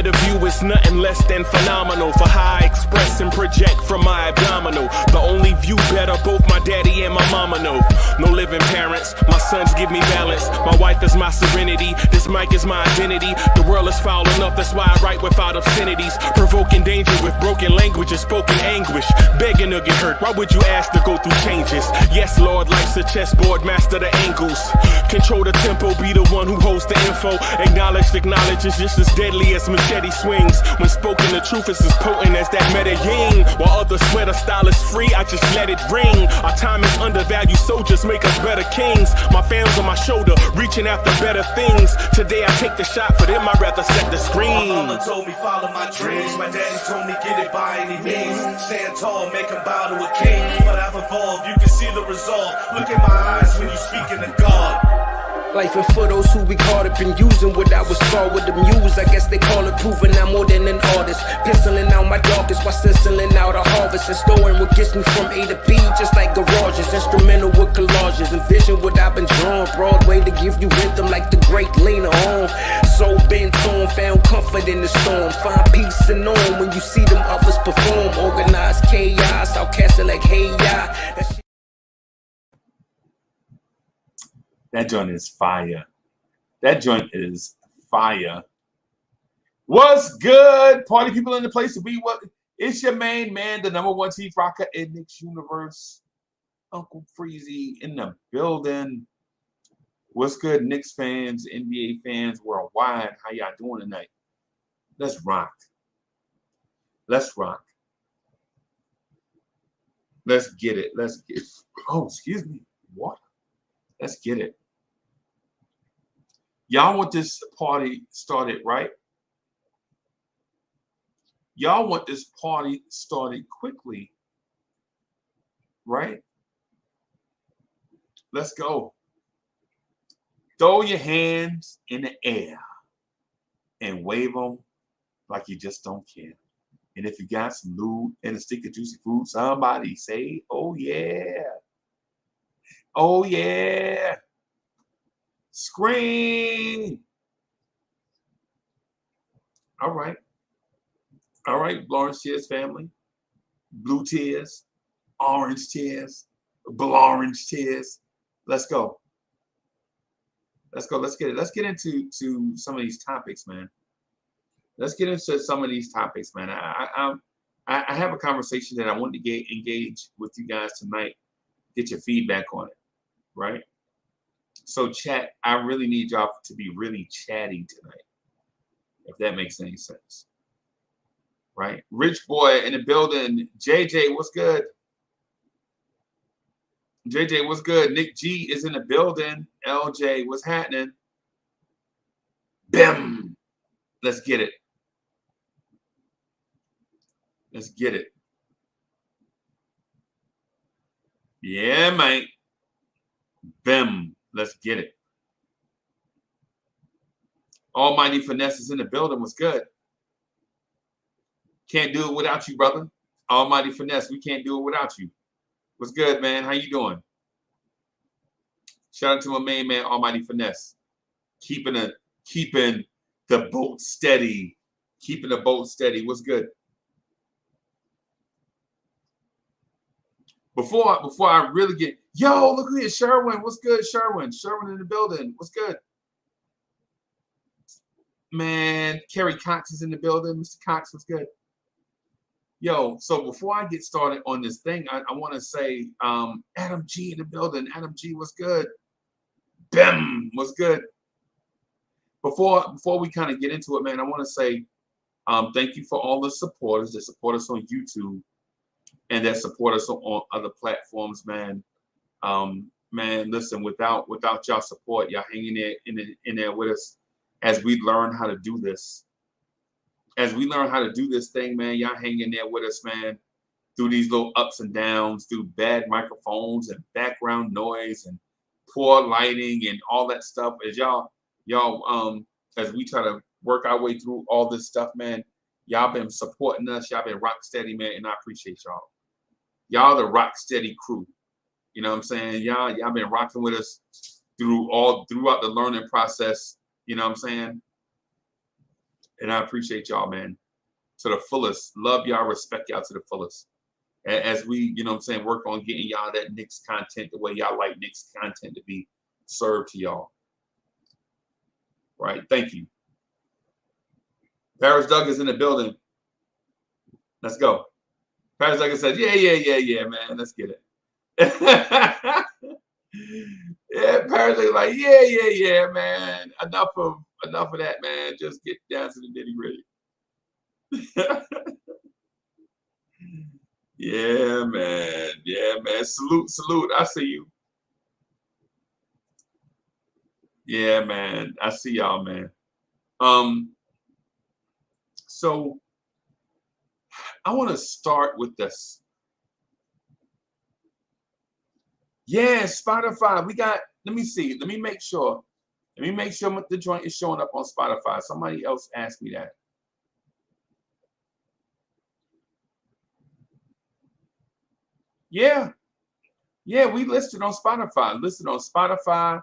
point of view is nothing less than phenomenal for how I express and project from my abdominal. The only view better both my daddy and my mama know. No living parents, my sons give me balance. My wife is my serenity, this mic is my identity. The world is foul enough, that's why I write without obscenities. Provoking danger with broken language and spoken anguish. Begging to get hurt, why would you ask to go through changes? Yes, Lord, life's a chessboard, master the angles. Control the tempo, be the one who holds the info. Acknowledged knowledge is just as deadly as machete swings. When spoken, the truth is as potent as that Medellin. While others swear the style is free, I just let it ring. Our time is undervalued, soldiers make us better kings. My fans on my shoulder, reaching after better things. Today I take the shot, for them I'd rather set the screen. My mama told me follow my dreams. My daddy told me get it by any means. Stand tall, make him bow to a king. But I've evolved, you can see the resolve. Look in my eyes when you speaking to God. Life and for those who we caught up in using what I was taught with the muse. I guess they call it proving I'm more than an artist. Penciling out my darkest while stenciling out a harvest. And storing what gets me from A to B, just like garages. Instrumental with collages. Envision what I've been drawn. Broadway to give you rhythm like the great Lena Horne. So bent on, found comfort in the storm. Find peace and on when you see them others perform. Organized chaos, outcasted like hey ya. That joint is fire. That joint is fire. What's good, party people in the place to be? What? It's your main man, the #1 chief rocker in Knicks universe, Uncle Freezy in the building. What's good, Knicks fans, NBA fans worldwide? How y'all doing tonight? Let's rock. Let's rock. Let's get it. Let's get. Oh, excuse me. What? Let's get it. Y'all want this party started, right? Y'all want this party started quickly, right? Let's go. Throw your hands in the air and wave them like you just don't care. And if you got some lube and a stick of juicy food, somebody say, oh yeah. Oh yeah. Scream. All right. All right, Blorange Tears family. Blue tears, orange tears, Blorange Tears. Let's go. Let's go. Let's get it. Let's get into some of these topics, man. Let's get into some of these topics, man. I have a conversation that I want to engage with you guys tonight. Get your feedback on it, right? So chat, I really need y'all to be really chatty tonight, if that makes any sense. Right? Rich boy in the building. JJ, what's good? JJ, what's good? Nick G is in the building. LJ, what's happening? Bam! Let's get it. Let's get it. Yeah, mate. Bam. Let's get it. Almighty Finesse is in the building. What's good? Can't do it without you, brother. Almighty Finesse, we can't do it without you. What's good, man? How you doing? Shout out to my main man, Almighty Finesse. Keeping the boat steady. Keeping the boat steady. What's good? Before I really get, yo, look who here, Sherwin. What's good, Sherwin? Sherwin in the building. What's good? Man, Kerry Cox is in the building. Mr. Cox, what's good? Yo, so before I get started on this thing, I want to say Adam G in the building. Adam G, what's good? Bam, what's good? Before we kind of get into it, man, I want to say thank you for all the supporters that support us on YouTube and that support us on other platforms, man. Man, listen, without y'all support, y'all hanging there in there with us as we learn how to do this. As we learn how to do this thing, man, y'all hang in there with us, man, through these little ups and downs, through bad microphones and background noise and poor lighting and all that stuff. As y'all, as we try to work our way through all this stuff, man, y'all been supporting us. Y'all been rock steady, man, and I appreciate y'all. Y'all the rock steady crew. You know what I'm saying? Y'all been rocking with us throughout the learning process. You know what I'm saying? And I appreciate y'all, man, to the fullest. Love y'all, respect y'all to the fullest. As we, you know what I'm saying, work on getting y'all that Knicks content the way y'all like Knicks content to be served to y'all. Right? Thank you. Paris Doug is in the building. Let's go. Paris Doug says, yeah, man. Let's get it. Yeah, Paris Doug is like, yeah, man. Enough of that, man. Just get down to the nitty-gritty. Yeah, man. Salute. I see you. Yeah, man. I see y'all, man. So I want to start with this. Yeah, Spotify. We got, let me see. Let me make sure the joint is showing up on Spotify. Somebody else asked me that. Yeah, we listed on Spotify,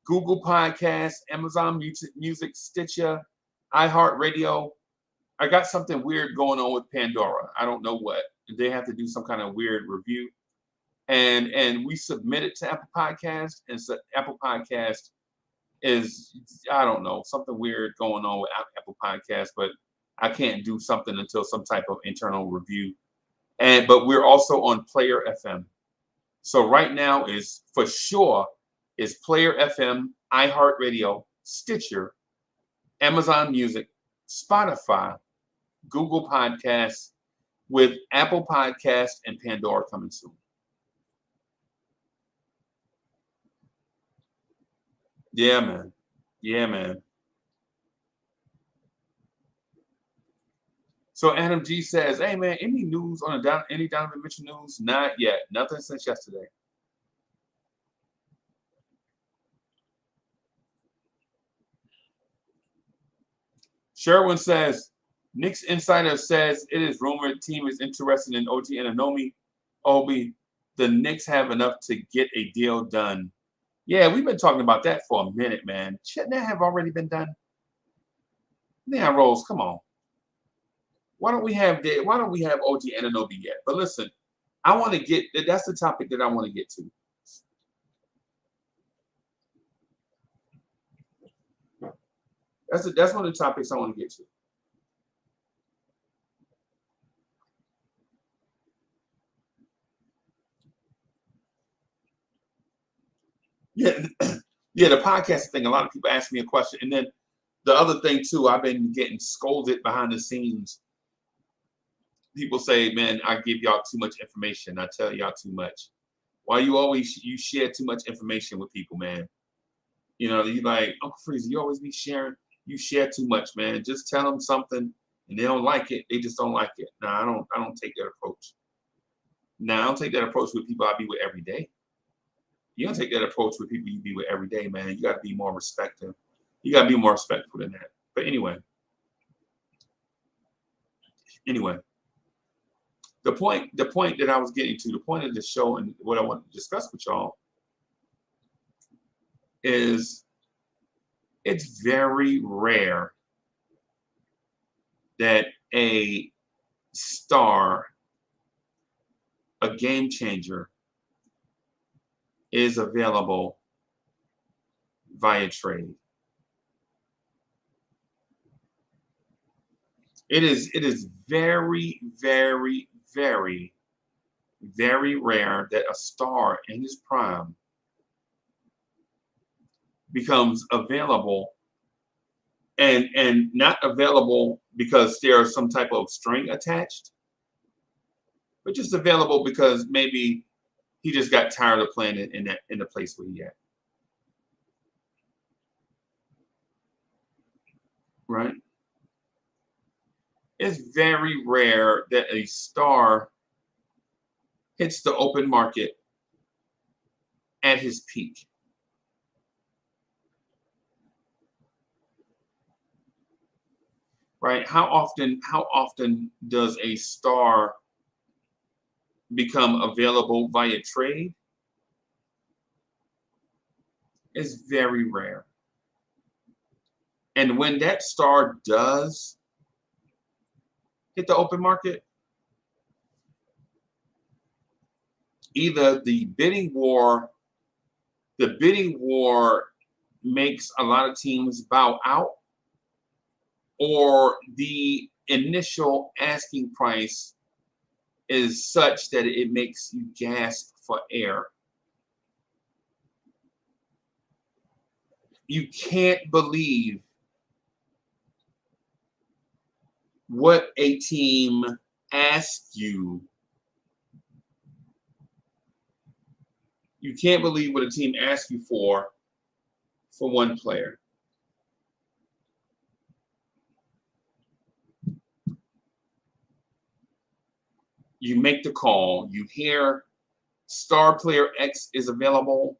Google Podcasts, Amazon Music, Stitcher, iHeartRadio. I got something weird going on with Pandora. I don't know what. They have to do some kind of weird review. And we submitted to Apple Podcast, and so Apple Podcast is, I don't know, something weird going on with Apple Podcast, but I can't do something until some type of internal review. But we're also on Player FM. So right now is for sure is Player FM, iHeartRadio, Stitcher, Amazon Music, Spotify, Google Podcasts, with Apple Podcasts and Pandora coming soon. Yeah, man. So Adam G says, hey, man, any news on any Donovan Mitchell news? Not yet. Nothing since yesterday. Sherwin says, Knicks insider says it is rumored team is interested in OG Anunoby. Obi, the Knicks have enough to get a deal done. Yeah, we've been talking about that for a minute, man. Shouldn't that have already been done? Yeah, Rose, come on. Why don't we have OG Anunoby yet? But listen, I want to get, that's the topic that I want to get to. That's one of the topics I want to get to. Yeah, the podcast thing, a lot of people ask me a question. And then the other thing, too, I've been getting scolded behind the scenes. People say, man, I give y'all too much information. I tell y'all too much. Why you share too much information with people, man? You know, you like, Uncle Freezy, you always be sharing. You share too much, man. Just tell them something and they don't like it. They just don't like it. No, I don't take that approach. No, I don't take that approach with people I be with every day. You don't take that approach with people you be with every day, man. You got to be more respectful. You got to be more respectful than that. But anyway, the point that I was getting to, the point of the show and what I want to discuss with y'all is it's very rare that a star, a game changer, is available via trade. It is very, very, very, very rare that a star in his prime becomes available and not available because there's some type of string attached, but just available because maybe he just got tired of playing in the place where he at. Right? It's very rare that a star hits the open market at his peak. Right? How often does a star become available via trade? It's very rare. And when that star does hit the open market, either the bidding war makes a lot of teams bow out, or the initial asking price is such that it makes you gasp for air. You can't believe what a team asks you. You can't believe what a team asks you for one player. You make the call. You hear star player X is available.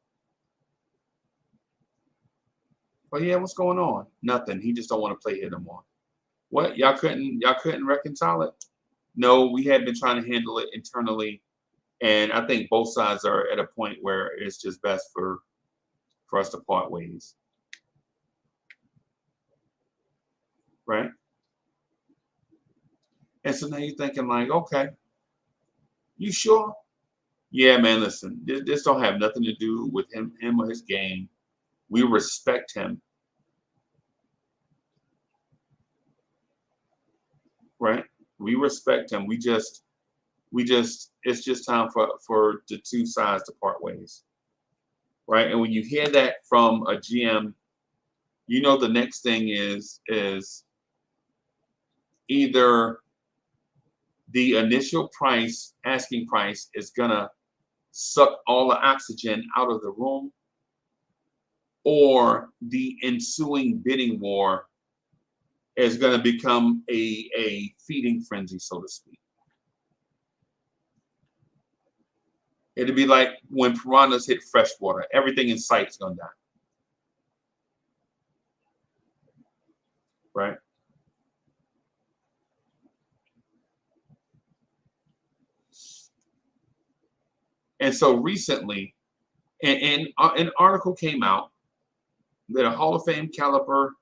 Well, yeah, what's going on? Nothing. He just don't want to play here no more. What? Y'all couldn't reconcile it? No, we had been trying to handle it internally, and I think both sides are at a point where it's just best for us to part ways. Right? And so now you're thinking like, okay, you sure? Yeah, man, listen, this don't have nothing to do with him or his game. We respect him. Right? We respect him. We just it's just time for the two sides to part ways. Right? And when you hear that from a GM, you know the next thing is either the initial price, asking price, is gonna suck all the oxygen out of the room, or the ensuing bidding war is going to become a feeding frenzy, so to speak. It'll be like when piranhas hit fresh water. Everything in sight is going to die. Right? And so recently, an article came out that a Hall of Fame caliber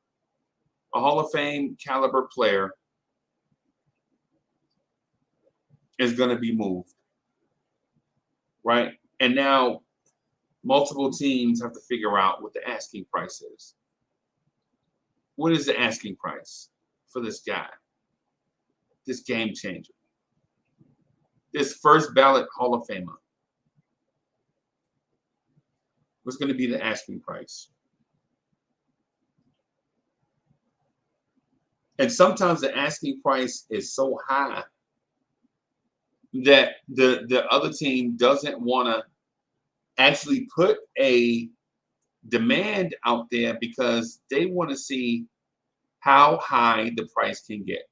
player is going to be moved, right? And now multiple teams have to figure out what the asking price is. What is the asking price for this guy, this game changer, this first ballot Hall of Famer? What's going to be the asking price? And sometimes the asking price is so high that the other team doesn't want to actually put a demand out there because they want to see how high the price can get.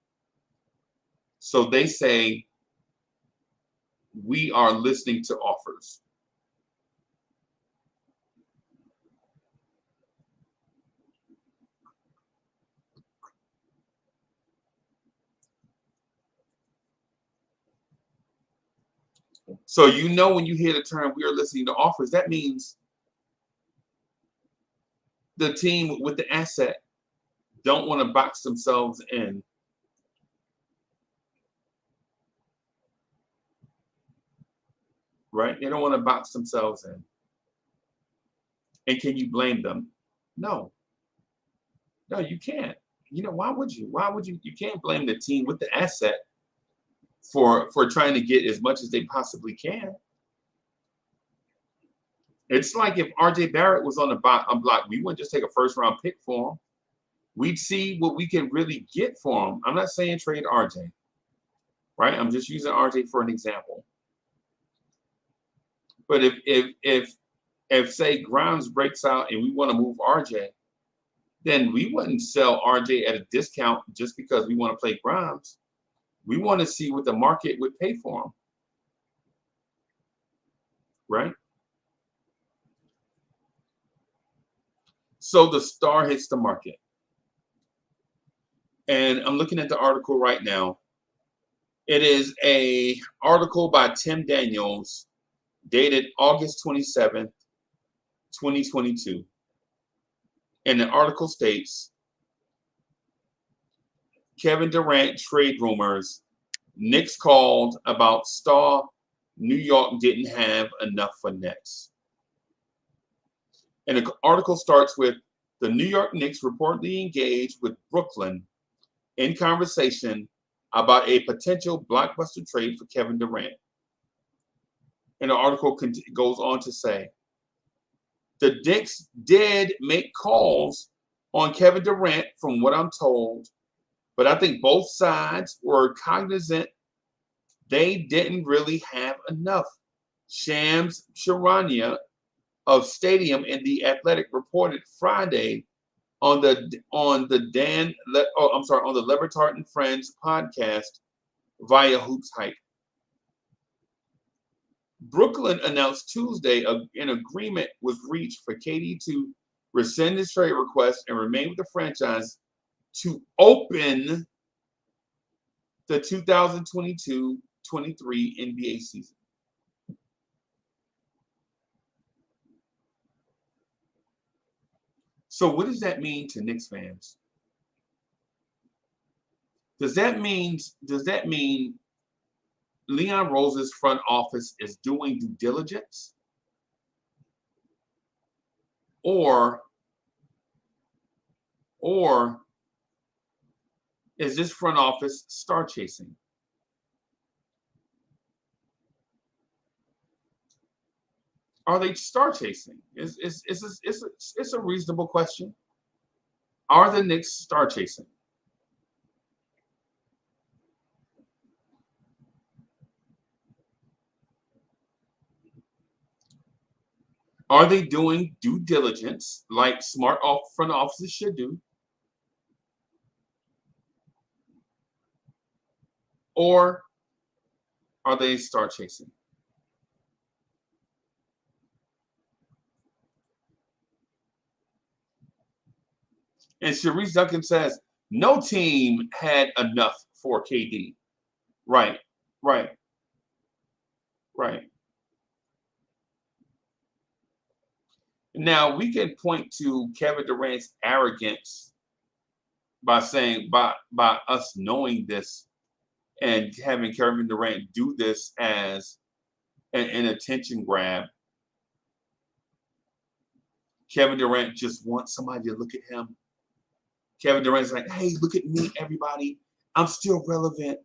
So they say, we are listening to offers. So you know when you hear the term "we are listening to offers," that means the team with the asset don't want to box themselves in. Right? They don't want to box themselves in. And can you blame them? No. No, you can't. You know, why would you? Why would you? You can't blame the team with the asset for trying to get as much as they possibly can. It's like if RJ Barrett was on the block, we wouldn't just take a first round pick for him. We'd see what we can really get for him. I'm not saying trade RJ, right? I'm just using RJ for an example. But if say Grimes breaks out and we want to move RJ, then we wouldn't sell RJ at a discount just because we want to play Grimes. We want to see what the market would pay for him. Right? So the star hits the market. And I'm looking at the article right now. It is an article by Tim Daniels dated August 27th, 2022. And the article states, Kevin Durant trade rumors. Knicks called about star. New York didn't have enough for Nets. And the article starts with the New York Knicks reportedly engaged with Brooklyn in conversation about a potential blockbuster trade for Kevin Durant. And the article goes on to say, the Knicks did make calls on Kevin Durant from what I'm told, but I think both sides were cognizant they didn't really have enough. Shams Charania of Stadium in The Athletic reported Friday on the Lebertard and Friends podcast via Hoops Hype. Brooklyn announced Tuesday an agreement was reached for KD to rescind his trade request and remain with the franchise to open the 2022-23 NBA season. So what does that mean to Knicks fans? Does that mean Leon Rose's front office is doing due diligence? Or is this front office star chasing? Are they star chasing? It's a reasonable question. Are the Knicks star chasing? Are they doing due diligence like smart front offices should do? Or are they star chasing? And Sharice Duncan says, no team had enough for KD. Right. Now, we can point to Kevin Durant's arrogance by saying, by us knowing this and having Kevin Durant do this as an attention grab. Kevin Durant just wants somebody to look at him. Kevin Durant's like, hey, look at me, everybody. I'm still relevant.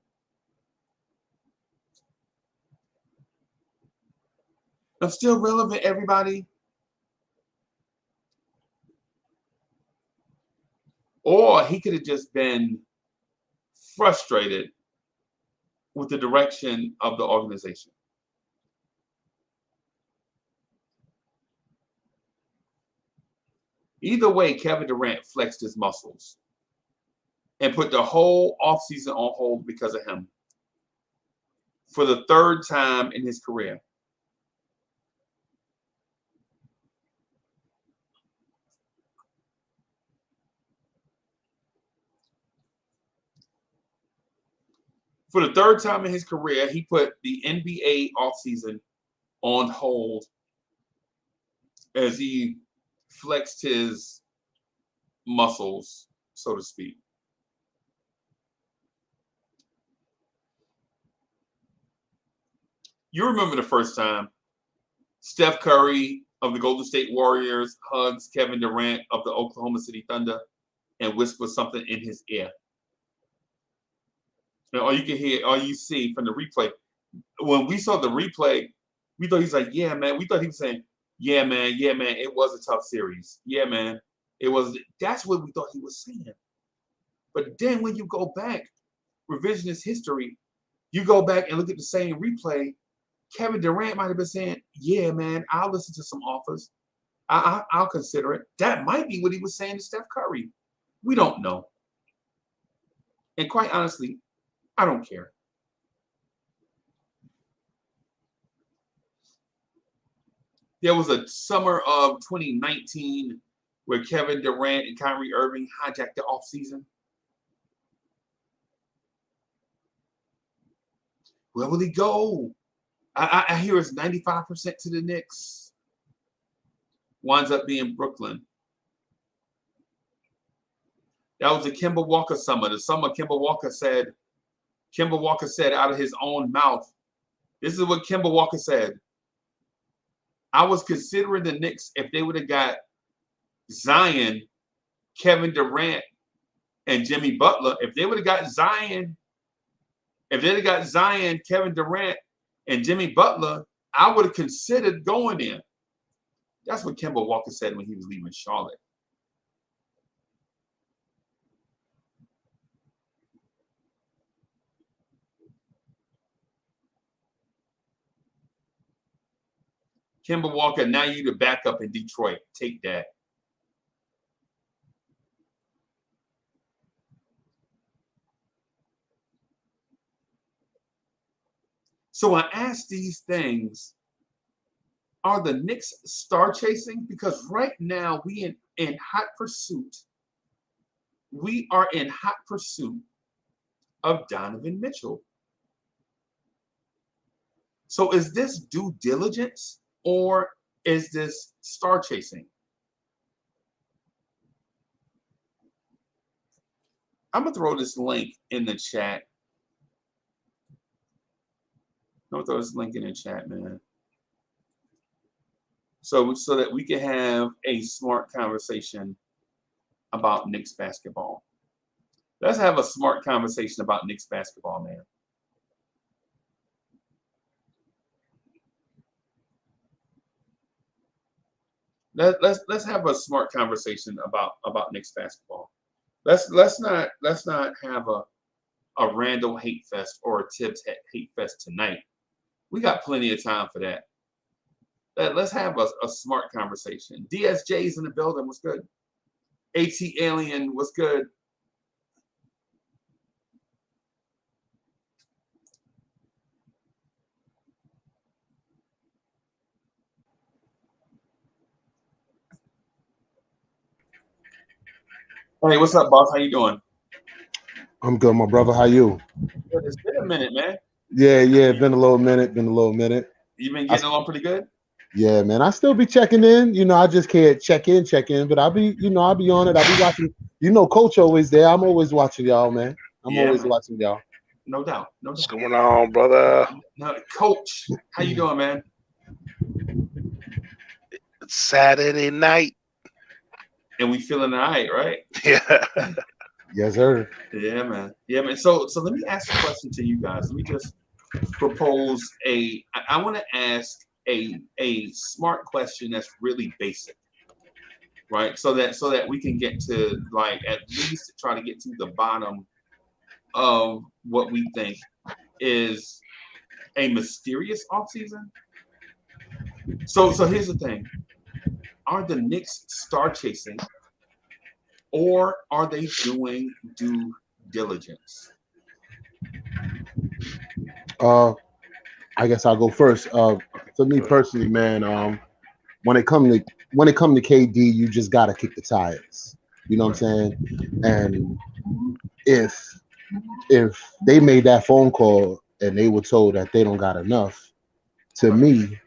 I'm still relevant, everybody. Or he could have just been frustrated with the direction of the organization. Either way, Kevin Durant flexed his muscles and put the whole offseason on hold because of him for the third time in his career. For the third time in his career, he put the NBA offseason on hold as he flexed his muscles, so to speak. You remember the first time Steph Curry of the Golden State Warriors hugs Kevin Durant of the Oklahoma City Thunder and whispers something in his ear. And all you can hear, all you see from the replay. When we saw the replay, we thought he's like, yeah, man. We thought he was saying, yeah, man, it was a tough series. Yeah, man. It was. That's what we thought he was saying. But then when you go back, revisionist history, you go back and look at the same replay, Kevin Durant might have been saying, yeah, man, I'll listen to some offers. I'll consider it. That might be what he was saying to Steph Curry. We don't know. And quite honestly, I don't care. There was a summer of 2019 where Kevin Durant and Kyrie Irving hijacked the offseason. Where will he go? I hear it's 95% to the Knicks. Winds up being Brooklyn. That was the Kemba Walker summer. The summer Kemba Walker said out of his own mouth. This is what Kemba Walker said. I was considering the Knicks if they would have got Zion, Kevin Durant, and Jimmy Butler. If they would have got Zion, Kevin Durant, and Jimmy Butler, I would have considered going in. That's what Kemba Walker said when he was leaving Charlotte. Kemba Walker, now you the backup in Detroit. Take that. So I ask these things, are the Knicks star chasing? Because right now we in hot pursuit. We are in hot pursuit of Donovan Mitchell. So is this due diligence or is this star chasing? I'm gonna throw this link in the chat. I'm gonna throw this link in the chat, man. So that we can have a smart conversation about Knicks basketball. Let's have a smart conversation about Knicks basketball, man. Let's have a smart conversation about Knicks basketball. Let's not have a Randall hate fest or a Tibbs hate fest tonight. We got plenty of time for that. Let's have a smart conversation. DSJ's in the building. What's good? AT Alien. What's good? Hey, what's up, boss? How you doing? I'm good, my brother. How you? Good. It's been a minute, man. Yeah, been a little minute. You been getting along pretty good? Yeah, man. I still be checking in. You know, I just can't check in, but I'll be on it. I'll be watching. You know, Coach always there. I'm always watching y'all, man. I'm always watching y'all. No doubt. What's going on, brother? No, Coach, how you doing, man? It's Saturday night. And we feeling all right, right? Yeah. Yes, sir. Yeah, man. So let me ask a question to you guys. Let me just propose I want to ask a smart question that's really basic, right? So that we can get to, like, at least try to get to the bottom of what we think is a mysterious offseason. So here's the thing. Are the Knicks star chasing or are they doing due diligence? I guess I'll go first. For me personally, man, when it come to KD, you just gotta kick the tires. You know what I'm saying? And if they made that phone call and they were told that they don't got enough, to me,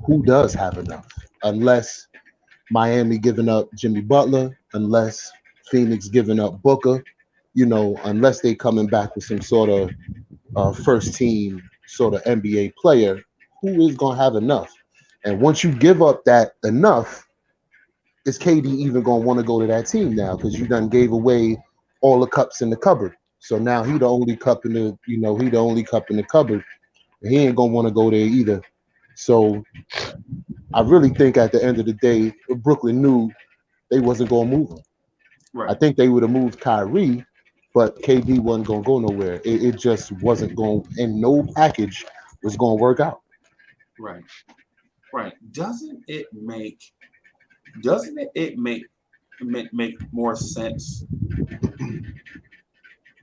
who does have enough? Unless Miami giving up Jimmy Butler, unless Phoenix giving up Booker, you know, unless they coming back with some sort of first team sort of NBA player, who is gonna have enough? And once you give up that enough, is KD even gonna want to go to that team now? Because you done gave away all the cups in the cupboard. So now he the only cup in the cupboard. He ain't gonna want to go there either. So I really think at the end of the day, Brooklyn knew they wasn't gonna move him. Right. I think they would have moved Kyrie, but KD wasn't gonna go nowhere. It just wasn't going, and no package was gonna work out. Right. Doesn't it make more sense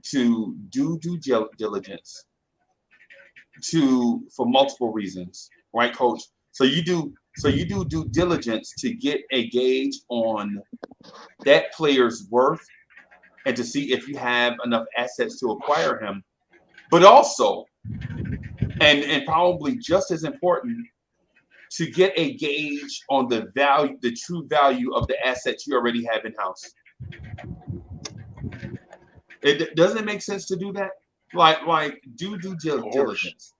to do due diligence for multiple reasons, right, Coach? So you do due diligence to get a gauge on that player's worth and to see if you have enough assets to acquire him, but also, and probably just as important, to get a gauge on the true value of the assets you already have in-house. Doesn't it make sense to do that? Like do due diligence.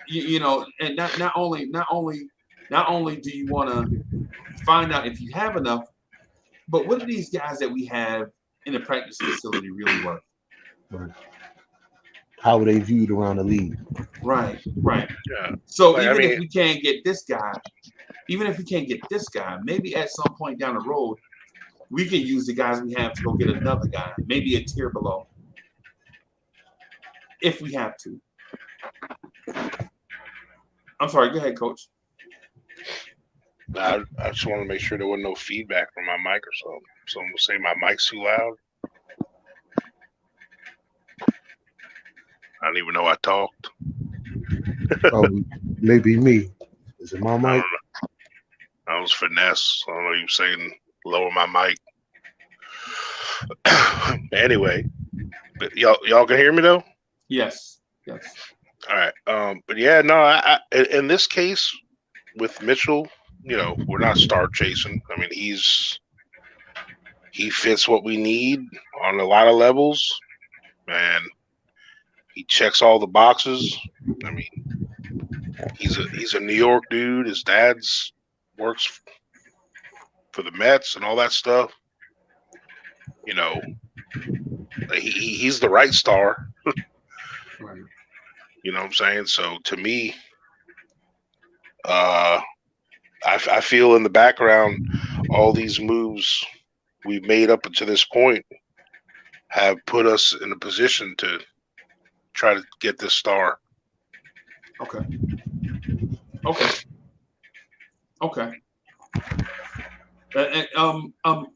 You know, and not only do you want to find out if you have enough, but what are these guys that we have in the practice facility really worth? Right. How are they viewed around the league? Right. Yeah. So Like, even I mean, if we can't get this guy, maybe at some point down the road, we can use the guys we have to go get another guy, maybe a tier below, if we have to. I'm sorry, go ahead, Coach. I just want to make sure there wasn't no feedback from my mic or something. Someone will say my mic's too loud. I don't even know I talked. Oh, maybe me. Is it my mic? I was finesse. I don't know. You were saying lower my mic. Anyway, but y'all can hear me though. Yes. All right. But yeah, no. I in this case with Mitchell, you know, we're not star chasing. I mean, he fits what we need on a lot of levels, and he checks all the boxes. I mean, he's a New York dude. His dad's works for the Mets and all that stuff. You know, he's the right star. Right. You know what I'm saying? So to me, I feel in the background, all these moves we've made up to this point have put us in a position to try to get this star. Okay.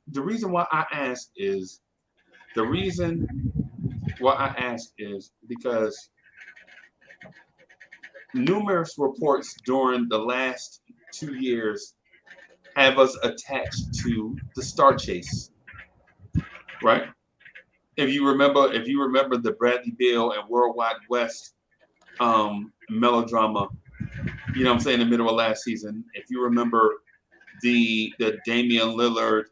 The reason why I asked is because numerous reports during the last 2 years have us attached to the star chase, right? If you remember the Bradley Beal and Worldwide West melodrama, you know what I'm saying, in the middle of last season. If you remember the Damian Lillard,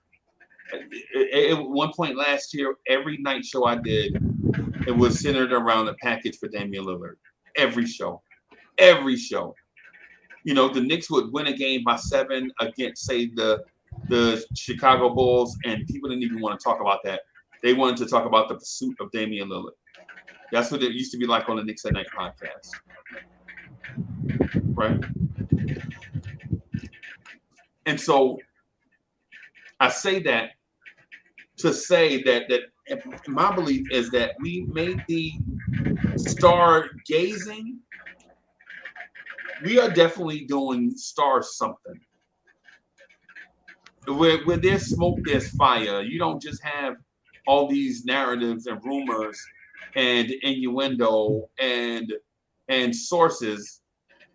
at one point last year, every night show I did, it was centered around a package for Damian Lillard. Every show. You know, the Knicks would win a game by 7 against, say, the Chicago Bulls, and people didn't even want to talk about that. They wanted to talk about the pursuit of Damian Lillard. That's what it used to be like on the Knicks at Night podcast. Right? And so I say that to say that my belief is that we made the star gazing. We are definitely doing star something. Where there's smoke, there's fire. You don't just have all these narratives and rumors and innuendo and sources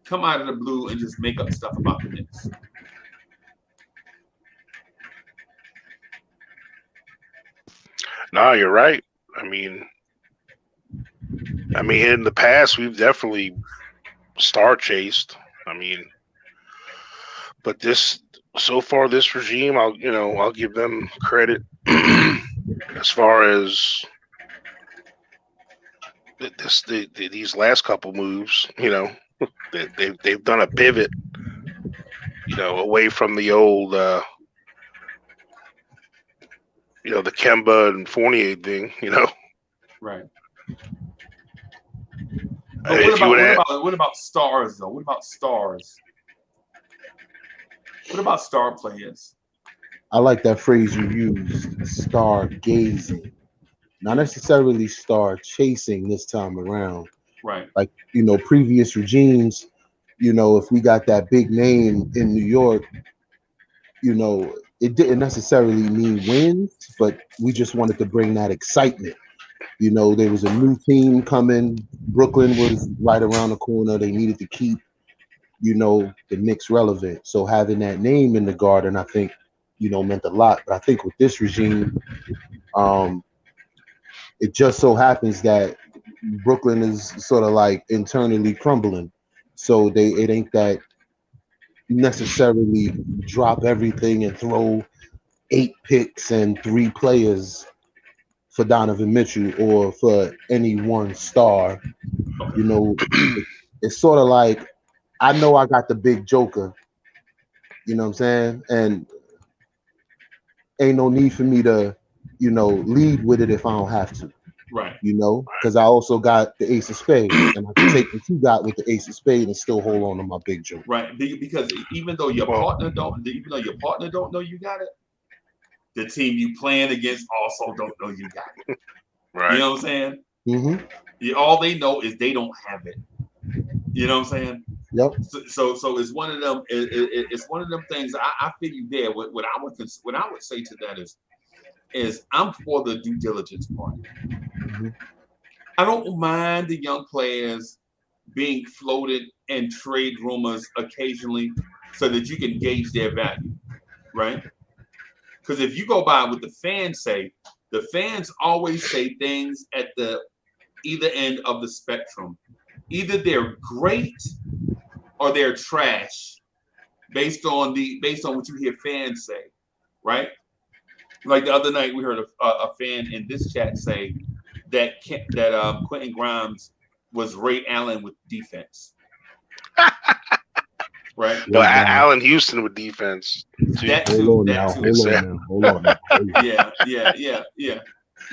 come out of the blue and just make up stuff about the Knicks. No, you're right. I mean, in the past we've definitely star chased. I mean, but so far this regime, I'll give them credit as far as these last couple moves. You know, they've done a pivot. You know, away from the old, the Kemba and Fournier thing. You know, right. But what about stars though? What about stars? What about star players? I like that phrase you used, star gazing. Not necessarily star chasing this time around. Right. Like, previous regimes, if we got that big name in New York, it didn't necessarily mean wins, but we just wanted to bring that excitement. There was a new team coming. Brooklyn was right around the corner. They needed to keep, the Knicks relevant. So having that name in the Garden, I think, meant a lot. But I think with this regime, it just so happens that Brooklyn is sort of like internally crumbling. So it ain't that necessarily drop everything and throw 8 picks and 3 players for Donovan Mitchell or for any one star. You know, it's sort of like, I know I got the big joker, you know what I'm saying? And ain't no need for me to, you know, lead with it if I don't have to. Right. You know, because I also got the ace of spades, and I can take what you got with the ace of spades and still hold on to my big joke. Right. Because even though your partner don't know you got it, the team you playing against also don't know you got it. Right. You know what I'm saying? Mm-hmm. All they know is they don't have it. You know what I'm saying? Yep. So it's one of them. It's one of them things. I feel you there. What I would say to that is I'm for the due diligence part. Mm-hmm. I don't mind the young players being floated in trade rumors occasionally so that you can gauge their value, right? Because if you go by what the fans say, the fans always say things at the either end of the spectrum. Either they're great or they're trash, based on what you hear fans say, right? Like the other night, we heard a fan in this chat say that Quentin Grimes was Ray Allen with defense, right? No, Allen Houston with defense. That too. Hold on now. Yeah.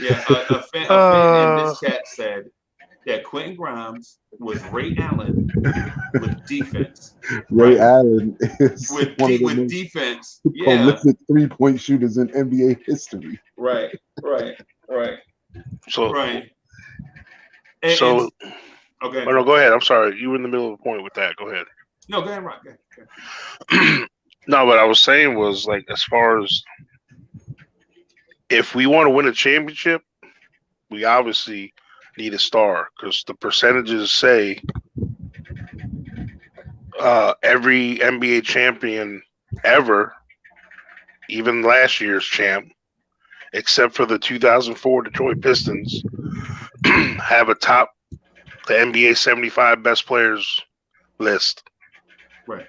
A fan in this chat said that Quentin Grimes was Ray Allen with defense. Ray Allen is with defense. Prolific 3-point shooters in NBA history. Right. So right. Okay. Oh, no, go ahead. I'm sorry. You were in the middle of a point with that. Go ahead. No, go ahead, Rock. Go ahead. No, what I was saying was, like, as far as if we want to win a championship, we obviously need a star, because the percentages say every NBA champion ever, even last year's champ, except for the 2004 Detroit Pistons, have a top the NBA 75 best players list. Right.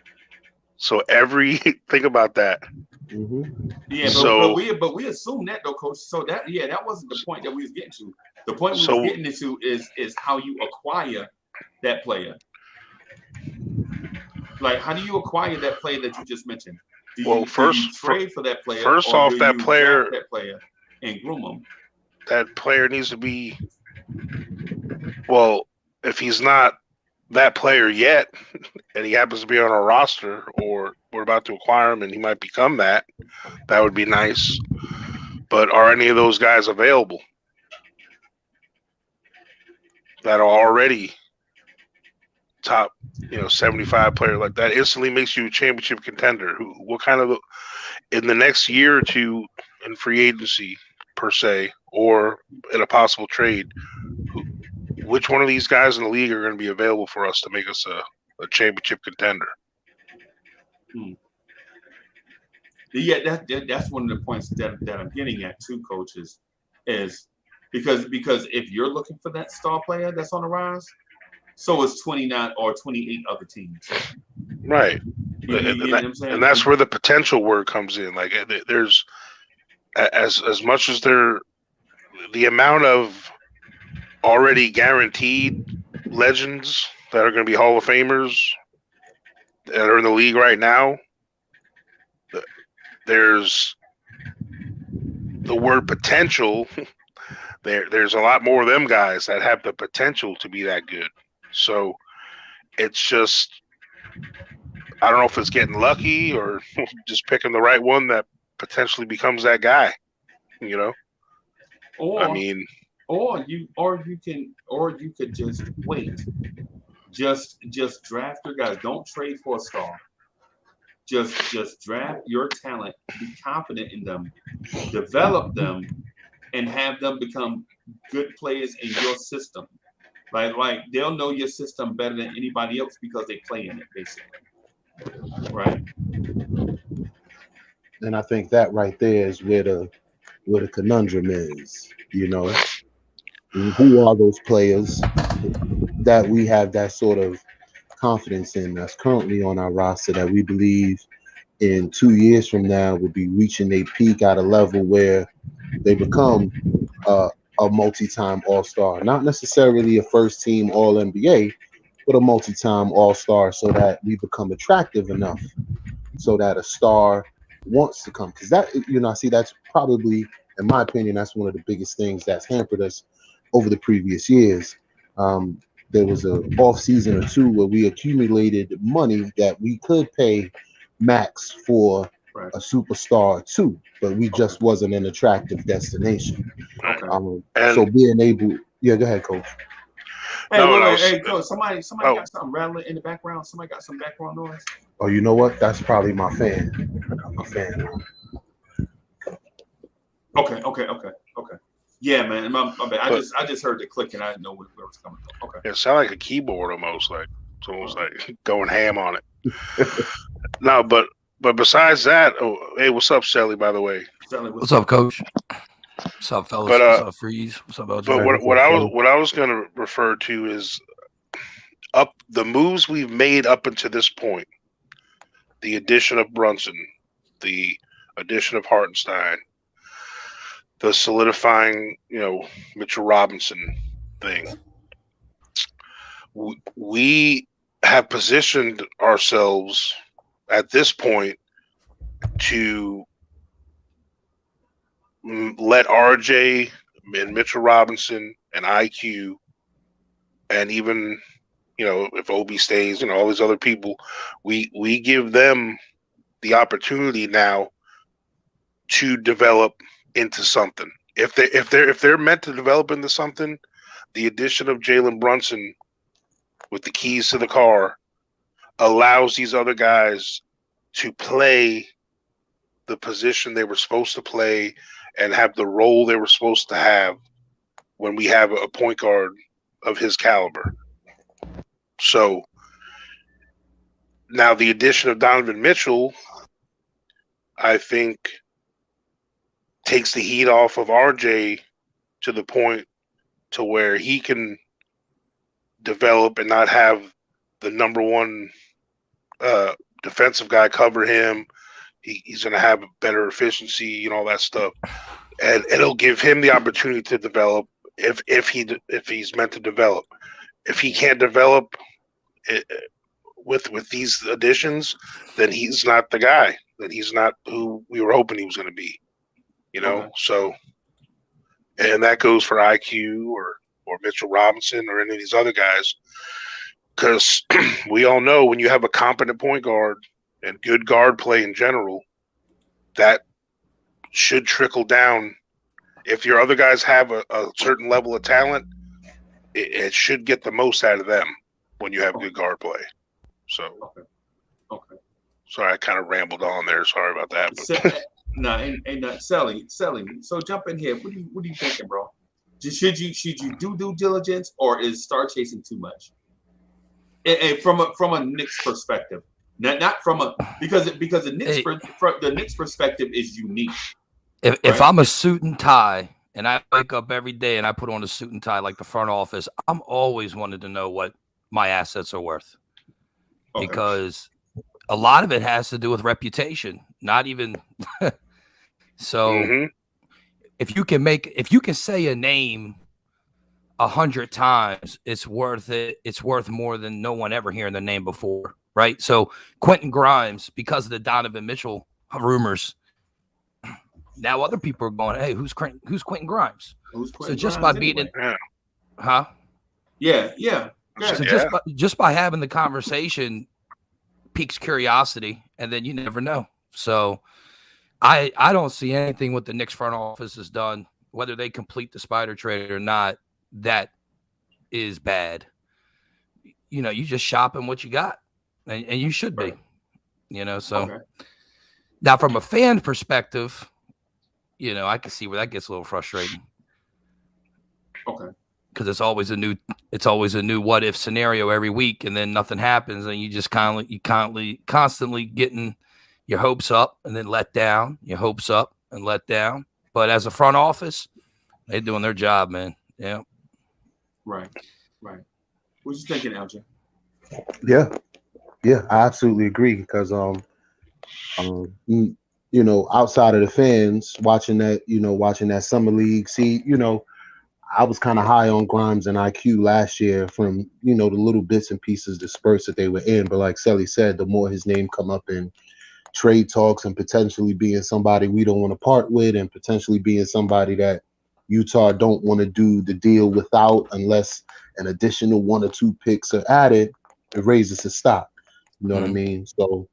So think about that. Mm-hmm. Yeah, but we assume that though, Coach. So that wasn't the point that we was getting to. The point we was getting into is how you acquire that player. Like, how do you acquire that player that you just mentioned? Do you trade for that player? First off, that player and groom him. That player needs to be, well, if he's not that player yet, and he happens to be on our roster, or we're about to acquire him and he might become that would be nice. But are any of those guys available that are already top, 75 player? Like, that instantly makes you a championship contender. What kind of, in the next year or two in free agency per se, or in a possible trade, which one of these guys in the league are going to be available for us to make us a championship contender? Yeah, that's one of the points that I'm getting at too, coaches, is because if you're looking for that star player that's on the rise, so is 29 or 28 other teams. Right. You know what I'm saying? And that's where the potential word comes in. Like, there's as much as the amount of already guaranteed legends that are going to be Hall of Famers that are in the league right now, there's the word potential. There's a lot more of them guys that have the potential to be that good. So it's just, I don't know if it's getting lucky or just picking the right one that potentially becomes that guy, Or you could just wait. Just draft your guys. Don't trade for a star. Just draft your talent, be confident in them, develop them, and have them become good players in your system. Like they'll know your system better than anybody else because they play in it, basically. Right. And I think that right there is where the conundrum is, Who are those players that we have that sort of confidence in that's currently on our roster that we believe in 2 years from now will be reaching a peak at a level where they become a multi-time All-Star, not necessarily a first-team All-NBA, but a multi-time All-Star, so that we become attractive enough so that a star wants to come. Because that, I see that's probably, in my opinion, that's one of the biggest things that's hampered us over the previous years. There was a off season or two where we accumulated money that we could pay max for a superstar too, but we just wasn't an attractive destination. So being able, go ahead, Coach. Hey, hey, Coach. Somebody got something rattling in the background. Somebody got some background noise. Oh, you know what? That's probably my fan. My fan. Okay. Yeah, man. My bad. I just heard the click and I didn't know where it was coming from. Okay. It sounded like a keyboard almost, like someone's like going ham on it. No, but besides that, hey, what's up, Shelly? By the way, what's up, Coach? What's up, fellas? What's up, Freeze? What's up, LJ? But what I was going to refer to is the moves we've made up until this point. The addition of Brunson, the addition of Hartenstein, the solidifying, Mitchell Robinson thing. We have positioned ourselves at this point to let RJ and Mitchell Robinson and IQ and even, if Obi stays, all these other people, we give them the opportunity now to develop into something. If they're meant to develop into something, the addition of Jalen Brunson with the keys to the car allows these other guys to play the position they were supposed to play and have the role they were supposed to have when we have a point guard of his caliber. So now the addition of Donovan Mitchell, I think, takes the heat off of RJ to the point to where he can develop and not have the number one defensive guy cover him. He's going to have better efficiency and all that stuff, and it'll give him the opportunity to develop if he's meant to develop. If he can't develop with these additions, then he's not the guy. Then he's not who we were hoping he was going to be. So, and that goes for IQ or Mitchell Robinson or any of these other guys, because we all know when you have a competent point guard and good guard play in general, that should trickle down. If your other guys have a certain level of talent, it should get the most out of them when you have good guard play. So, sorry, I kind of rambled on there. Sorry about that. But. Sally. So jump in here. What are you thinking, bro? Should you do due diligence, or is star chasing too much? And from a Knicks perspective, not from a because the Knicks perspective is unique. If I'm a suit and tie and I wake up every day and I put on a suit and tie like the front office, I'm always wanted to know what my assets are worth, because a lot of it has to do with reputation. Not even so. If you can say a name 100 times, it's worth it. It's worth more than no one ever hearing the name before, right? So Quentin Grimes, because of the Donovan Mitchell rumors, now other people are going, "Hey, who's Quentin Grimes?" So just by being in, huh? Yeah. So just by having the conversation piques curiosity, and then you never know. So I don't see anything what the Knicks front office has done, whether they complete the Spider trade or not, that is bad. You just shopping what you got, and you should be, So now from a fan perspective, I can see where that gets a little frustrating. Okay. Because it's always a new what if scenario every week, and then nothing happens, and you just constantly getting your hopes up and then let down, your hopes up and let down. But as a front office, they're doing their job, man. Yeah. Right. What you thinking, LJ? Yeah, I absolutely agree, because You know, outside of the fans watching that summer league. See, you know, I was kind of high on Grimes and IQ last year from, you know, the little bits and pieces, the spurts that they were in. But like Selly said, the more his name come up in trade talks and potentially being somebody we don't want to part with and potentially being somebody that Utah don't want to do the deal without unless an additional 1 or 2 picks are added, it raises his stock. You know what I mean? So,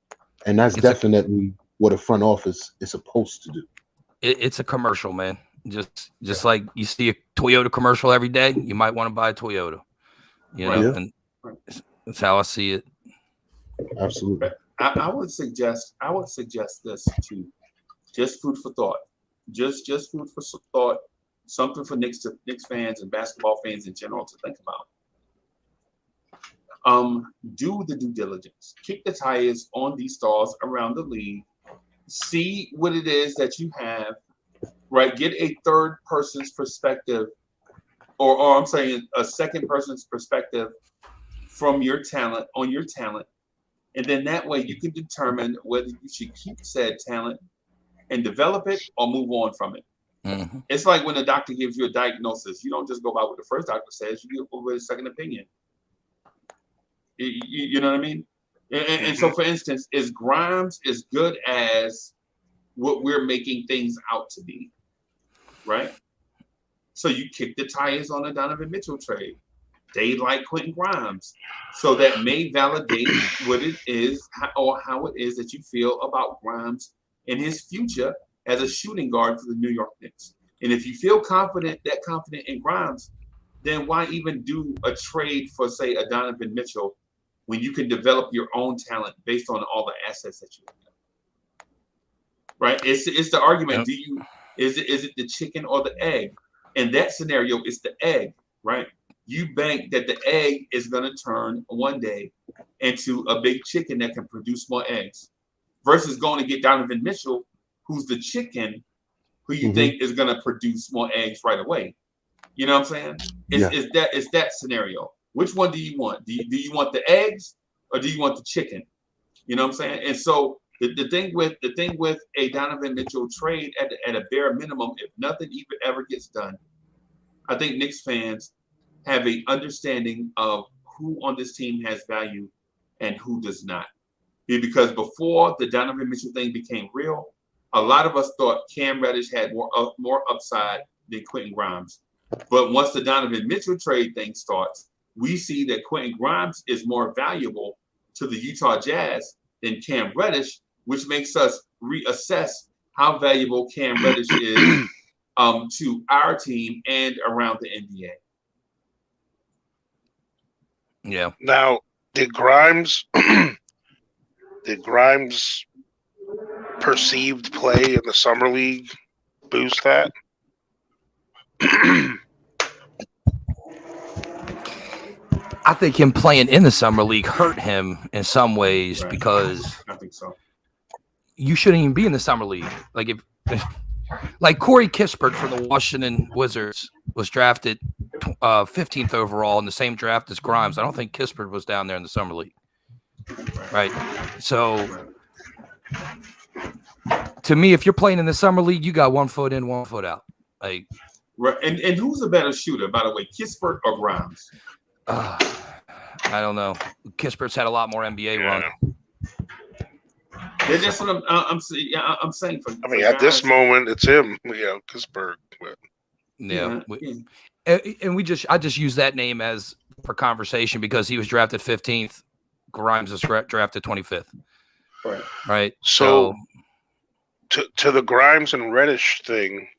and that's definitely what a front office is supposed to do. It's a commercial, man. Just like you see a Toyota commercial every day, you might want to buy a Toyota. You know, and that's how I see it. Absolutely. I would suggest this too. Just food for thought. Just food for thought. Something for Knicks fans and basketball fans in general to think about. Do the due diligence. Kick the tires on these stars around the league. See what it is that you have, right? Get a third person's perspective, or I'm saying a second person's perspective from your talent, on your talent. And then that way you can determine whether you should keep said talent and develop it or move on from it. Mm-hmm. It's like when a doctor gives you a diagnosis, you don't just go by what the first doctor says, you go with a second opinion. You know what I mean? And so, for instance, is Grimes as good as what we're making things out to be, right? So you kick the tires on the Donovan Mitchell trade. They like Quentin Grimes. So that may validate what it is or how it is that you feel about Grimes and his future as a shooting guard for the New York Knicks. And if you feel confident in Grimes, then why even do a trade for, say, a Donovan Mitchell when you can develop your own talent based on all the assets that you have? Right? It's the argument. Is it the chicken or the egg? In that scenario, it's the egg, right? You bank that the egg is going to turn one day into a big chicken that can produce more eggs, versus going to get Donovan Mitchell, who's the chicken, who you think is going to produce more eggs right away. You know what I'm saying? It's that scenario. Which one do you want? Do you want the eggs or do you want the chicken? You know what I'm saying? And so the thing with a Donovan Mitchell trade at a bare minimum, if nothing even ever gets done, I think Knicks fans have a understanding of who on this team has value and who does not. Because before the Donovan Mitchell thing became real, a lot of us thought Cam Reddish had more upside than Quentin Grimes. But once the Donovan Mitchell trade thing starts, we see that Quentin Grimes is more valuable to the Utah Jazz than Cam Reddish, which makes us reassess how valuable Cam Reddish is to our team and around the NBA. Yeah. Now, did Grimes perceived play in the summer league boost that? I think him playing in the summer league hurt him in some ways, because I think so. You shouldn't even be in the summer league. Like like Corey Kispert from the Washington Wizards was drafted 15th overall in the same draft as Grimes. I don't think Kispert was down there in the summer league. Right. So to me, if you're playing in the summer league, you got 1 foot in, 1 foot out. Like, right. And who's a better shooter, by the way, Kispert or Grimes? I don't know. Kispert's had a lot more NBA run. Yeah, that's what I'm saying. Yeah, I'm saying. I mean, at this moment, it's him. Yeah, Kispert. Yeah. I just use that name as for conversation because he was drafted 15th. Grimes was drafted 25th. Right. So to the Grimes and Reddish thing,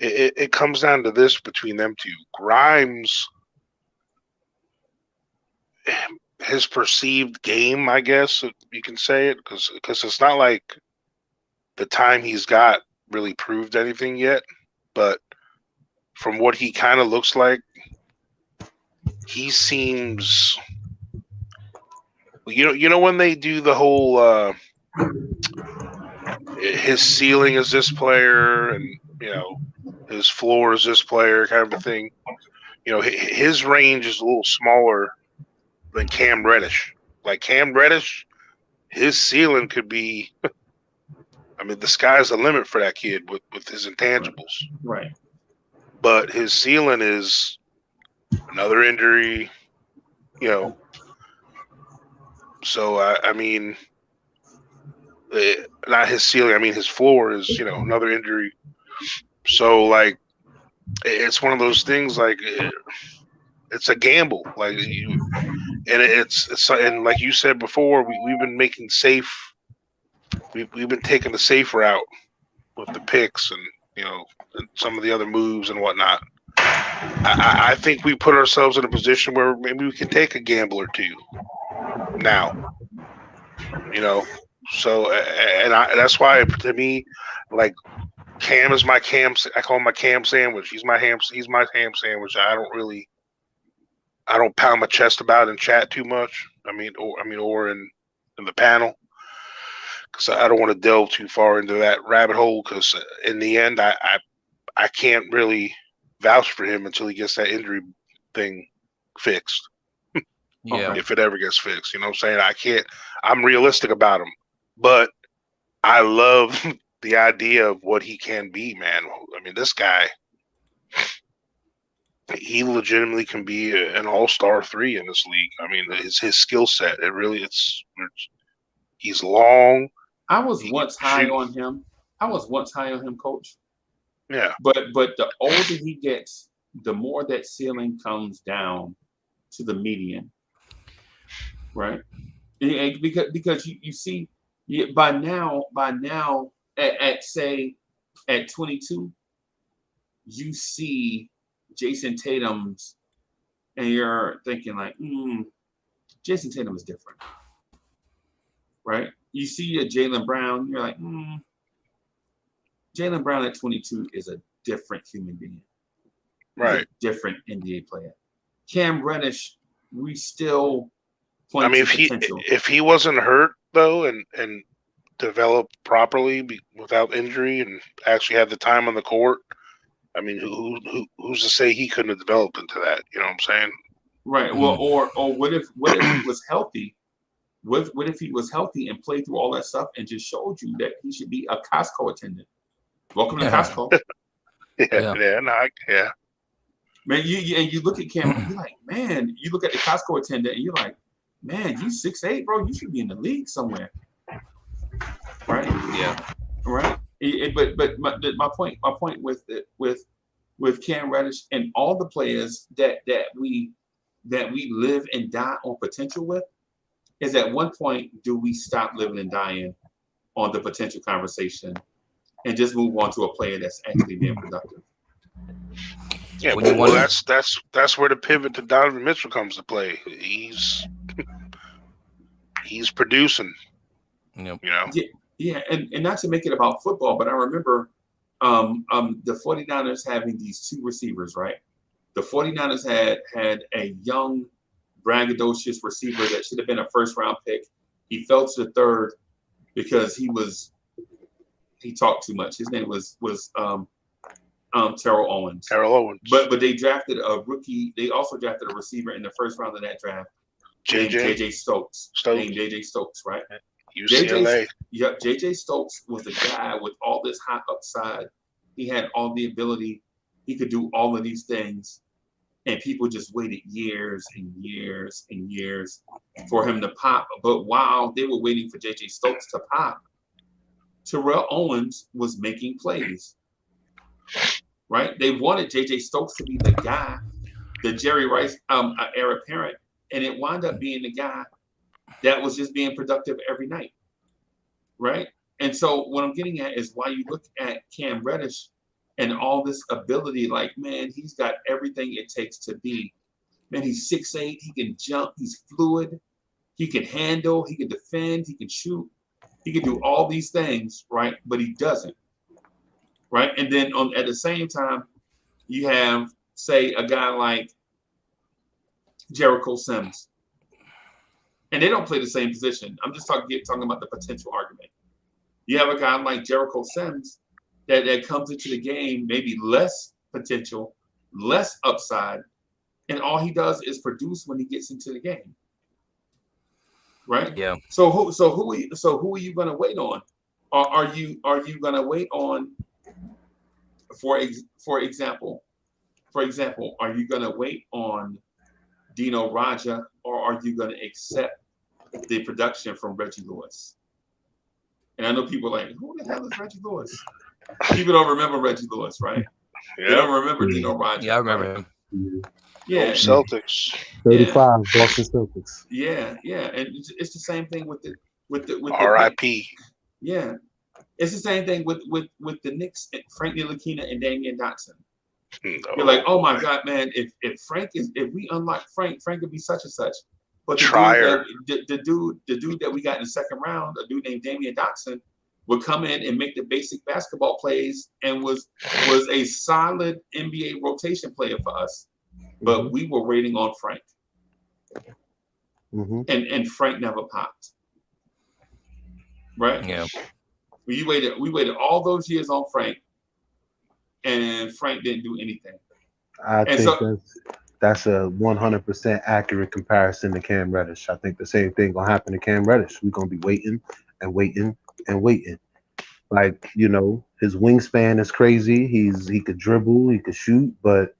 it comes down to this between them two. Grimes, his perceived game, I guess you can say it, because it's not like the time he's got really proved anything yet. But from what he kind of looks like, he seems, you know when they do the whole his ceiling is this player and his floor is this player kind of a thing. His range is a little smaller than Cam Reddish. Like Cam Reddish his ceiling could be. I mean, the sky's the limit for that kid with his intangibles. Right. But his ceiling is another injury, you know. So I mean, not his ceiling. I mean, his floor is, you know, another injury. So like, it's one of those things. Like, it's a gamble. Like and and like you said before, we've been making safe. We've been taking the safe route with the picks and, you know, and some of the other moves and whatnot. I think we put ourselves in a position where maybe we can take a gamble or two now, you know. So, and that's why, to me, like, Cam is my Cam. I call him my Cam sandwich. He's my ham sandwich. I don't pound my chest about in chat too much. Or in the panel, because I don't want to delve too far into that rabbit hole. Because in the end, I can't really vouch for him until he gets that injury thing fixed. Yeah. If it ever gets fixed, you know what I'm saying? I can't. I'm realistic about him, but I love the idea of what he can be, man. I mean, this guy, he legitimately can be an all-star 3 in this league. I mean, his skill set, he's long. I was once high on him, Coach. Yeah. But the older he gets, the more that ceiling comes down to the median. Right? Because you see, by now at 22, you see Jason Tatum's, and you're thinking like, Jason Tatum is different, right? You see a Jaylen Brown, you're like, Jaylen Brown at 22 is a different human being, right? Different NBA player. Cam Reddish, we still. I mean, if he wasn't hurt though, and developed properly without injury, and actually had the time on the court, I mean, who's to say he couldn't have developed into that? You know what I'm saying? Right. Well, or what if he was healthy? What if he was healthy and played through all that stuff and just showed you that he should be a Costco attendant? Welcome to Costco. Yeah. Man, you look at Cam, you're like, man. You look at the Costco attendant, and you're like, man, you 6'8", bro. You should be in the league somewhere, right? Yeah, right. But my point with Cam Reddish and all the players that we live and die on potential with is, at one point, do we stop living and dying on the potential conversation and just move on to a player that's actually being productive? Yeah, well, that's where the pivot to Donovan Mitchell comes to play. He's producing. Yep. You know. Yeah, and not to make it about football, but I remember the 49ers having these 2 receivers, right? The 49ers had a young, braggadocious receiver that should have been a first-round pick. He fell to the 3rd because he talked too much. His name was Terrell Owens. But they drafted a rookie. They also drafted a receiver in the first round of that draft. Named JJ Stokes. Named JJ Stokes, right? UCLA. JJ Stokes was the guy with all this high upside. He had all the ability. He could do all of these things. And people just waited years and years and years for him to pop. But while they were waiting for JJ Stokes to pop, Terrell Owens was making plays. Right? They wanted JJ Stokes to be the guy, the Jerry Rice heir apparent, and it wound up being the guy that was just being productive every night. Right? And so what I'm getting at is why you look at Cam Reddish and all this ability, like, man, he's got everything it takes to be. Man, he's 6'8", he can jump, he's fluid, he can handle, he can defend, he can shoot, he can do all these things, right? But he doesn't. Right? And then at the same time, you have, say, a guy like Jericho Sims. And they don't play the same position. I'm just talking about the potential argument. You have a guy like Jericho Sims that comes into the game, maybe less potential, less upside, and all he does is produce when he gets into the game. right? Yeah. So who are you going to wait on? Are you going to wait on? For example, are you going to wait on Dino Raja, or are you going to accept the production from Reggie Lewis? And I know people are like, who the hell is Reggie Lewis? People don't remember Reggie Lewis, right? Yeah. They don't remember Dino Raja. Yeah, I remember right? him. Yeah. Old Celtics. 35, Boston Celtics. Yeah, and it's the same thing with the R.I.P. Yeah, it's the same thing with the Knicks, Frank Ntilikina and Damian Dotson. You're like, oh my God, man! If we unlock Frank would be such and such. But the dude that we got in the second round, a dude named Damian Dotson, would come in and make the basic basketball plays and was a solid NBA rotation player for us. But we were waiting on Frank, and Frank never popped. Right? Yeah. We waited all those years on Frank, and Frank didn't do anything. I think that's a 100% accurate comparison to Cam Reddish. I think the same thing gonna happen to Cam Reddish. We're gonna be waiting and waiting and waiting. Like, his wingspan is crazy. He could dribble, he could shoot, but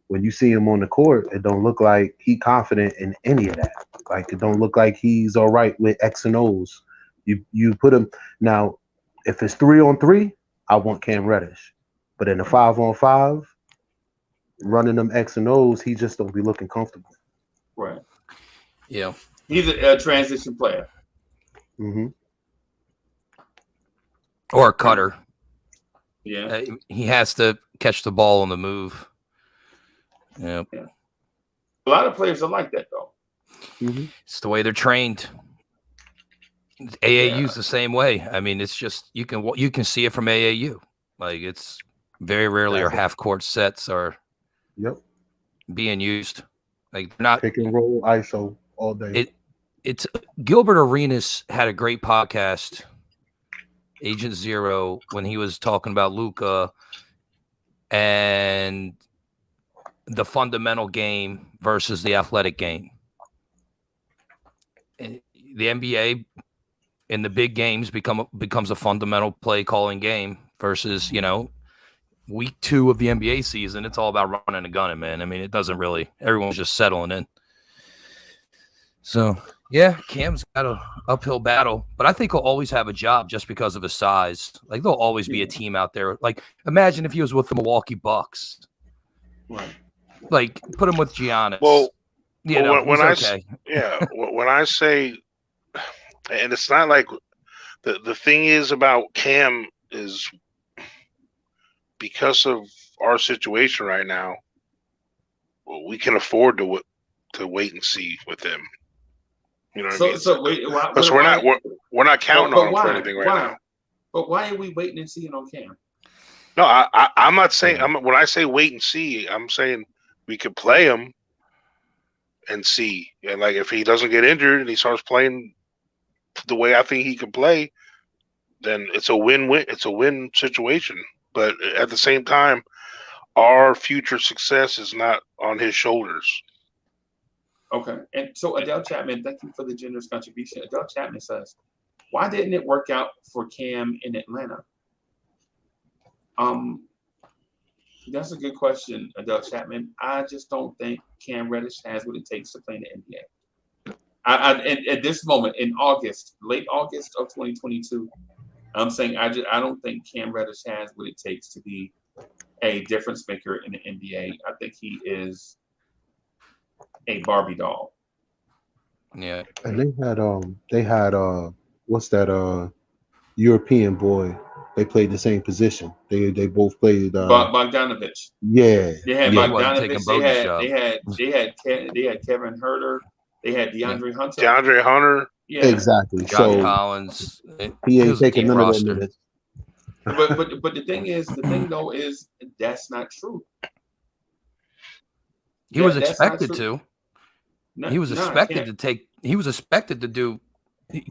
when you see him on the court, it don't look like he confident in any of that. Like, it don't look like he's all right with X and O's. You put him now. If it's 3-on-3, I want Cam Reddish. But in a 5-on-5, running them X and O's, he just don't be looking comfortable. Right. Yeah. He's a transition player. Or a cutter. Yeah. He has to catch the ball on the move. Yeah. A lot of players are like that, though. It's the way they're trained. AAU's the same way. I mean, it's just you can see it from AAU. Like, it's very rarely are half court sets are being used. Like, not pick and roll ISO all day. It's Gilbert Arenas had a great podcast, Agent Zero, when he was talking about Luka and the fundamental game versus the athletic game. And the NBA in the big games becomes a fundamental play calling game versus, week 2 of the NBA season. It's all about running and gunning, man. I mean, it doesn't really, everyone's just settling in. So yeah, Cam's got an uphill battle, but I think he'll always have a job just because of his size. Like, there'll always be a team out there. Like, imagine if he was with the Milwaukee Bucks. Right. Like, put him with Giannis. Well, when I say, and it's not like the thing is about Cam is because of our situation right now, we can afford to wait and see with him. You know what I mean? So wait, because we're not counting on him for anything right now. But why are we waiting and seeing on Cam? No, I'm not saying. When I say wait and see, I'm saying we could play him and see. And like, if he doesn't get injured and he starts playing the way I think he can play, then it's a win-win. It's a win situation. But at the same time, our future success is not on his shoulders. Okay. And so Adele Chapman, thank you for the generous contribution. Adele Chapman says, why didn't it work out for Cam in Atlanta? That's a good question, Adele Chapman. I just don't think Cam Reddish has what it takes to play in the NBA. At this moment, in late August of 2022, I'm saying I don't think Cam Reddish has what it takes to be a difference maker in the NBA. I think he is a Barbie doll. Yeah. And they had what's that European boy? They played the same position. They both played Bogdanovich. Yeah. They had Bogdanovich. They had Kevin Herter. They had DeAndre Hunter. DeAndre Hunter. Yeah. Exactly. John Collins. He ain't taking none of them minutes. But the thing is that's not true. He was expected to. He was expected to do.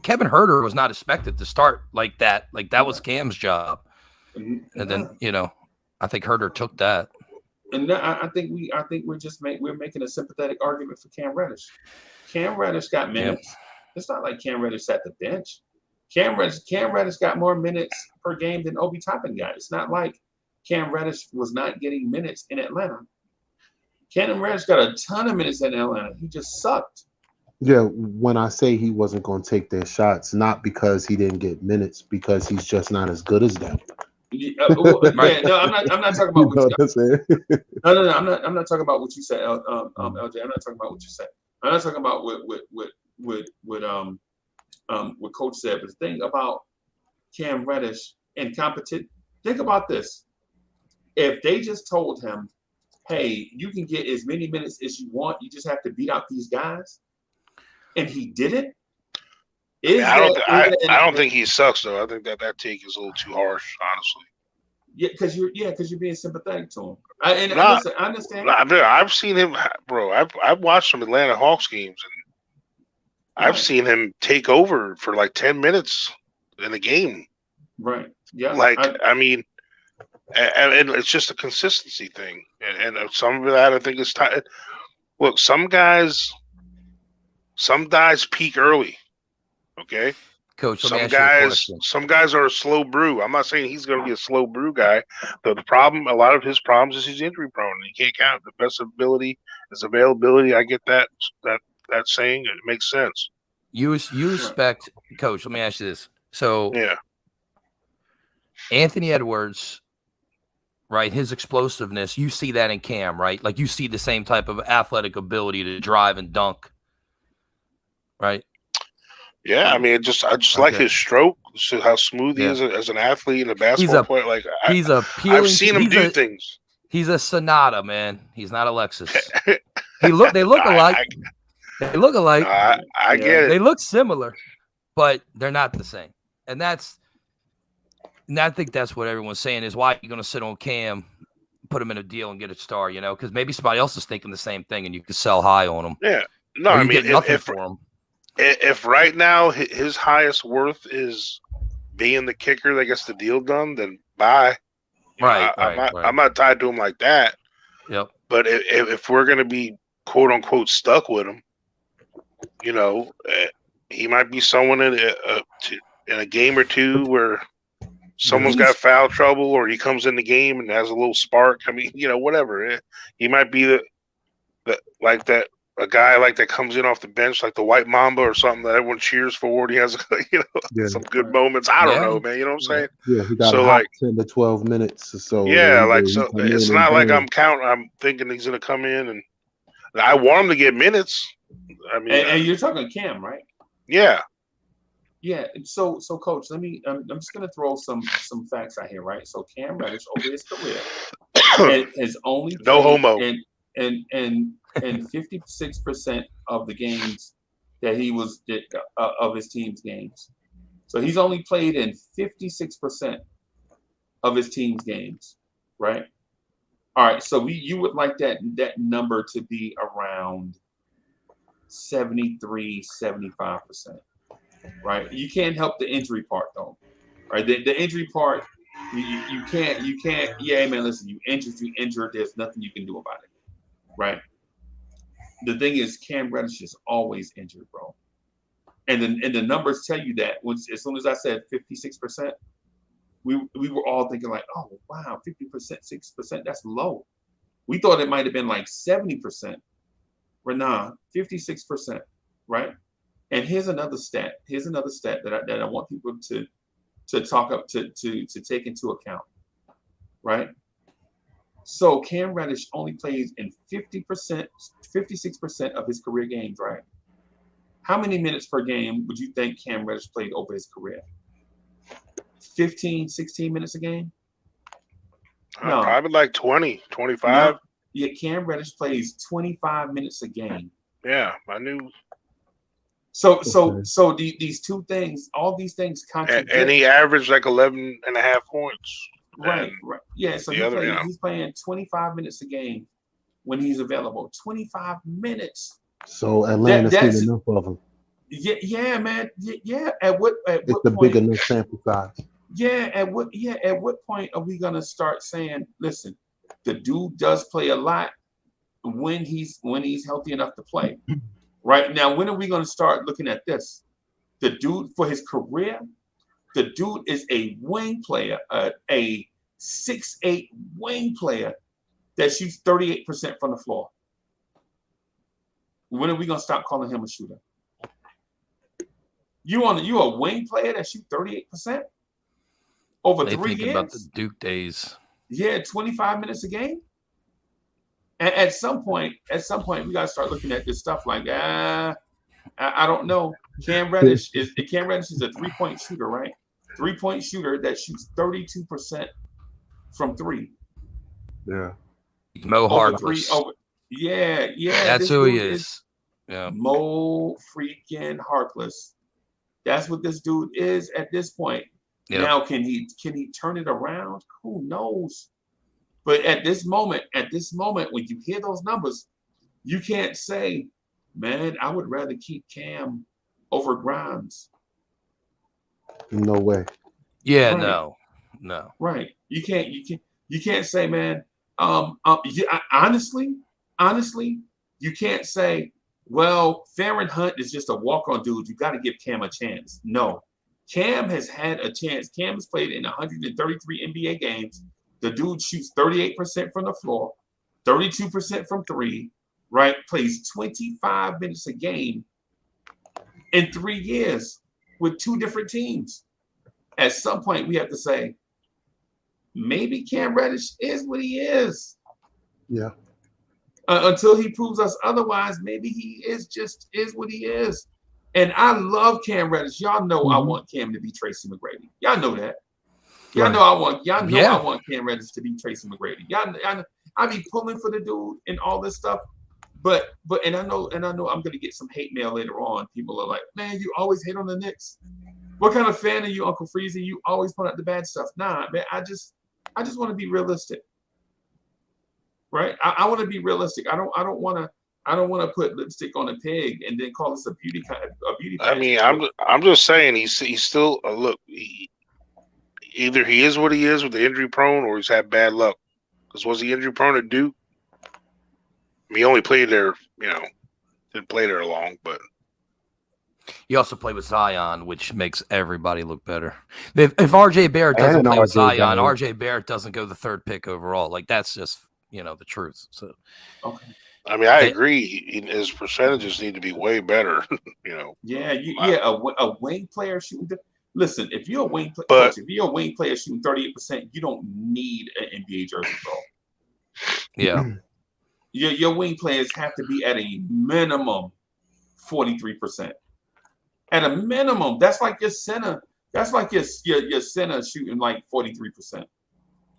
Kevin Herter was not expected to start like that. Like, that was Cam's job. And then, I think Herter took that. And I think we're making a sympathetic argument for Cam Reddish. Cam Reddish got minutes. It's not like Cam Reddish sat the bench. Cam Reddish got more minutes per game than Obi Toppin got. It's not like Cam Reddish was not getting minutes in Atlanta. Cam Reddish got a ton of minutes in Atlanta. He just sucked. Yeah, when I say he wasn't going to take their shots, not because he didn't get minutes, because he's just not as good as them. Yeah, no, I'm not talking about what you said. No, I'm not talking about what you said, LJ. I'm not talking about what you said. I'm not talking about what Coach said. But the thing about Cam Reddish and competent, think about this. If they just told him, hey, you can get as many minutes as you want, you just have to beat out these guys, and he didn't. I don't think he sucks though. I think that take is a little too harsh, honestly. Yeah, because you're being sympathetic to him. I understand. I've seen him, bro. I've watched some Atlanta Hawks games, and I've seen him take over for like 10 minutes in a game. Right. Yeah. I mean, and it's just a consistency thing, and some of that I think is tied. Look, some guys peak early. Okay. Coach, some guys are a slow brew. I'm not saying he's going to be a slow brew guy. But a lot of his problems is he's injury prone. He can't count the best ability, his availability. I get that saying. It makes sense. You respect, Coach. Let me ask you this. So yeah, Anthony Edwards, right? His explosiveness. You see that in Cam, right? Like you see the same type of athletic ability to drive and dunk, right? Yeah, I mean, I just like his stroke, how smooth he is as an athlete and a basketball player. Like I've seen him do things. He's a Sonata, man. He's not a Lexus. They look alike. They look alike. I get it. They look similar, but they're not the same. And I think that's what everyone's saying is why you're going to sit on Cam, put him in a deal and get a star, because maybe somebody else is thinking the same thing and you can sell high on him. Yeah. No, I mean, nothing for him. If right now his highest worth is being the kicker that gets the deal done, then bye. I'm not tied to him like that. Yep. But if we're going to be quote unquote stuck with him, he might be someone in a game or two where someone's got foul trouble, or he comes in the game and has a little spark. I mean, whatever. He might be like that. A guy like that comes in off the bench, like the White Mamba or something that everyone cheers for. He has, some good moments. I don't know, man. You know what I'm saying? Yeah, he got like 10 to 12 minutes or so. Yeah, it's not like I'm thinking he's gonna come in and I want him to get minutes. I mean, and you're talking Cam, right? Yeah. Yeah. So Coach, let me. I'm just gonna throw some facts out here, right? So Cam Reddish over his career has only no homo and 56% of the games that he was of his team's games. So he's only played in 56% of his team's games, right? All right. So you would like that number to be around 73, 75%, right? You can't help the injury part though, right? The injury part, you can't. Yeah, man. Listen, you injured. There's nothing you can do about it, right? The thing is, Cam Reddish is always injured, bro. And the numbers tell you that. As soon as I said 56%, we were all thinking like, oh wow, 50%, 6%, that's low. We thought it might have been like 70%. But nah, 56%, right? And here's another stat. that I want people to talk up to take into account, right? So Cam Reddish only plays in 56% of his career games, right? How many minutes per game would you think Cam Reddish played over his career? 15, 16 minutes a game? No. Probably like 20, 25. No. Yeah, Cam Reddish plays 25 minutes a game. Yeah, I knew. So these two things, all these things contradict. And he averaged like 11 and a half points. Right. Yeah, so he's playing 25 minutes a game when he's available. 25 minutes. So Atlanta's seen enough of him. Yeah, man. Yeah. At what it's point? The big enough sample size. Yeah. At what point are we gonna start saying, listen, the dude does play a lot when he's healthy enough to play? Right now, when are we gonna start looking at this? The dude, for his career, the dude is a wing player, a 6'8" wing player that shoots 38% from the floor. When are we gonna stop calling him a shooter? You a wing player that shoots 38% over 3 years? About the Duke days. Yeah, 25 minutes a game. And at some point, we gotta start looking at this stuff like, I don't know. Cam Reddish is a 3-point shooter, right? 3-point shooter that shoots 32% from 3. Yeah. Mo Harkless. Yeah. That's who he is. Yeah. Mo freaking Harkless. That's what this dude is at this point. Yep. Now, can he turn it around? Who knows? But at this moment, when you hear those numbers, you can't say, man, I would rather keep Cam over Grimes. No way. Yeah, right. No. Right. You can't say, man. Honestly, you can't say, well, Farron Hunt is just a walk-on dude. You got to give Cam a chance. No. Cam has had a chance. Cam has played in 133 NBA games. The dude shoots 38% from the floor, 32% from 3, right? Plays 25 minutes a game in 3 years with 2 different teams. At some point, we have to say, maybe Cam Reddish is what he is. Yeah. Until he proves us otherwise, maybe he is what he is. And I love Cam Reddish. Y'all know I want Cam to be Tracy McGrady. Y'all know that. Y'all know I want Cam Reddish to be Tracy McGrady. I be pulling for the dude and all this stuff. But I know I'm gonna get some hate mail later on. People are like, man, you always hate on the Knicks. What kind of fan are you, Uncle Freezy? You always point out the bad stuff. Nah, man, I just want to be realistic. Right? I want to be realistic. I don't want to put lipstick on a pig and then call this a beauty pageant. I mean, I'm just saying he's still look. Either he is what he is with the injury prone, or he's had bad luck. Because was he injury prone at Duke? I mean, he only played there, didn't play there long, but he also played with Zion, which makes everybody look better. If RJ Barrett doesn't play with Zion, RJ Barrett doesn't go the 3rd pick overall. Like that's just the truth. So, okay. I mean, I agree. His percentages need to be way better. Yeah, a wing player shooting. Listen, if you're a wing player shooting 38%, you don't need an NBA jersey, bro. Yeah. Your wing players have to be at a minimum 43%. At a minimum, that's like your center. That's like your center shooting like 43%.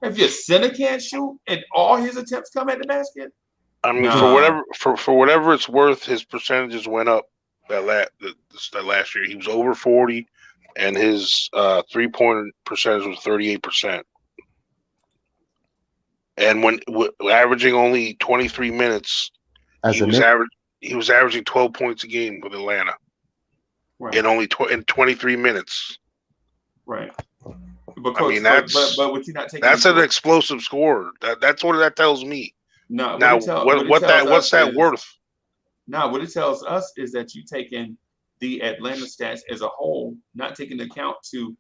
If your center can't shoot and all his attempts come at the basket, I mean, for whatever it's worth, his percentages went up that last year. He was over 40, and his 3-point percentage was 38%. And when averaging only 23 minutes, he was averaging 12 points a game with Atlanta, right, in 23 minutes. Right. Because, I mean, that's an explosive scorer. That's what that tells me. No. What's that worth? No, what it tells us is that you're taking the Atlanta stats as a whole, not taking into account the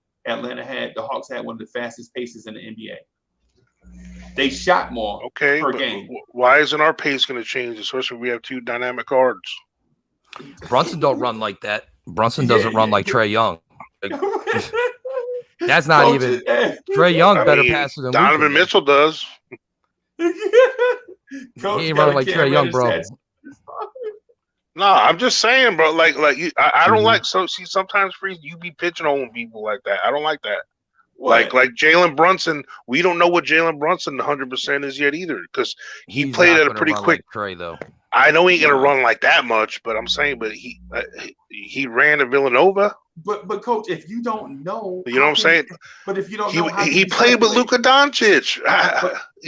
Hawks had one of the fastest paces in the NBA. They shot more per game. Why isn't our pace going to change, especially if we have 2 dynamic guards? Brunson don't run like that. Brunson doesn't run like Trae Young. That's not Coach, even Trae Young better passer than Donovan Mitchell does. He ain't running like Trae Young, bro. No, I'm just saying, bro. Like I don't like. So see, sometimes you be pigeonholing people like that. I don't like that. What? Like Jalen Brunson, we don't know what Jalen Brunson 100% is yet either, because he played at a pretty quick. Like Trae, though. I know he ain't gonna run like that much, but I'm saying, but he ran to Villanova. But Coach, if you don't know, you know what I'm saying. But if you don't know, he played with Luka Doncic.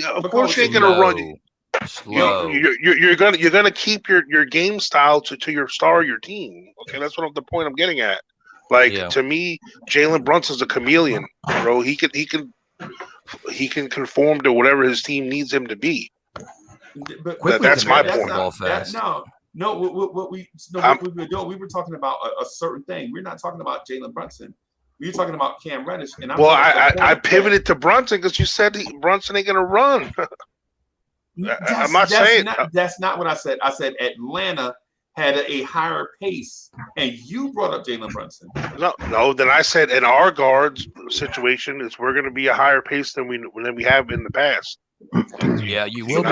Of course, he ain't gonna run you. You're gonna keep your game style to your star, your team. Okay, that's what the point I'm getting at. Like to me, Jalen Brunson's a chameleon, bro. He can conform to whatever his team needs him to be. But that's my point. No, what we were doing, we were talking about a certain thing. We're not talking about Jalen Brunson. We were talking about Cam Reddish. And I pivoted to Brunson because you said Brunson ain't gonna run. I'm not saying that's not what I said. I said Atlanta had a higher pace, and you brought up Jalen Brunson. No. Then I said in our guards situation, we're going to be a higher pace than we have in the past. Yeah, you will be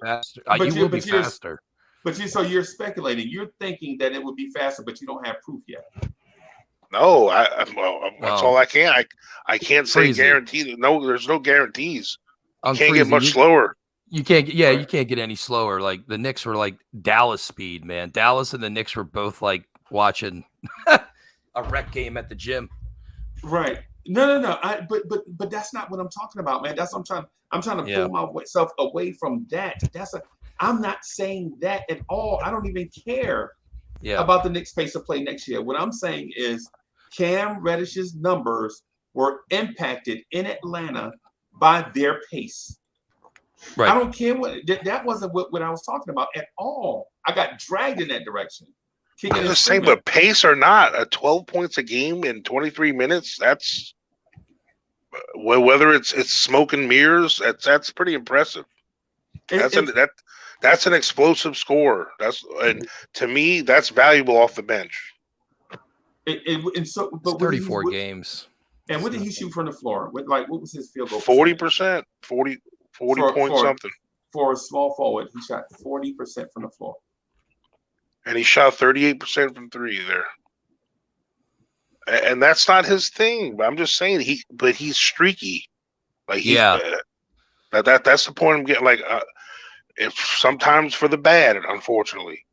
faster. You will be faster. But so you're speculating. You're thinking that it would be faster, but you don't have proof yet. No, that's all I can. I can't say guaranteed. No, there's no guarantees. You can't get much slower. You can't. Yeah, you can't get any slower. Like the Knicks were like Dallas speed, man. Dallas and the Knicks were both like watching a rec game at the gym. Right. No. But that's not what I'm talking about, man. That's what I'm trying to pull myself away from that. I'm not saying that at all. I don't even care about the Knicks' pace of play next year. What I'm saying is Cam Reddish's numbers were impacted in Atlanta by their pace. Right. I don't care that wasn't what I was talking about at all. I got dragged in that direction. I'm just saying, but pace or not, 12 points a game in 23 minutes, that's whether it's smoke and mirrors, that's pretty impressive. That's an explosive score. And to me, that's valuable off the bench. But 34 games. And what did he shoot from the floor? What was his field goal? 40%, 40 point something. For a small forward, he shot 40% from the floor. And he shot 38% from three there. And that's not his thing. But I'm just saying he's streaky. Like that's the point I'm getting. Like it's sometimes for the bad, unfortunately.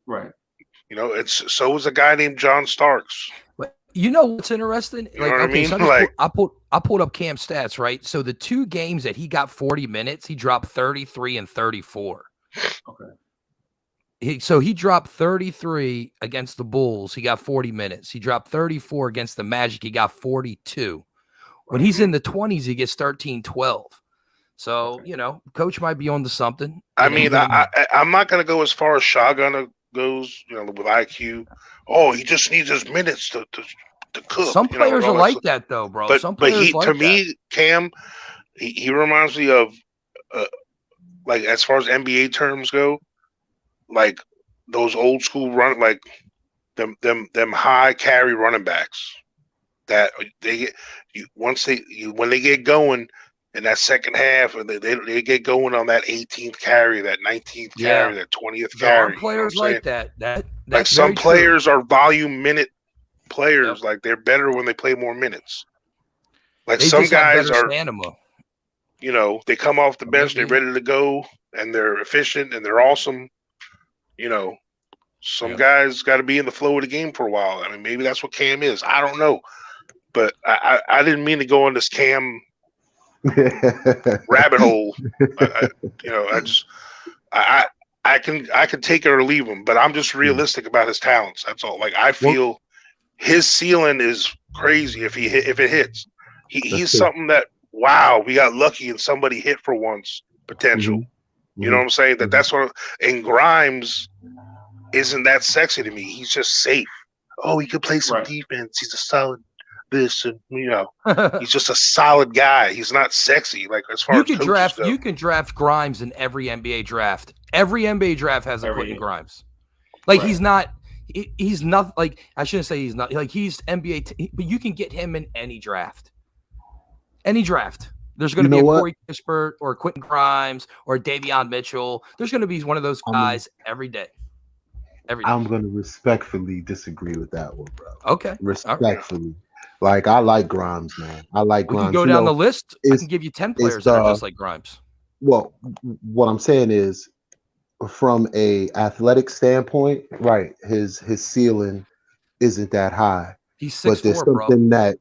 Right. You know, so was a guy named John Starks. You know what's interesting? You know what I mean? So I pulled up Cam's stats, right? So the 2 games that he got 40 minutes, he dropped 33 and 34. Okay. So he dropped 33 against the Bulls. He got 40 minutes. He dropped 34 against the Magic. He got 42. When he's in the 20s, he gets 13, 12. So, you know, coach might be on to something. I mean, I'm not going to go as far as Shotgun goes, you know, with IQ. Oh, he just needs his minutes to cook. Some players are like that, though, bro. Me, Cam, he reminds me of, like, as far as NBA terms go, like those old school run, like them high carry running backs that they get when they get going in that second half, and they get going on that 18th carry, that 19th carry, that 20th carry. There are players like that. That's like some players are volume minute players. Yep. Like they're better when they play more minutes. Like some guys are stamina. You know, they come off the bench, they're ready to go, and they're efficient and they're awesome. You know, some guys got to be in the flow of the game for a while. I mean, maybe that's what Cam is. I don't know, but I didn't mean to go on this Cam rabbit hole. I can take it or leave him, but I'm just realistic about his talents. That's all. Like I feel his ceiling is crazy if it hits. He's something that we got lucky and somebody hit for once potential. You know what I'm saying? That's what. And Grimes isn't that sexy to me. He's just safe. Oh, he could play some defense. He's a solid this, and you know, he's just a solid guy. He's not sexy. Like as far as you can draft Grimes in every NBA draft. Every NBA draft has a Quentin Grimes. Like he's not. He's not like I shouldn't say he's not like he's NBA, but you can get him in any draft. Any draft. There's going to be a Corey Kispert or Quentin Grimes or Davion Mitchell. There's going to be one of those guys every day. I'm going to respectfully disagree with that one, bro. Okay. Respectfully. Right. Like, I like Grimes, man. I like Grimes. We can go down the list. I can give you 10 players that are just like Grimes. Well, what I'm saying is, from a athletic standpoint, right, his ceiling isn't that high. He's 6'4", but there's something that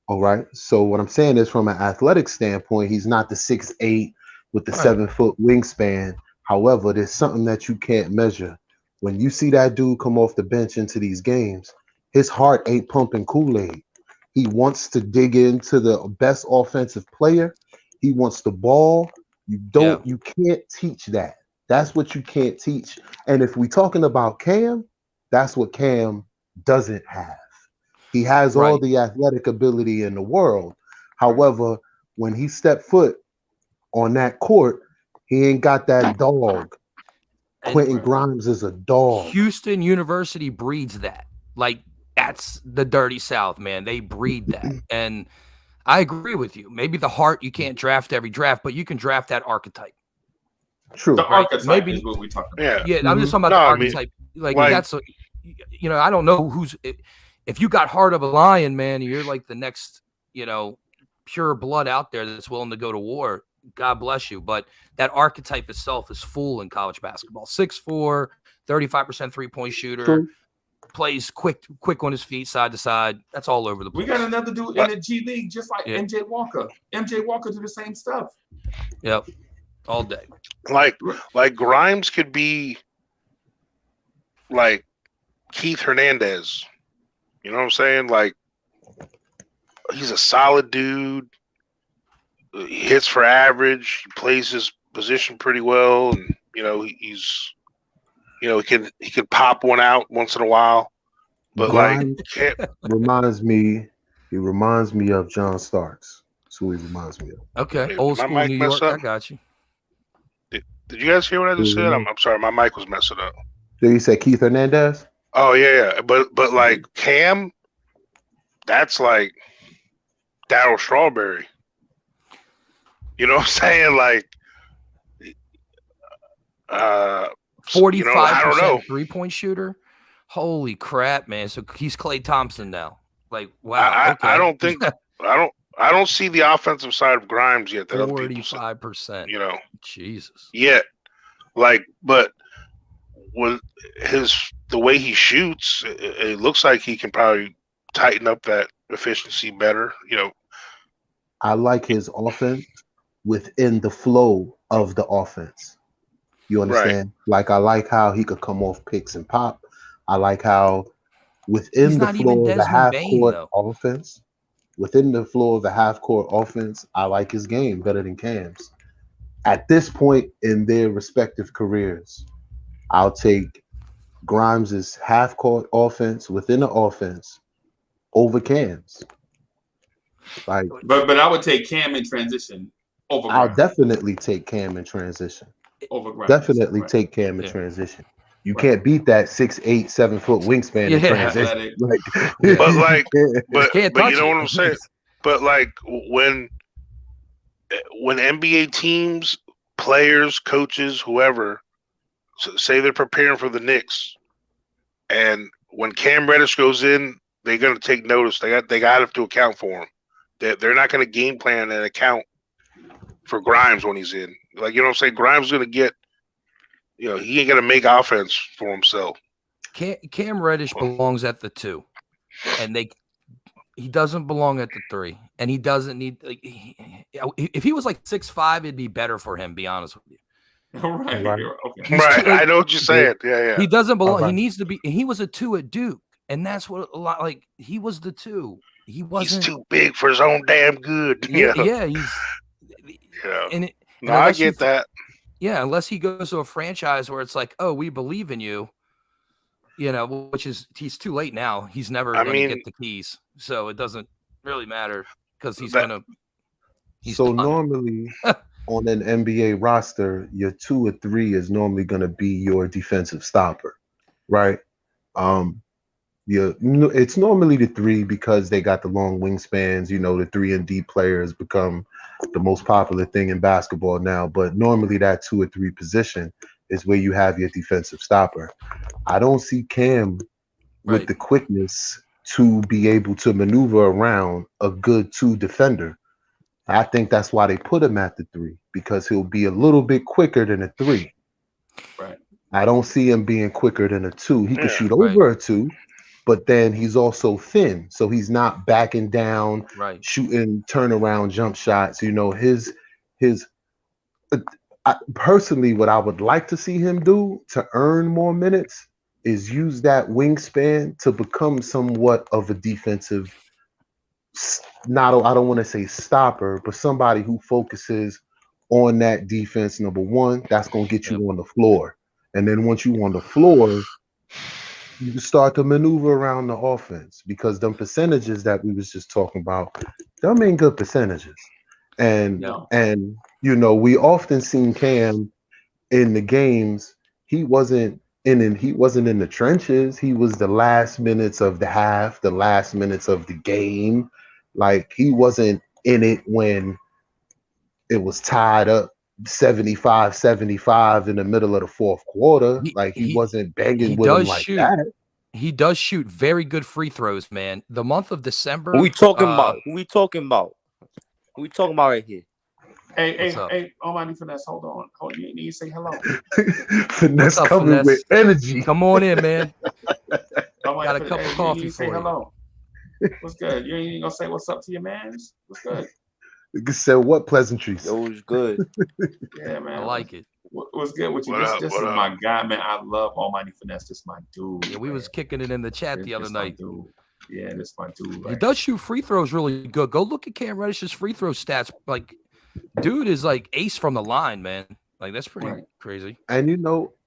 all right. So what I'm saying is, from an athletic standpoint, he's not the 6'8" with the 7-foot wingspan. However, there's something that you can't measure. When you see that dude come off the bench into these games, his heart ain't pumping Kool-Aid. He wants to dig into the best offensive player. He wants the ball. You can't teach that. That's what you can't teach. And if we're talking about Cam, that's what Cam doesn't have. He has all Right. the athletic ability in the world. However, when he stepped foot on that court, he ain't got that dog. And Quentin Grimes is a dog. Houston University breeds that. Like, that's the dirty South, man. They breed that. And I agree with you. Maybe the heart you can't draft every draft, but you can draft that archetype. True. The archetype Maybe- is what we talking about. Yeah, I'm just talking about No, the I mean, archetype. Like like- that's, you know, I don't know who's. If you got heart of a lion, man, you're like the next, you know, pure blood out there that's willing to go to war. God bless you. But that archetype itself is full in college basketball. 6'4", 35% 3-point shooter, True. plays quick on his feet, side to side. That's all over the We place. got another dude in the G League, just like Yeah. MJ Walker. MJ Walker do the same stuff. Yep, all day. Like Grimes could be like Keith Hernandez. You know what I'm saying? Like, he's a solid dude. He hits for average. He plays his position pretty well, and you know he's, you know, he can pop one out once in a while. But Grimes like, can't, reminds me. He reminds me of John Starks. That's who he reminds me of. Okay, Did old my school mic New mess York. I up? got you. did you guys hear what I just said? I'm sorry, my mic was messing up. Did you say Keith Hernandez? Oh yeah. But like Cam, that's like Darryl Strawberry. You know what I'm saying? Like, 45% you know, I don't know. 3-point shooter. Holy crap, man! So he's Klay Thompson now. Like, wow. I okay. don't think I don't see the offensive side of Grimes yet that other people say, 45%. you know, Jesus. yet. Like, but with the way he shoots, it looks like he can probably tighten up that efficiency better. You know, I like his offense within the flow of the offense. You understand? Like, I like how he could come off picks and pop. I like how within He's the not even flow of the Desmond half Bane, court though. offense, within the flow of the half court offense, I like his game better than Cam's. At this point in their respective careers, I'll take Grimes's half court offense within the offense over Cam's. Like, But I would take Cam in transition over I'll Grimes. definitely take Cam in transition. Over Grimes. Definitely Right. take Cam in Yeah. transition. You Right. can't beat that 6'8", 7-foot wingspan in Yeah. transition. Athletic. Like, but like, but Can't you touch know it. what I'm saying? But like when NBA teams, players, coaches, whoever, say they're preparing for the Knicks, and when Cam Reddish goes in, they're going to take notice. They got to account for him. They're not going to game plan and account for Grimes when he's in. Like, you know what I'm saying? Grimes is going to get, you know, he ain't going to make offense for himself. Cam Reddish belongs at the 2, and he doesn't belong at the 3, and he doesn't need. Like, if he was like 6'5", it'd be better for him. Be honest with you. Right. Right. Okay. Right. I know what you're saying. Yeah. He doesn't belong. Okay. He needs to be. He was a 2 at Duke, and that's what a lot. Like, he was the 2. He He's wasn't. too big for his own damn good. Yeah, Yeah. he's. Yeah. And No, I get that. Yeah, unless he goes to a franchise where it's like, oh, we believe in you, you know, which is he's too late now. He's never going to get the keys, so it doesn't really matter because he's That- going to. So normally on an NBA roster, your 2 or 3 is normally going to be your defensive stopper, right? It's normally the 3 because they got the long wingspans. You know, the 3 and D players become the most popular thing in basketball now. But normally that 2 or 3 position is where you have your defensive stopper. I don't see Cam with Right. the quickness to be able to maneuver around a good 2 defender. I think that's why they put him at the 3, because he'll be a little bit quicker than a 3. Right. I don't see him being quicker than a 2. He can Yeah, shoot right. over a 2, but then he's also thin, so he's not backing down, Right. shooting turnaround jump shots. You know, personally, what I would like to see him do to earn more minutes is use that wingspan to become somewhat of a defensive. I don't want to say stopper, but somebody who focuses on that defense, number one, that's going to get you on the floor. And then once you on the floor, you can start to maneuver around the offense because them percentages that we was just talking about, them ain't good percentages. And we often seen Cam in the games. He wasn't in the trenches. He was the last minutes of the half, the last minutes of the game. Like he wasn't in it when it was tied up 75-75 in the middle of the fourth quarter. He wasn't banging with him like that. He does shoot very good free throws, man. The month of December. Who we talking about? Who we talking about right here? Hey, Almighty Finesse, hold on. You need to say hello. Finesse coming with energy. Come on in, man. Got a cup of coffee for you. Hello. What's good? You ain't gonna say what's up to your mans? What's good? You said what pleasantries? It was good. Yeah, man. I like it. What's good with you? This is my guy, man. I love Almighty Finesse. This is my dude. Yeah, we was kicking it in the chat the other night. Yeah, this is my dude. He does shoot free throws really good. Go look at Cam Reddish's free throw stats. Like, dude is like ace from the line, man. Like, that's pretty crazy. And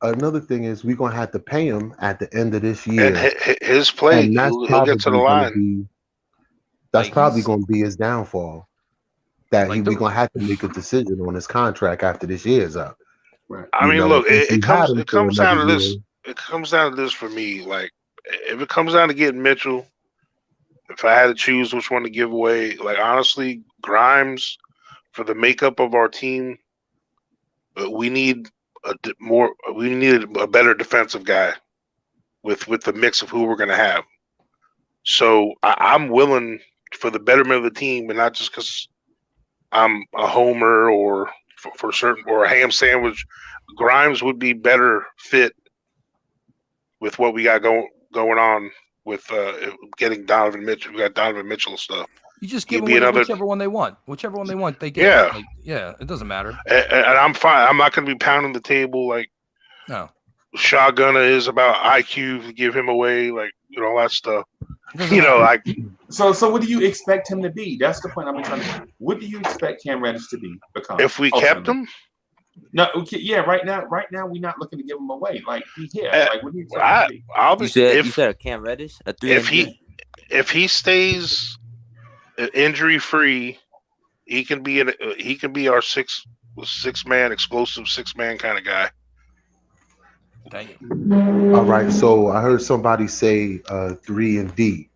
another thing is we're gonna have to pay him at the end of this year. And his play, he'll get to the line. That's probably gonna be his downfall. That we're gonna have to make a decision on his contract after this year is up. Right. I mean, look, it comes down to this. It comes down to this for me. Like, if it comes down to getting Mitchell, if I had to choose which one to give away, like honestly, Grimes, for the makeup of our team, we need a better defensive guy with the mix of who we're gonna have. So I'm willing for the betterment of the team, and not just because I'm a homer or for certain or a ham sandwich. Grimes would be better fit with what we got going on with getting Donovan Mitchell. We got Donovan Mitchell stuff. You just give them whichever one they want. Whichever one they want, they get. Yeah, yeah, it doesn't matter. And I'm fine. I'm not going to be pounding the table like Shotgunner is about IQ to give him away, like all that stuff. Like. So what do you expect him to be? That's the point I'm trying to. What do you expect Cam Reddish to become? If we kept him? No, okay, yeah. Right now, we're not looking to give him away. Like he's here. Like what do you expect him to be? You said a Cam Reddish, a 3. If he stays injury free, he can be our six man explosive 6-man kind of guy. Thank you. All right. So I heard somebody say 3 and D.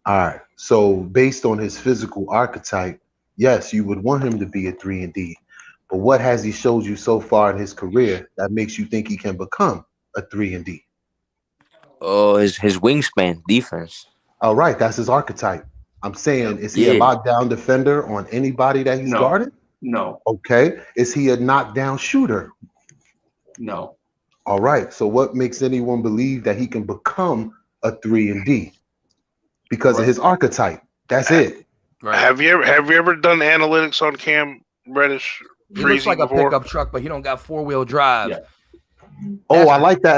All right. So based on his physical archetype, yes, you would want him to be a 3 and D. But what has he showed you so far in his career that makes you think he can become a 3 and D? Oh, his wingspan, defense. All right, that's his archetype. I'm saying, is he a lockdown defender on anybody that he's guarded? No. Okay. Is he a knockdown shooter? No. All right. So what makes anyone believe that he can become a 3 and D? Because of his archetype. That's it. Right. Have you ever done analytics on Cam Reddish? He looks like a pickup truck, but he don't got 4-wheel drive. Yeah. Oh, I like that.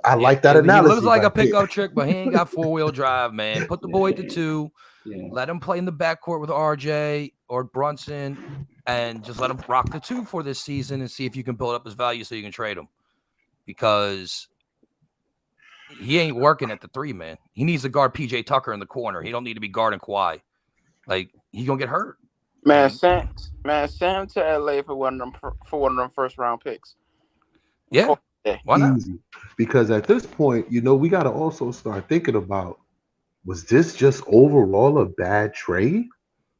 I like that analysis. He looks like a pickup truck, but he ain't got 4-wheel drive, man. Put the boy to 2. Yeah. Let him play in the backcourt with RJ or Brunson, and just let him rock the 2 for this season and see if you can build up his value so you can trade him. Because he ain't working at the 3, man. He needs to guard PJ Tucker in the corner. He don't need to be guarding Kawhi. Like, he's gonna get hurt. Man, send him to LA for one of them first round picks. Yeah. Why not? Easy. Because at this point, we got to also start thinking about, was this just overall a bad trade?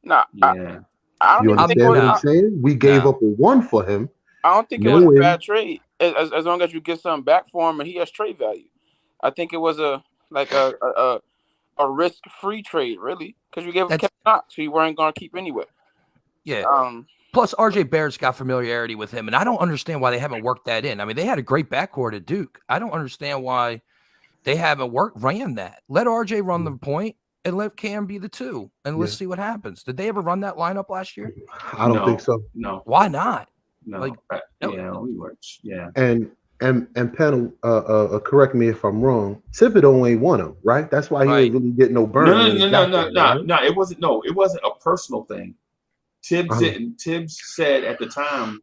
No. Yeah. I don't you understand what I'm saying? We gave up a 1 for him. I don't think it was a bad trade. As long as you get something back for him and he has trade value. I think it was a risk-free trade, really, because you gave him Kevin Knox, who you weren't going to keep anyway. Yeah. Plus, RJ Barrett's got familiarity with him, and I don't understand why they haven't worked that in. I mean, they had a great backcourt at Duke. I don't understand why they haven't ran that. Let RJ run the point and let Cam be the 2, and let's see what happens. Did they ever run that lineup last year? I don't think so. No. Why not? No. We worked. Yeah. And Penn, correct me if I'm wrong. Thibodeau ain't want him, right? That's why he didn't really get no burn. No. It wasn't. No, it wasn't a personal thing. Tibbs said at the time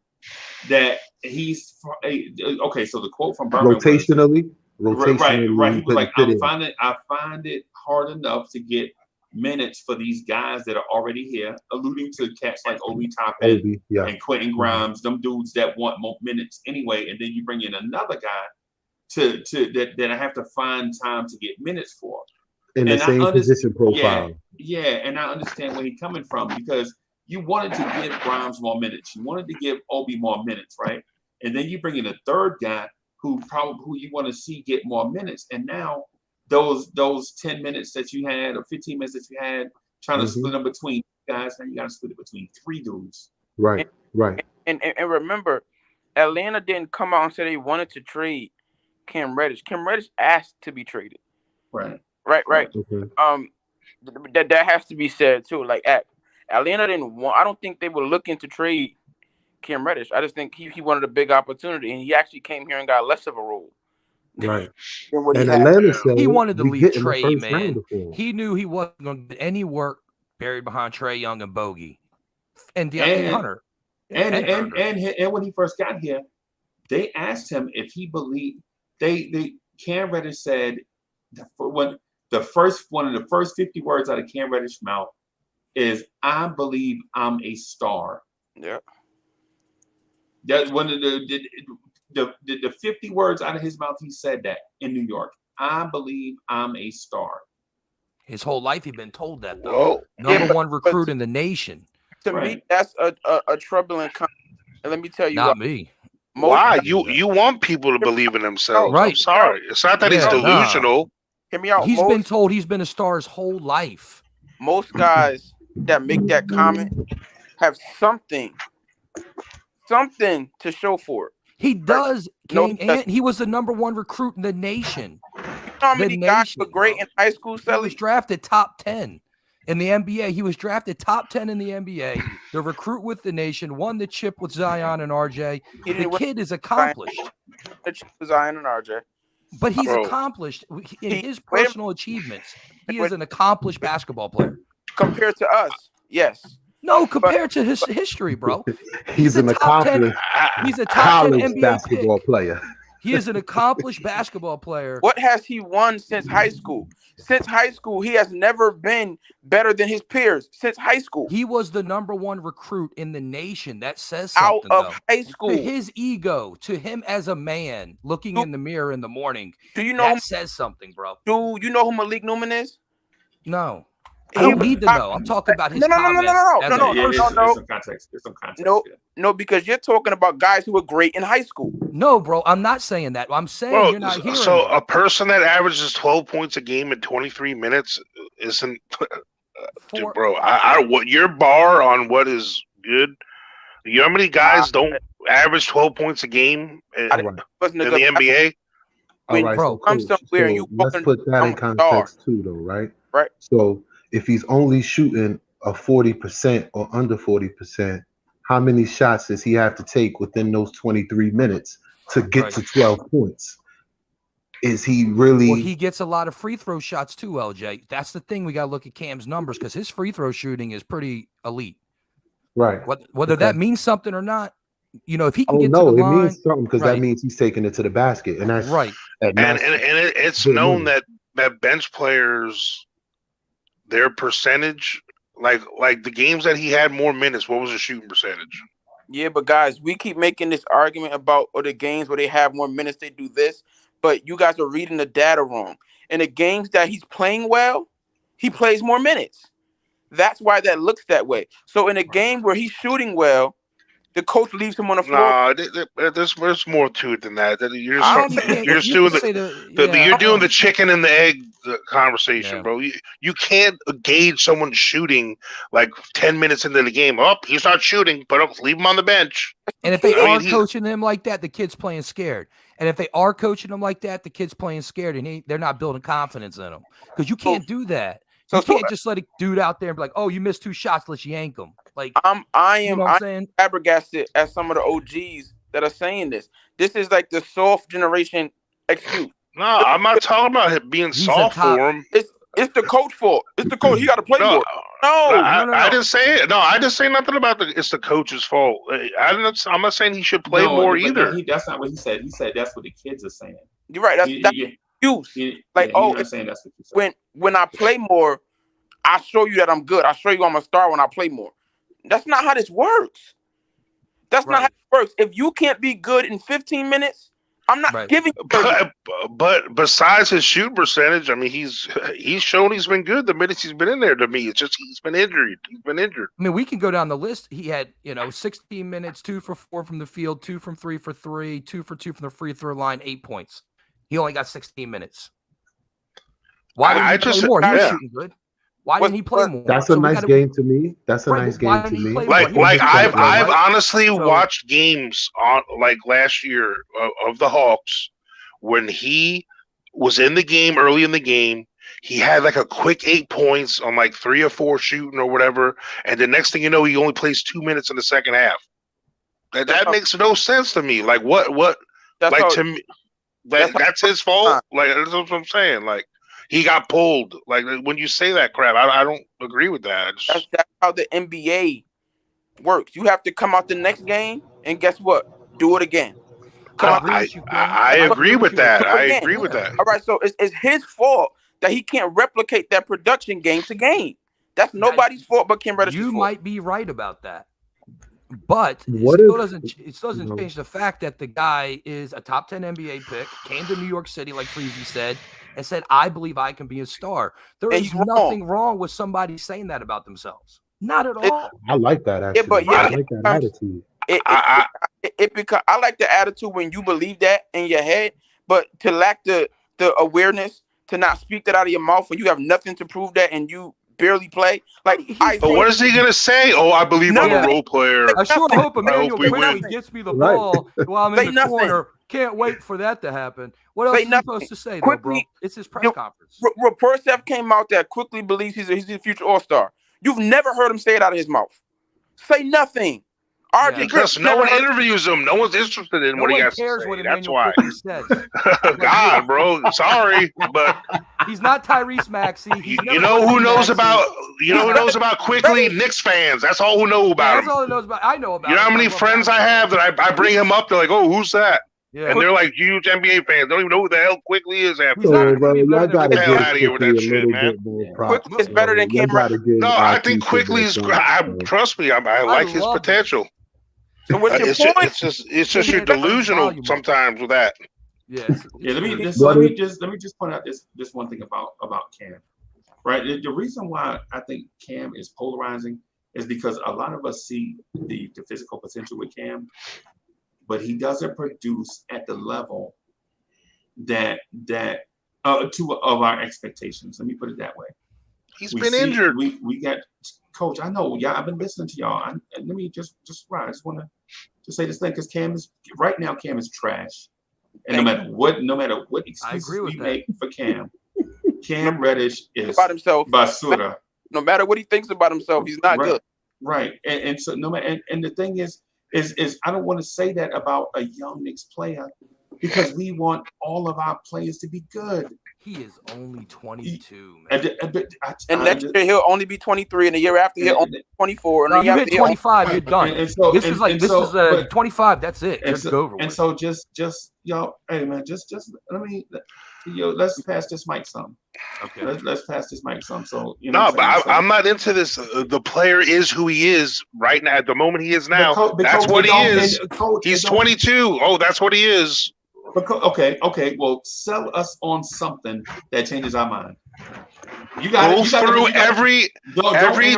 that he's okay. So the quote from Barrett rotationally. Right. He was like, I find it hard enough to get minutes for these guys that are already here, alluding to cats like Obi Toppin and Quentin Grimes, them dudes that want more minutes anyway, and then you bring in another guy to that I have to find time to get minutes for. In the same position profile. Yeah, and I understand where he's coming from because you wanted to give Grimes more minutes. You wanted to give Obi more minutes, right? And then you bring in a third guy who you want to see get more minutes. And now those 10 minutes that you had or 15 minutes that you had trying to split them between guys, now you got to split it between 3 dudes. Right. And remember, Atlanta didn't come out and say they wanted to trade Cam Reddish. Cam Reddish asked to be traded. Right. Okay. That has to be said too. Like Atlanta didn't want. I don't think they were looking to trade Cam Reddish. I just think he wanted a big opportunity, and he actually came here and got less of a role. Right. Than what And Atlanta said he wanted to leave Trey, Trey, man. He knew he wasn't going to get any work buried behind Trey Young and Bogey and Hunter. And when he first got here, they asked him if he believed. Cam Reddish said one of the first 50 words out of Cam Reddish's mouth is, "I believe I'm a star." Yeah. That's one of the 50 words out of his mouth. He said that in New York. I believe I'm a star. His whole life he'd been told that though. Number one recruit in the nation. To me, that's a troubling comment. And let me tell you, not me. Why you want people to believe in themselves? Right. I'm sorry, it's not that he's delusional. Hear me out. He's been told he's been a star his whole life. Most guys that make that comment have something to show for it. He does. And he was the number one recruit in the nation. You know how many guys were great in high school? He was drafted top 10 in the NBA. He was drafted top 10 in the NBA. The recruit with the nation, won the chip with Zion and RJ. The kid is accomplished. The chip with Zion and RJ. But he's accomplished in his personal achievements. He is an accomplished basketball player. Compared to us, yes. No, compared to his history, bro. He's an accomplished he's a top 10 college NBA basketball pick. player. He is an accomplished basketball player. What has he won since high school? Since high school, he has never been better than his peers. Since high school, he was the number one recruit in the nation. That says something. Out of high school, to his ego, to him as a man, looking in the mirror in the morning. Do you know that says something, bro? Do you know who Malik Newman is? No. I don't need to know. I'm talking about his comments. No. Some context. There's some context. No, because you're talking about guys who were great in high school. No, bro, I'm not saying that. I'm saying you're not hearing. So a person that averages 12 points a game in 23 minutes isn't, dude, bro. What your bar on what is good? You know how many guys don't average 12 points a game in the NBA? All right, bro, I'm somewhere and you let's put that in context too, though, right? Right. So if he's only shooting a 40% or under 40%, how many shots does he have to take within those 23 minutes to get to 12 points? Is he really? Well, he gets a lot of free throw shots too, LJ. That's the thing. We got to look at Cam's numbers because his free throw shooting is pretty elite. Right. Whether that means something or not, you know, if he can get to the line, it means something because that means he's taking it to the basket, and that's right. And it's known that bench players, their percentage, like the games that he had more minutes, what was the shooting percentage? Yeah, but guys, we keep making this argument about the games where they have more minutes, they do this, but you guys are reading the data wrong. In the games that he's playing well, he plays more minutes. That's why that looks that way. So in a game where he's shooting well, the coach leaves him on the floor. Nah, there's more to it than that. You're doing the chicken and the egg conversation, bro. You can't gauge someone shooting like 10 minutes into the game. Oh, he's not shooting, but leave him on the bench. And if they are coaching him like that, the kid's playing scared. And if they are coaching him like that, the kid's playing scared, and they're not building confidence in him because you can't do that. You can't just let a dude out there and be like, "Oh, you missed 2 shots, let's yank him." Like I am flabbergasted at some of the OGs that are saying this. This is like the soft generation excuse. No, I'm not talking about it being soft for him. It's the coach fault. It's the coach. He got to play more. No, I didn't say it. No, I didn't say nothing about it's the coach's fault. I'm not saying he should play more either. That's not what he said. He said that's what the kids are saying. You're right. That's use. Saying that's what you said. When I play more, I show you that I'm good. I show you I'm a star when I play more. That's not how this works. That's not how it works. If you can't be good in 15 minutes, I'm not giving you. But besides his shoot percentage, I mean, he's shown he's been good the minutes he's been in there. To me, it's just he's been injured. I mean, we can go down the list. He had 16 minutes, 2 for 4 from the field, 2 from 3 for 3, 2 for 2 from the free throw line, 8 points. He only got 16 minutes. Why didn't he play more? He was shooting good. Why didn't he play more? That's a nice game to me. That's a nice game to me. Like I've honestly watched games on like last year of the Hawks when he was in the game early in the game. He had like a quick 8 points on like 3 or 4 shooting or whatever, and the next thing you know, he only plays 2 minutes in the second half. That makes no sense to me. Like what? To me, that's his fault. Like that's what I'm saying. Like. He got pulled. Like when you say that crap, I don't agree with that. That's how the NBA works. You have to come out the next game and guess what? Do it again. I agree with that. I agree with that. All right, so it's his fault that he can't replicate that production game to game. That's nobody's fault but Cam Reddish's fault. You might be right about that. But it still doesn't change the fact that the guy is a top 10 NBA pick, came to New York City, like Freezy said, and said, I believe I can be a star. There is nothing wrong with somebody saying that about themselves. Not at all. I like that attitude. I like that attitude. I like the attitude when you believe that in your head, but to lack the awareness to not speak that out of your mouth when you have nothing to prove that and you barely play. Like, but what is he gonna say? Oh, I believe I'm a role player. I sure hope Emmanuel Quickly gets me the ball while I'm in the corner. Can't wait for that to happen. What else is he supposed to say, though, bro? It's his press conference. Reports have came out that Quickly believes he's a future All-Star. You've never heard him say it out of his mouth. Say nothing. Because no one interviews him. No one's interested in what he has to say. That's why. God, bro. Sorry, but he's not Tyrese Maxey. You know who knows about Quickly? Knicks fans. That's all who know about him. That's all he knows about. I know about. You know how many friends I have that I bring him up? They're like, oh, who's that? Yeah. And they're like huge NBA fans. Don't even know who the hell Quickly is after. Y'all gotta get out of here with that shit, man. Quickly is better than Cam Reddish. No, I think Quickly's. Trust me, I like his potential. So what's your point? It's just you're delusional sometimes with that. Yes. Yeah. Let me just point out this one thing about Cam. Right. The reason why I think Cam is polarizing is because a lot of us see the physical potential with Cam, but he doesn't produce at the level that of our expectations. Let me put it that way. He's been injured. We got Coach. I know. Yeah, I've been listening to y'all. Let me just right. I just want to say this thing because Cam is right now. Cam is trash, and no matter what excuses we make for Cam Reddish is about himself. Basura. No matter what he thinks about himself, he's not good. Right, and so no matter. And the thing is I don't want to say that about a young Knicks player because we want all of our players to be good. He is only 22, man. And next year he'll only be 23, and the year after he'll only be 24. And you hit 25, you're done. This is 25. That's it. It's over. And so just y'all, hey man, just let's pass this mic some. Okay. Let's pass this mic some. So I'm not into this. The player is who he is right now. At the moment he is now. That's what he is. He's 22. Oh, that's what he is. Okay. Well, sell us on something that changes our mind. Every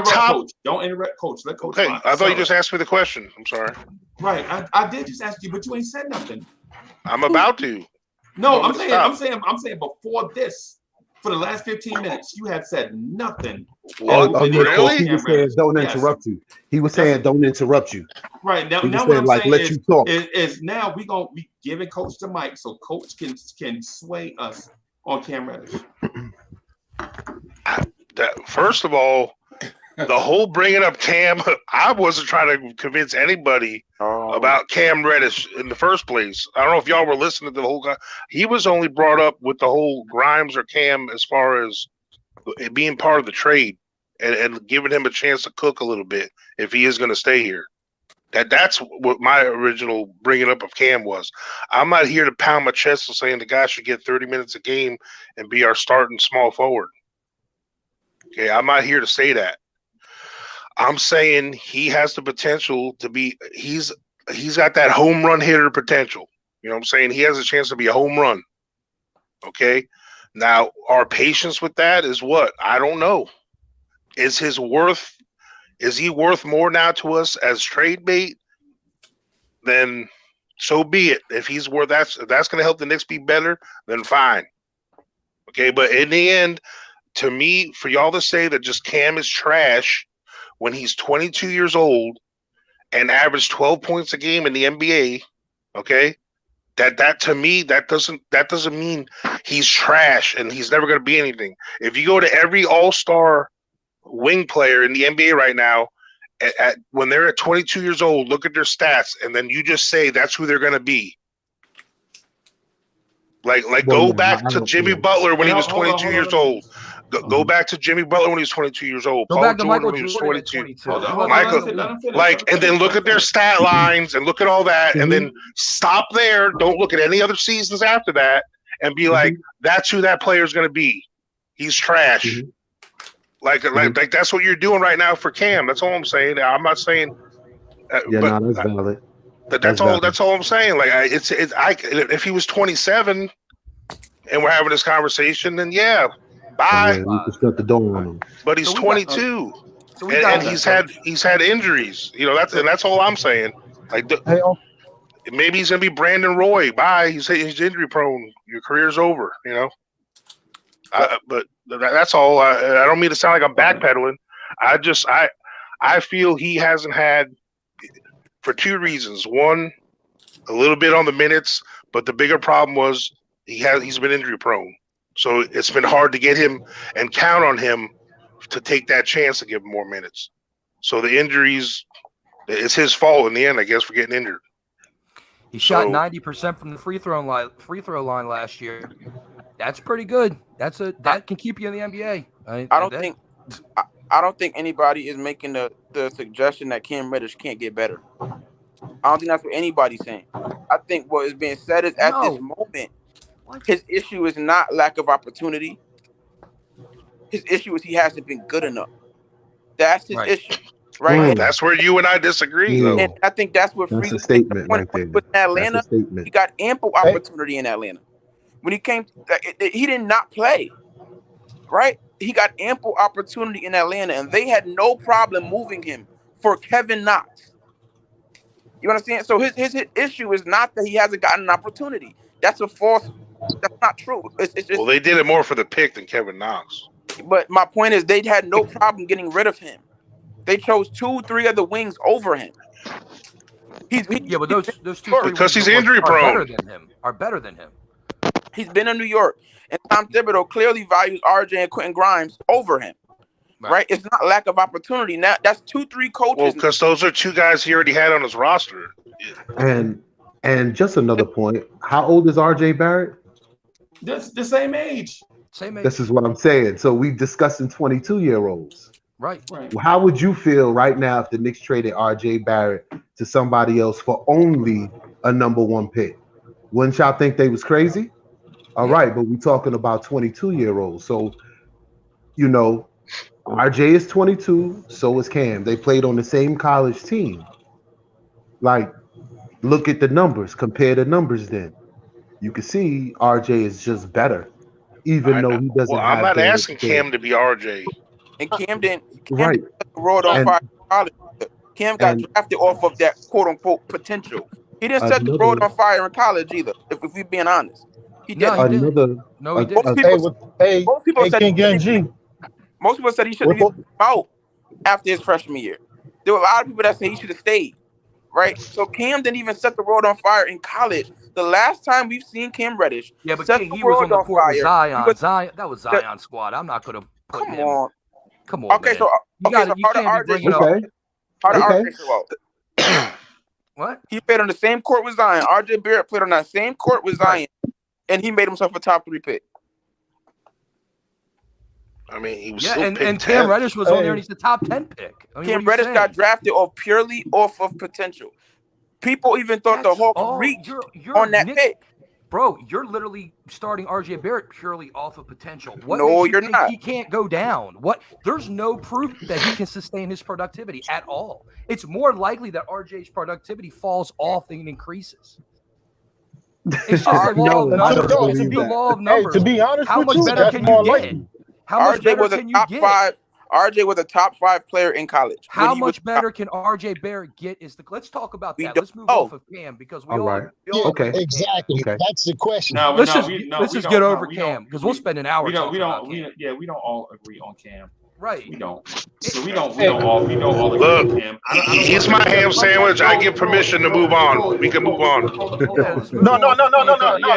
top. Coach. Don't interrupt, Coach. Let Coach. Okay, I thought you just asked me the question. I'm sorry. Right, I did just ask you, but you ain't said nothing. I'm about to. No, I'm saying before this, for the last 15 minutes, you have said nothing. Really? He was saying, "Don't interrupt you." He was saying, "Don't interrupt you." Right now, what I'm saying let you talk. Is now we giving Coach the mic so Coach can sway us on Cam Reddish. First of all, the whole bringing up Cam, I wasn't trying to convince anybody about Cam Reddish in the first place. I don't know if y'all were listening to the whole guy. He was only brought up with the whole Grimes or Cam as far as being part of the trade and giving him a chance to cook a little bit if he is going to stay here. That's what my original bringing up of Cam was. I'm not here to pound my chest and saying the guy should get 30 minutes a game and be our starting small forward. Okay, I'm not here to say that. I'm saying he has the potential to be. He's got that home run hitter potential. You know what I'm saying? He has a chance to be a home run. Okay. Now, our patience with that is what? I don't know. Is he worth more now to us as trade bait? Then so be it. If he's worth if that's going to help the Knicks be better, then fine. Okay, but in the end, to me, for y'all to say that just Cam is trash when he's 22 years old and averaged 12 points a game in the NBA, okay, that to me that doesn't mean he's trash and he's never going to be anything. If you go to every all-star wing player in the NBA right now, when they're at 22 years old, look at their stats, and then you just say that's who they're going to be. Go back to Jimmy Butler when he was 22 years old. Go back to Jimmy Butler when he was 22 years old. Go Paul back to Jordan Michael when he was Jordan 22. at 22. Michael, and then look at their stat lines and look at all that, and then stop there. Don't look at any other seasons after that, and be like, that's who that player is going to be. He's trash. Like that's what you're doing right now for Cam. That's all I'm saying. I'm not saying. That's valid. That's all I'm saying. Like if he was 27 and we're having this conversation, then yeah, bye. We just got the door on him. But he's 22, and he's had injuries. You know, that's all I'm saying. Like maybe he's gonna be Brandon Roy. Bye. He's injury prone. Your career's over. You know. But that's all. I don't mean to sound like I'm backpedaling. I feel he hasn't had, for two reasons. One, a little bit on the minutes, but the bigger problem was he's been injury prone. So it's been hard to get him and count on him to take that chance to give him more minutes. So the injuries, it's his fault in the end, I guess, for getting injured. He shot 90% from the free throw line last year. That's pretty good. That can keep you in the NBA. I don't think anybody is making the suggestion that Cam Reddish can't get better. I don't think that's what anybody's saying. I think what is being said is at this moment, his issue is not lack of opportunity. His issue is he hasn't been good enough. That's his issue. Right. That's where you and I disagree. And I think that's what That's a statement right there. With Atlanta, he got ample opportunity in Atlanta. When he came, he did not play. Right? He got ample opportunity in Atlanta, and they had no problem moving him for Kevin Knox. You understand? So his issue is not that he hasn't gotten an opportunity. That's not true. It's just, well, they did it more for the pick than Kevin Knox. But my point is, they had no problem getting rid of him. They chose 2-3 of the wings over him. But those 2-3 because he's injury prone are better than him. He's been in New York, and Tom Thibodeau clearly values RJ and Quentin Grimes over him. Right? It's not lack of opportunity. Now that's 2-3 coaches. Well, because those are two guys he already had on his roster. And just another point. How old is RJ Barrett? The same age. This is what I'm saying. So we discussing 22-year-olds. Right. How would you feel right now if the Knicks traded RJ Barrett to somebody else for only a number 1 pick? Wouldn't y'all think they was crazy? All right, but we're talking about 22-year-olds. So, you know, RJ is 22, so is Cam. They played on the same college team. Like, look at the numbers. Compare the numbers then. You can see RJ is just better, even though he doesn't have... I'm not asking Cam to be RJ. And Cam didn't set the world on fire in college. Cam got drafted off of that quote-unquote potential. He didn't set the world on fire in college either, if we're being honest. He didn't. No, he didn't. Most people said he should have been out after his freshman year. There were a lot of people that said he should have stayed. Right? So Cam didn't even set the world on fire in college. The last time we've seen Cam Reddish set the world on fire. Zion. That was Zion's squad. I'm not going to put him. Come on. Okay, man. How did RJ show out? What? He played on the same court with Zion. RJ Barrett played on that same court with Zion, and he made himself a top 3 pick. I mean, he was Yeah, still and picked Cam 10th. Reddish was on there, and he's the top 10 pick. I mean, Cam Reddish got drafted purely off of potential. People even thought the Hawks reached on that pick. Bro, you're literally starting RJ Barrett purely off of potential. What No, makes you you're think not. he can't go down? There's no proof that he can sustain his productivity at all. It's more likely that RJ's productivity falls off than increases. It's just the law of numbers. It's the law of numbers. Hey, to be honest how with much you, better that's can more you get? likely. How much RJ better was a can you top get? 5. RJ was a top 5 player in college. How much better can RJ Barrett get? Let's talk about that. Let's move off of Cam because we all agree with exactly. Cam. That's the question. Let's just get over Cam because we'll spend an hour we talking don't about Cam. we don't all agree on Cam. Right. We don't. So we don't all agree on Cam. He's my ham sandwich. I give permission to move on. We can move on. No.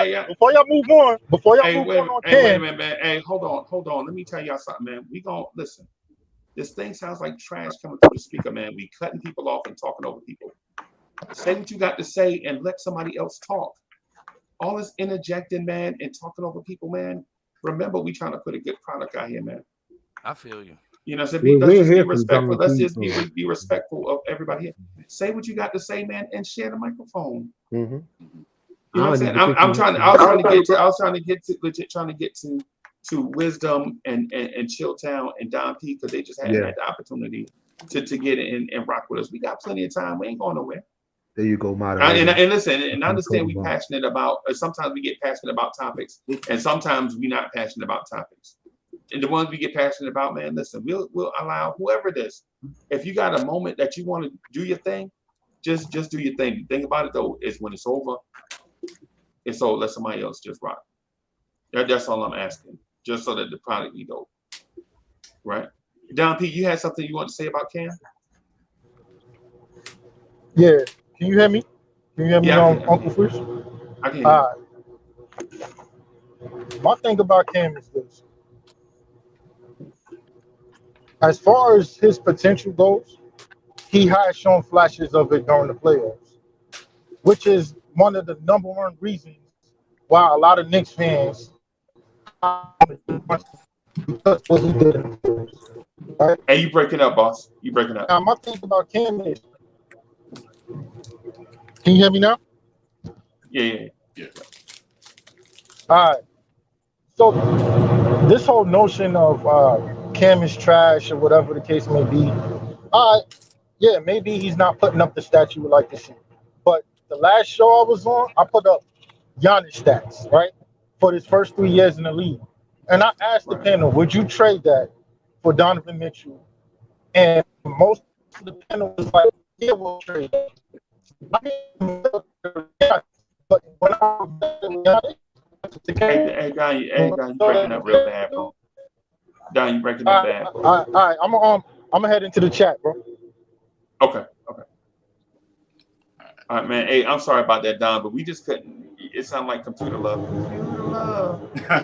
Yeah. Before y'all move on, Cam. Wait a minute, man. Hey, hold on. Let me tell y'all something, man. We gonna listen. This thing sounds like trash coming through the speaker, man. We cutting people off and talking over people. Say what you got to say and let somebody else talk. All this interjecting, man, and talking over people, man. Remember, we trying to put a good product out here, man. I feel you. You know, so let's just be respectful. Let's just be respectful of everybody here. Say what you got to say, man, and share the microphone. Mm-hmm. You know what I'm saying? I was trying to get to Wisdom and Chilltown and Don P because they just hadn't had the opportunity to get in and rock with us. We got plenty of time. We ain't going nowhere. There you go, moderator. And listen, and I understand we passionate about. Sometimes we get passionate about topics, and sometimes we're not passionate about topics. And the ones we get passionate about, man, listen, we'll allow whoever it is. If you got a moment that you want to do your thing, just do your thing. The thing about it though is when it's over, it's over. Let somebody else just rock. That's all I'm asking, just so that the product be dope, right? Don P, you had something you want to say about Cam? Yeah. Can you hear me? Can you hear me, Uncle Fish? I can hear you. My thing about Cam is this. As far as his potential goes, he has shown flashes of it during the playoffs, which is one of the number one reasons why a lot of Knicks fans because what he did in the playoffs. Right? Hey, you breaking up, boss. You breaking up. Now, my thing about Cam is, can you hear me now? Yeah. All right. So this whole notion of Cam is trash or whatever the case may be, yeah, maybe he's not putting up the stats you would like to see. But the last show I was on, I put up Giannis stats, right, for his first 3 years in the league. And I asked the panel, would you trade that for Donovan Mitchell? And most of the panel was like, yeah, we'll trade that. But when I was Hey, Don, you breaking up real bad, bro. Don, you breaking up bad. All right, I'm gonna head into the chat, bro. Okay. All right, man. Hey, I'm sorry about that, Don, but we just couldn't. It sounded like computer love. I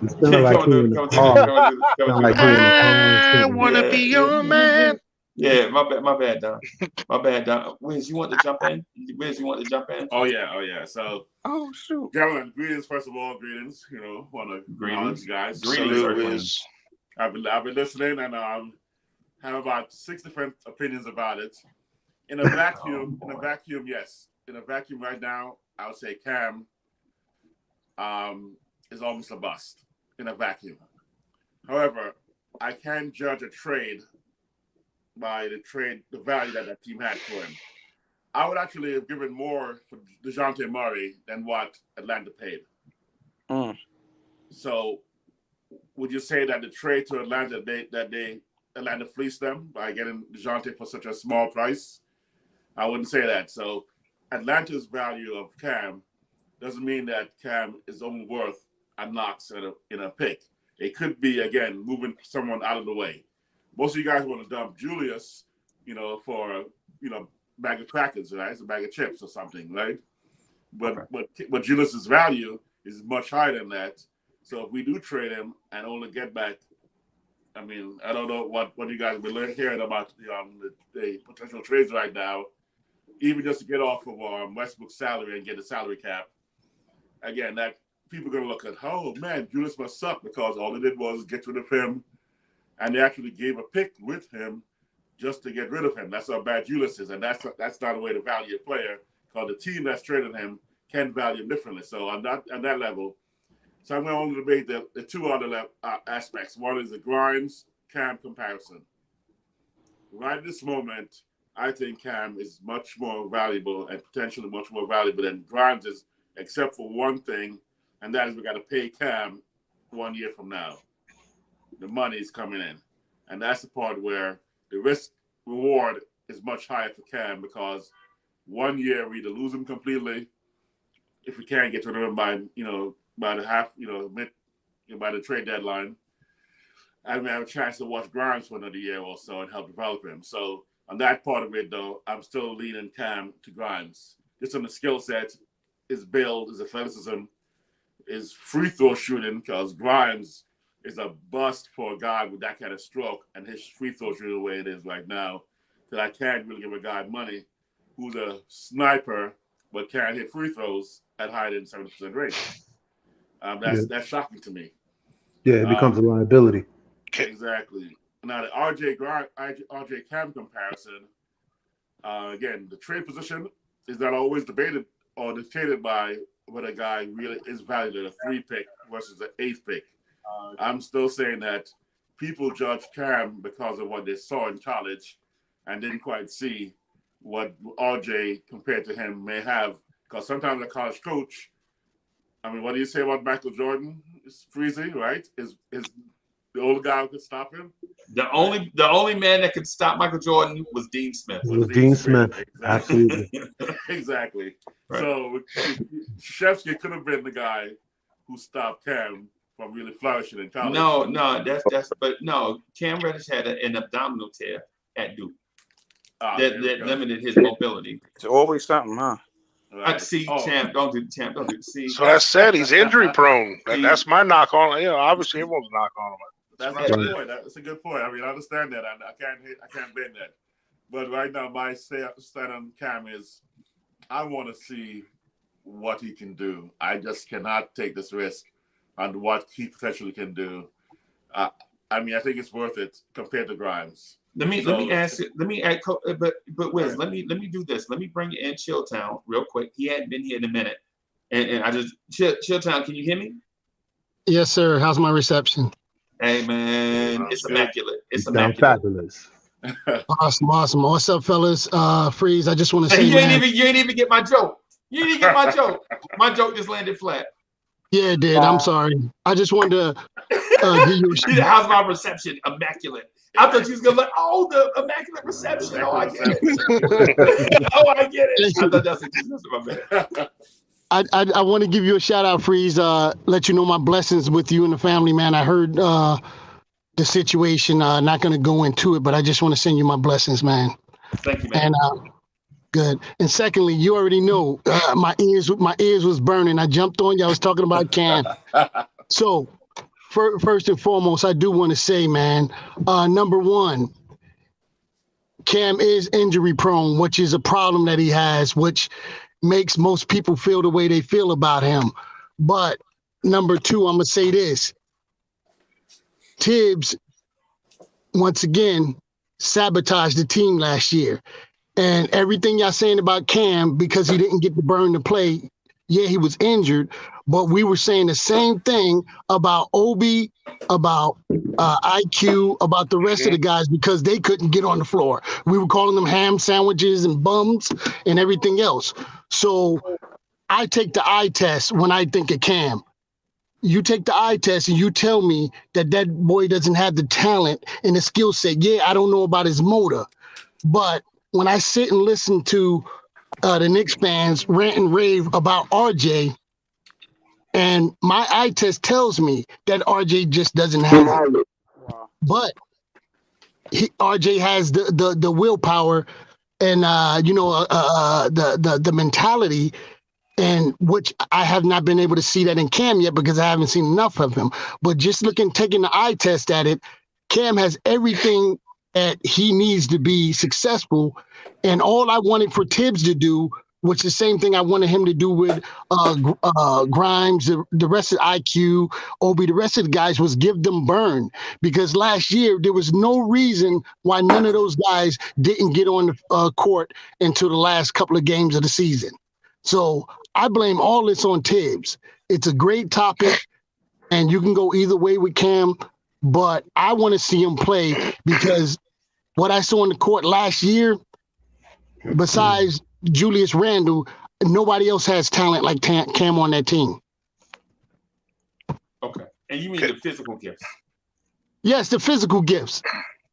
wanna be your man. Yeah, my bad, Don. Wiz, you want to jump in? Oh yeah. So, shoot, gentlemen, greetings. First of all, greetings. Want to acknowledge you guys. Greetings. I've been listening and have about 6 different opinions about it. In a vacuum, yes. In a vacuum right now, I would say Cam is almost a bust in a vacuum. However, I can judge a trade by the value that team had for him. I would actually have given more for DeJounte Murray than what Atlanta paid. So, would you say that the trade to Atlanta, Atlanta fleeced them by getting DeJounte for such a small price? I wouldn't say that. So, Atlanta's value of Cam doesn't mean that Cam is only worth a Knox in a pick. It could be, again, moving someone out of the way. Most of you guys want to dump Julius, for bag of crackers, right? It's a bag of chips or something, right? But Julius's value is much higher than that. So if we do trade him and only get back, I mean, I don't know what you guys have been hearing about the potential trades right now, even just to get off of Westbrook's salary and get a salary cap. Again, that people are going to look at, oh man, Julius must suck because all they did was get rid of him and they actually gave a pick with him just to get rid of him. That's how bad Julius is, and that's not a way to value a player, because the team that's traded him can value him differently. So on that level, so I'm going to debate the two other aspects. One is the Grimes-Cam comparison. Right at this moment, I think Cam is much more valuable and potentially much more valuable than Grimes is, except for one thing, and that is we got to pay Cam 1 year from now. The money is coming in. And that's the part where the risk reward is much higher for Cam, because 1 year we either lose him completely if we can't get to him by the trade deadline, and we have a chance to watch Grimes for another year or so and help develop him. So on that part of it, though, I'm still leaning Cam to Grimes. Just on the skill set, his build, his athleticism, his free throw shooting, because Grimes is a bust for a guy with that kind of stroke, and his free throw shooting the way it is right now, that I can't really give a guy money who's a sniper but can't hit free throws at higher than 70% rate. That's shocking to me. Yeah, it becomes a liability. Exactly. Now the RJ Cam comparison, again, the trade position is not always debated or dictated by whether a guy really is valued at a 3 pick versus an 8th pick. I'm still saying that people judge Cam because of what they saw in college and didn't quite see what RJ compared to him may have. Because sometimes a college coach, I mean, what do you say about Michael Jordan? It's freezing, right? Is the old guy who could stop him? The only man that could stop Michael Jordan was Dean Smith. Dean Smith. Exactly. Absolutely. Exactly. Right. So Krzyzewski could have been the guy who stopped Cam from really flourishing in college. No, Cam Reddish had an abdominal tear at Duke that limited his mobility. It's always something, huh? Right. Champ, don't do see. So I said he's injury prone. That's my knock on. Obviously everyone's knock on him. That's a good point. That's a good point. I mean, I understand that. I can't bend that. But right now, my stand on Cam is, I want to see what he can do. I just cannot take this risk on what he potentially can do. I mean, I think it's worth it compared to Grimes. Let me ask. But Wiz, let me do this. Let me bring in Chilltown real quick. He hadn't been here in a minute, and I just Chilltown. Can you hear me? Yes, sir. How's my reception? Hey man, it's immaculate. It's immaculate. Fabulous. Awesome. What's up, fellas? Freeze. I just want to say, you ain't even get my joke. You didn't get my joke. My joke just landed flat. Yeah, it did. I'm sorry. I just wanted to give you a shout. How's my reception? Immaculate. I thought you was gonna the immaculate reception. Oh, I get it. I get it. I thought that's my bad. I want to give you a shout out, Freeze. Let you know my blessings with you and the family, man. I heard the situation. Not gonna go into it, but I just want to send you my blessings, man. Thank you, man. And good. And secondly, you already know my ears was burning. I jumped on you. I was talking about Cam. So first and foremost, I do want to say, man, number one, Cam is injury prone, which is a problem that he has, which makes most people feel the way they feel about him. But number two, I'm going to say this. Tibbs, once again, sabotaged the team last year. And everything y'all saying about Cam, because he didn't get the burn to play, yeah, he was injured, but we were saying the same thing about Obi, about IQ, about the rest of the guys, because they couldn't get on the floor. We were calling them ham sandwiches and bums and everything else. So I take the eye test when I think of Cam. You take the eye test and you tell me that boy doesn't have the talent and the skill set. Yeah, I don't know about his motor, but when I sit and listen to the Knicks fans rant and rave about RJ, and my eye test tells me that RJ just doesn't have it. But RJ has the willpower and the mentality, and which I have not been able to see that in Cam yet because I haven't seen enough of him. But just taking the eye test at it, Cam has everything that he needs to be successful. And all I wanted for Tibbs to do which is the same thing I wanted him to do with Grimes, the rest of IQ, Obi, the rest of the guys, was give them burn. Because last year, there was no reason why none of those guys didn't get on the court until the last couple of games of the season. So I blame all this on Tibbs. It's a great topic, and you can go either way with Cam, but I want to see him play because what I saw on the court last year, besides Julius Randle, nobody else has talent like Cam on that team. Okay. And you mean the physical gifts? Yes, the physical gifts.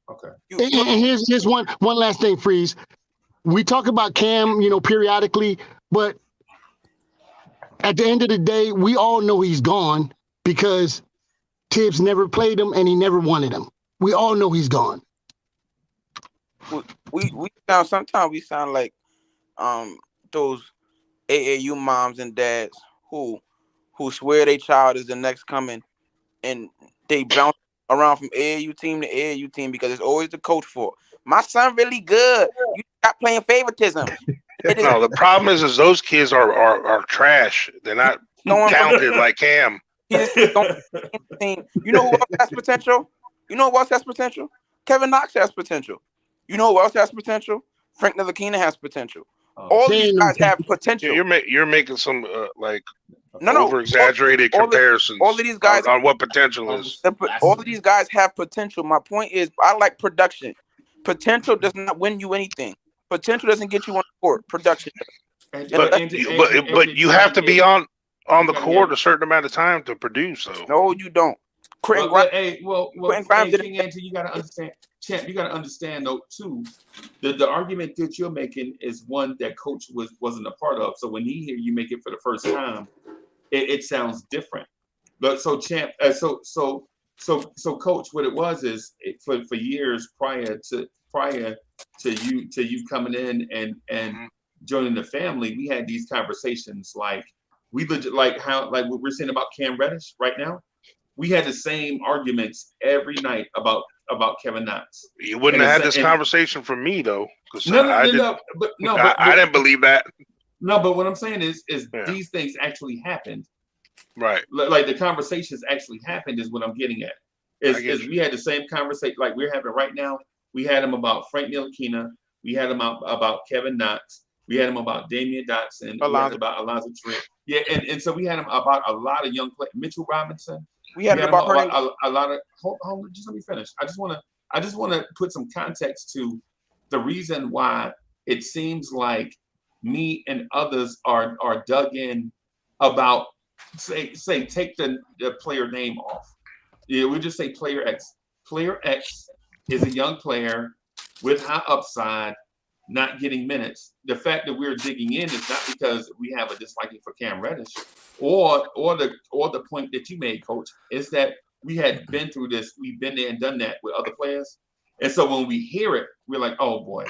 Okay. And here's one last thing, Freeze. We talk about Cam, periodically, but at the end of the day, we all know he's gone because Tibbs never played him and he never wanted him. We all know he's gone. We sometimes we sound like those AAU moms and dads who swear their child is the next coming, and they bounce around from AAU team to AAU team because it's always the coach fault. My son really good. You stop playing favoritism. No, the problem is those kids are trash. They're not talented like Cam. You know who else has potential? Kevin Knox has potential. You know who else has potential? Frank Ntilikina has potential. All these guys have potential. You're making some over exaggerated comparisons. All of these guys on what potential is. All of these guys have potential. My point is, I like production. Potential does not win you anything. Potential doesn't get you on the court. Production does. But you have to be on the court a certain amount of time to produce. So. No, you don't. You gotta understand, Champ. You gotta understand though too. The argument that you're making is one that Coach wasn't a part of. So when he hear you make it for the first time, it sounds different. But so Champ, so Coach, what it was is for years prior to you coming in and joining the family, we had these conversations like what we're saying about Cam Reddish right now. We had the same arguments every night about Kevin Knox. You wouldn't have had this conversation from me though, because I didn't believe that. No, but what I'm saying is these things actually happened. Right. Like the conversations actually happened is what I'm getting at. Is we had the same conversation like we're having right now. We had them about Frank Ntilikina. We had them about Kevin Knox. We had them about Damian Dotson. We had about Alonzo Trent. Yeah, and so we had them about a lot of young players. Mitchell Robinson. We had about a lot of. Hold on, just let me finish. I just want to put some context to the reason why it seems like me and others are dug in about say take the player name off. Yeah, we just say player X. Player X is a young player with high upside, not getting minutes. The fact that we're digging in is not because we have a disliking for Cam Reddish, or the point that you made, Coach, is that we had been through this. We've been there and done that with other players, and so when we hear it, we're like, oh boy,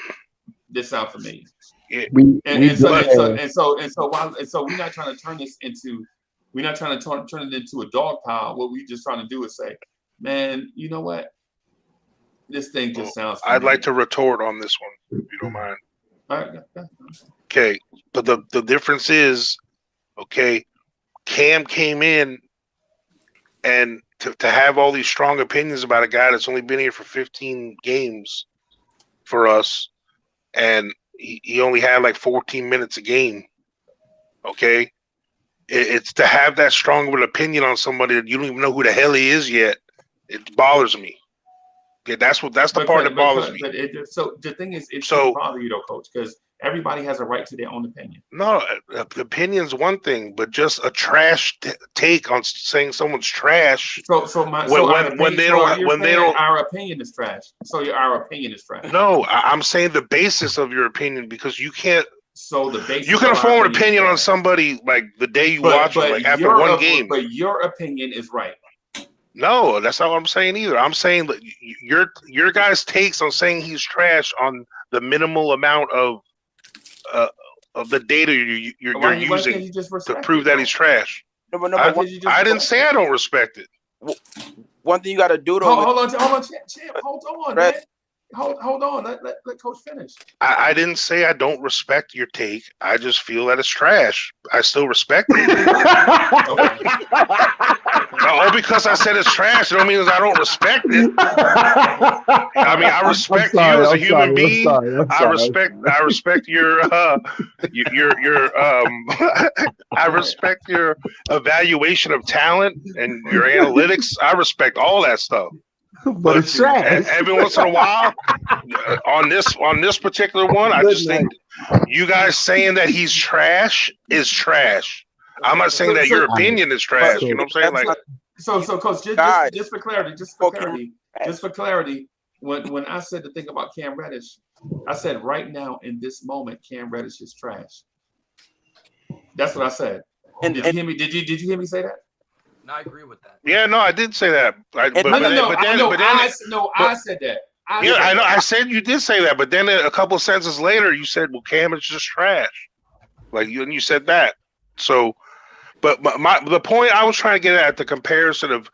this sounds familiar. So we're not trying to turn this into. We're not trying to turn it into a dog pile. What we're just trying to do is say, man, you know what? This thing just sounds familiar. I'd like to retort on this one, if you don't mind. All right. Okay, but the difference is, okay, Cam came in and to have all these strong opinions about a guy that's only been here for 15 games for us, and he only had like 14 minutes a game, okay? It's to have that strong of an opinion on somebody that you don't even know who the hell he is yet. It bothers me. Okay, that's the part that bothers me. So the thing is, it shouldn't bother you though, Coach, because everybody has a right to their own opinion. No, opinion's one thing, but just a trash take on saying someone's trash. Our opinion is trash. So our opinion is trash. No, I'm saying the basis of your opinion, because you can't. So the basis you can form an opinion on somebody like the day you watch them, like after one game. But your opinion is right. No, that's not what I'm saying either. I'm saying that your guys' takes on saying he's trash on the minimal amount of the data you're using to prove that he's trash. No, I didn't say I don't respect it. One thing you got to do though. Hold on, Champ. Hold on, man. Hold on. Let Coach finish. I didn't say I don't respect your take. I just feel that it's trash. I still respect it. All because I said it's trash, it don't mean I don't respect it. I mean, I respect you as a human being. I respect your I respect your evaluation of talent and your analytics. I respect all that stuff. But it's trash. Every once in a while, on this particular one, I just think you guys saying that he's trash is trash. I'm not saying that your opinion is trash. You know what I'm saying? Like, so Coach, just for clarity, when I said the thing about Cam Reddish, I said right now in this moment, Cam Reddish is trash. That's what I said. And did you hear me? Did you hear me say that? No, I agree with that. Yeah, no, I did say that. I said that. I know. I said you did say that, but then a couple of sentences later, you said, "Well, Cam is just trash." Like you said that. So, but the point I was trying to get at the comparison of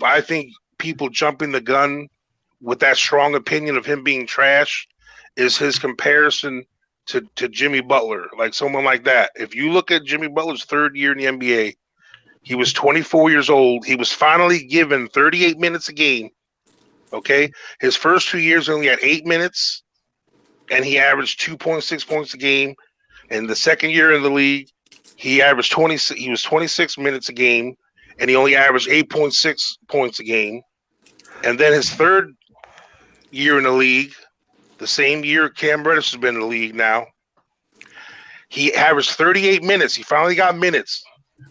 I think people jumping the gun with that strong opinion of him being trash is his comparison to Jimmy Butler, like someone like that. If you look at Jimmy Butler's third year in the NBA. He was 24 years old. He was finally given 38 minutes a game. Okay. His first 2 years only had 8 minutes, and he averaged 2.6 points a game. And the second year in the league, he averaged 20. He was 26 minutes a game, and he only averaged 8.6 points a game. And then his third year in the league, the same year Cam Reddish has been in the league now, he averaged 38 minutes. He finally got minutes.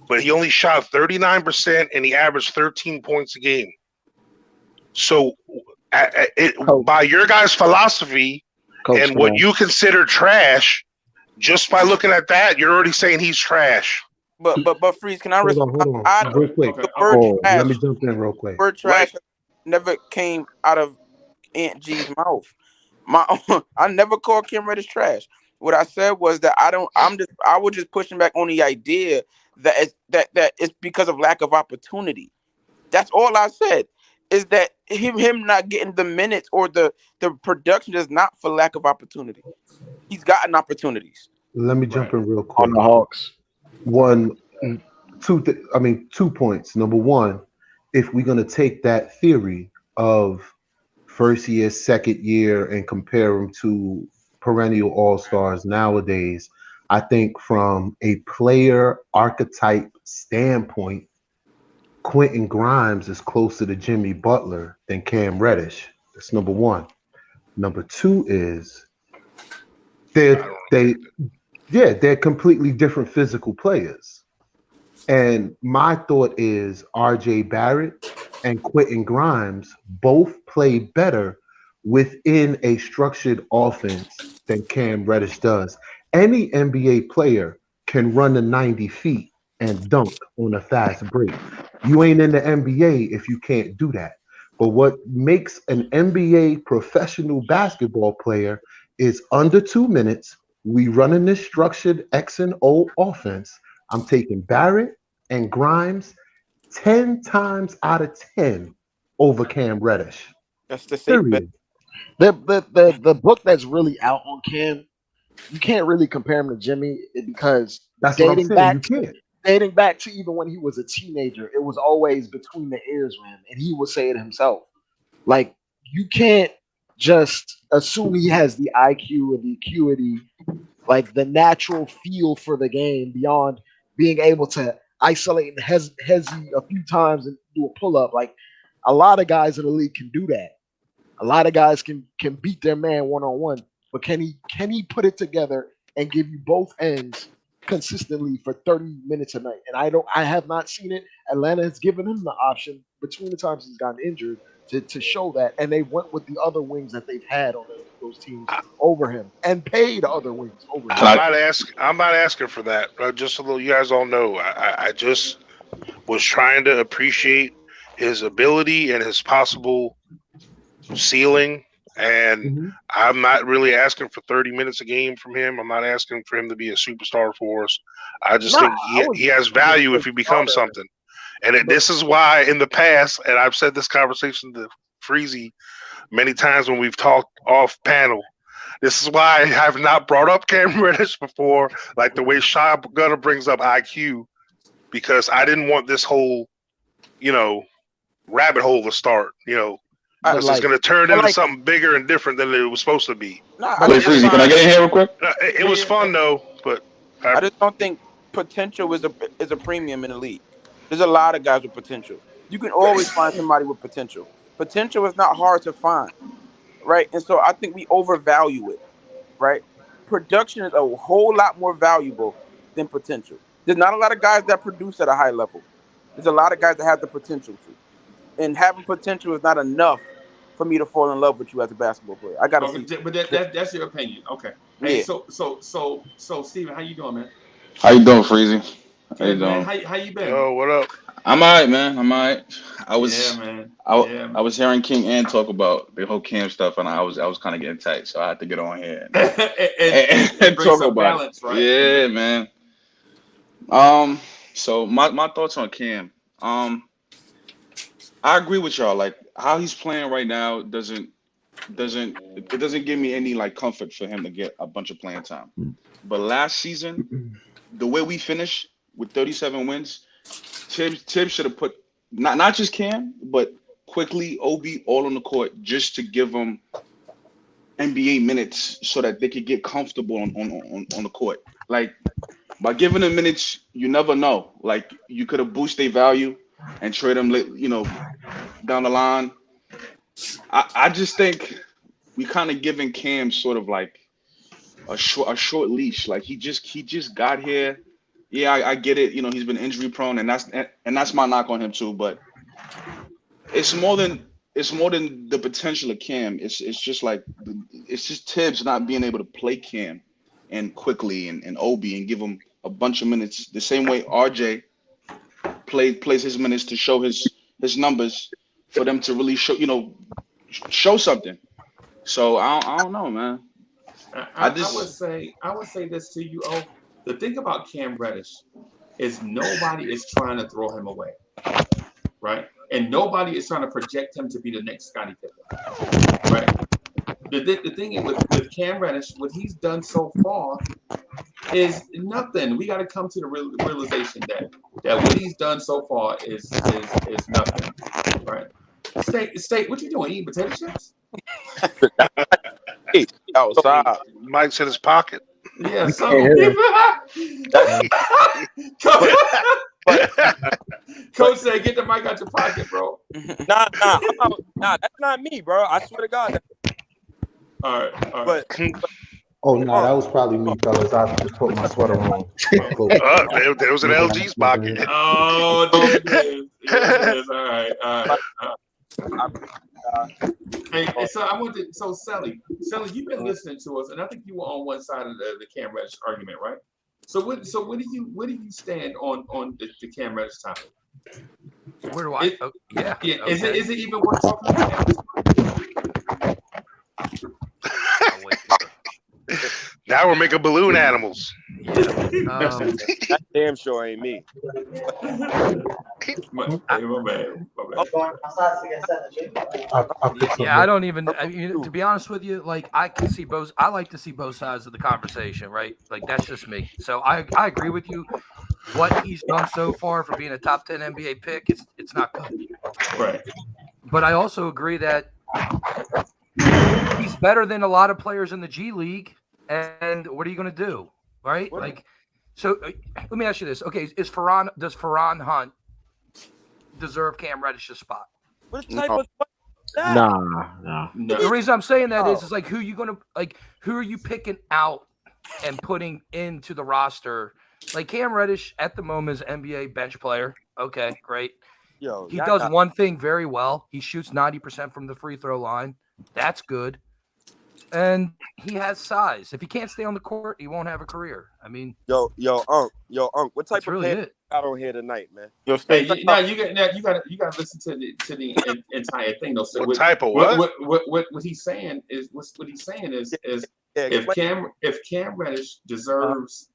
But he only shot 39% and he averaged 13 points a game. So, by your guys' philosophy and what you consider trash, just by looking at that, you're already saying he's trash. But Freeze, can I respond? Hold on. Real quick. Let me jump in real quick. The word trash never came out of Aunt G's mouth. I never called Cam Reddish trash. What I said was that I was just pushing back on the idea that it's because of lack of opportunity. That's all I said. Is that him not getting the minutes or the production is not for lack of opportunity. He's gotten opportunities. Let me jump in real quick. On the Hawks. 2 points. Number one, if we're gonna take that theory of first year, second year, and compare them to perennial all-stars nowadays, I think from a player archetype standpoint, Quentin Grimes is closer to Jimmy Butler than Cam Reddish. That's number one. Number two is they're completely different physical players. And my thought is RJ Barrett and Quentin Grimes both play better within a structured offense than Cam Reddish does. Any NBA player can run the 90 feet and dunk on a fast break. You ain't in the NBA if you can't do that. But what makes an NBA professional basketball player is under 2 minutes, we running this structured X and O offense. I'm taking Barrett and Grimes 10 times out of 10 over Cam Reddish. That's the safe bet. The book that's really out on Cam, you can't really compare him to Jimmy because that's what I'm saying. You can't. Dating back to even when he was a teenager, it was always between the ears with him, and he would say it himself. Like, you can't just assume he has the IQ and the acuity, like the natural feel for the game beyond being able to isolate and hezzy a few times and do a pull-up. Like, a lot of guys in the league can do that. A lot of guys can beat their man one-on-one, but can he put it together and give you both ends consistently for 30 minutes a night? And I have not seen it. Atlanta has given him the option between the times he's gotten injured to show that, and they went with the other wings that they've had on those teams over him and paid other wings over him. I'm not asking for that. Just a little, you guys all know. I just was trying to appreciate his ability and his possible ceiling, and I'm not really asking for 30 minutes a game from him. I'm not asking for him to be a superstar for us. I just think he has value if he becomes something. And this is why in the past, and I've said this conversation to Freezy many times when we've talked off panel. This is why I have not brought up Cam Reddish before, like the way Shy Gunner brings up IQ, because I didn't want this whole, rabbit hole to start, because it's going to turn into something bigger and different than it was supposed to be. Nah, Wait, Freezy, can I get in here real quick? It was fun though, but I just don't think potential is a premium in the league. There's a lot of guys with potential. You can always find somebody with potential. Potential is not hard to find, right? And so I think we overvalue it, right? Production is a whole lot more valuable than potential. There's not a lot of guys that produce at a high level. There's a lot of guys that have the potential to. And having potential is not enough for me to fall in love with you as a basketball player. I gotta see. But that's your opinion. Okay. Hey, so Steven, how you doing, man? How you doing, Freezy? How you doing? How you been? Yo, what up? I'm all right, man. I'm all right. I was man. I was hearing King Ann talk about the whole Cam stuff, and I was kind of getting tight, so I had to get on here and talk about balance, right? Yeah, man. So my thoughts on Cam. I agree with y'all. Like how he's playing right now doesn't give me any like comfort for him to get a bunch of playing time. But last season, the way we finished with 37 wins, Tibbs should have put not just Cam, but quickly Obi all on the court just to give them NBA minutes so that they could get comfortable on the court. Like by giving them minutes, you never know. Like you could have boosted their value and trade them, down the line. I just think we kind of giving Cam sort of like a short leash. Like he just got here. Yeah, I get it. He's been injury prone, and that's my knock on him too. But it's more than the potential of Cam. It's just Tibbs not being able to play Cam and quickly and Obi and give him a bunch of minutes the same way RJ plays his minutes to show his numbers for them to really show something. So I don't know, man. I would say this to you, the thing about Cam Reddish is nobody is trying to throw him away, right? And nobody is trying to project him to be the next Scottie Pippen, right? The thing is with Cam Reddish, what he's done so far is nothing. We got to come to the realization that what he's done so far is nothing, right? State, what you doing? Eating potato chips? Outside. Mike's in his pocket. Yeah, Coach said, "Get the mic out your pocket, bro." Nah, that's not me, bro. I swear to God. All right. Oh no, that was probably me, fellas. I just put my sweater on. There was an LG's pocket. Oh, there it is. All right. Hey, so Sally, you've been listening to us, and I think you were on one side of the Cam Reddish argument, right? So where do you stand on the Cam Reddish topic? Where do I? Yeah. Okay. Is it even worth talking about? Now we're making balloon animals. That damn sure ain't me. Yeah, I don't even. I mean, to be honest with you, like I can see both. I like to see both sides of the conversation, right? Like that's just me. So I agree with you. What he's done so far for being a top 10 NBA pick, it's not good. Right. But I also agree that he's better than a lot of players in the G League. And what are you going to do, right? Like, so let me ask you this. Okay, does Ferran Hunt deserve Cam Reddish's spot? What type of Nah. The reason I'm saying that is like who are you picking out and putting into the roster? Like Cam Reddish at the moment is an NBA bench player. Okay, great. He does one thing very well. He shoots 90% from the free throw line. That's good. And he has size. If he can't stay on the court, he won't have a career. I mean, Unc, what type of player got on here tonight, man? You got to listen to the entire thing though. So what type of what? What he's saying is if Cam Reddish deserves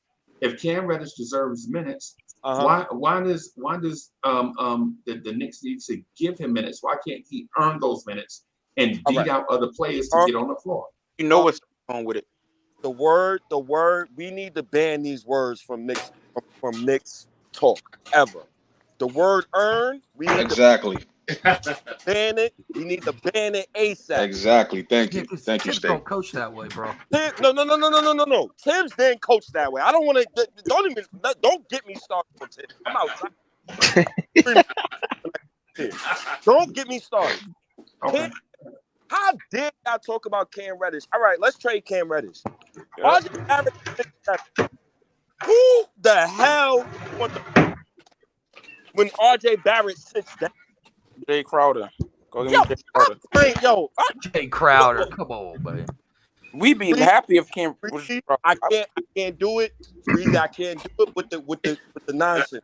minutes, why does the Knicks need to give him minutes? Why can't he earn those minutes and All beat right. out other players to get on the floor. You know what's wrong with it. The word, we need to ban these words from Knicks talk ever. The word earn, we need Exactly. to ban it. We need to ban it ASAP. Exactly. Thank you. Yeah, 'cause Thank you, Tibbs State. don't coach that way, bro. No. Tibbs didn't coach that way. I don't want to. Don't get me started on Tibbs. I'm outside. Don't get me started. Okay. How dare y'all talk about Cam Reddish? All right, let's trade Cam Reddish. RJ Barrett, 6'7". Who the hell when RJ Barrett sits down? Jay Crowder. Go get me Jay Crowder. Jay Crowder. Come on, man. We'd be happy if Cam. I can't do it. Freezy, I can't do it with the nonsense.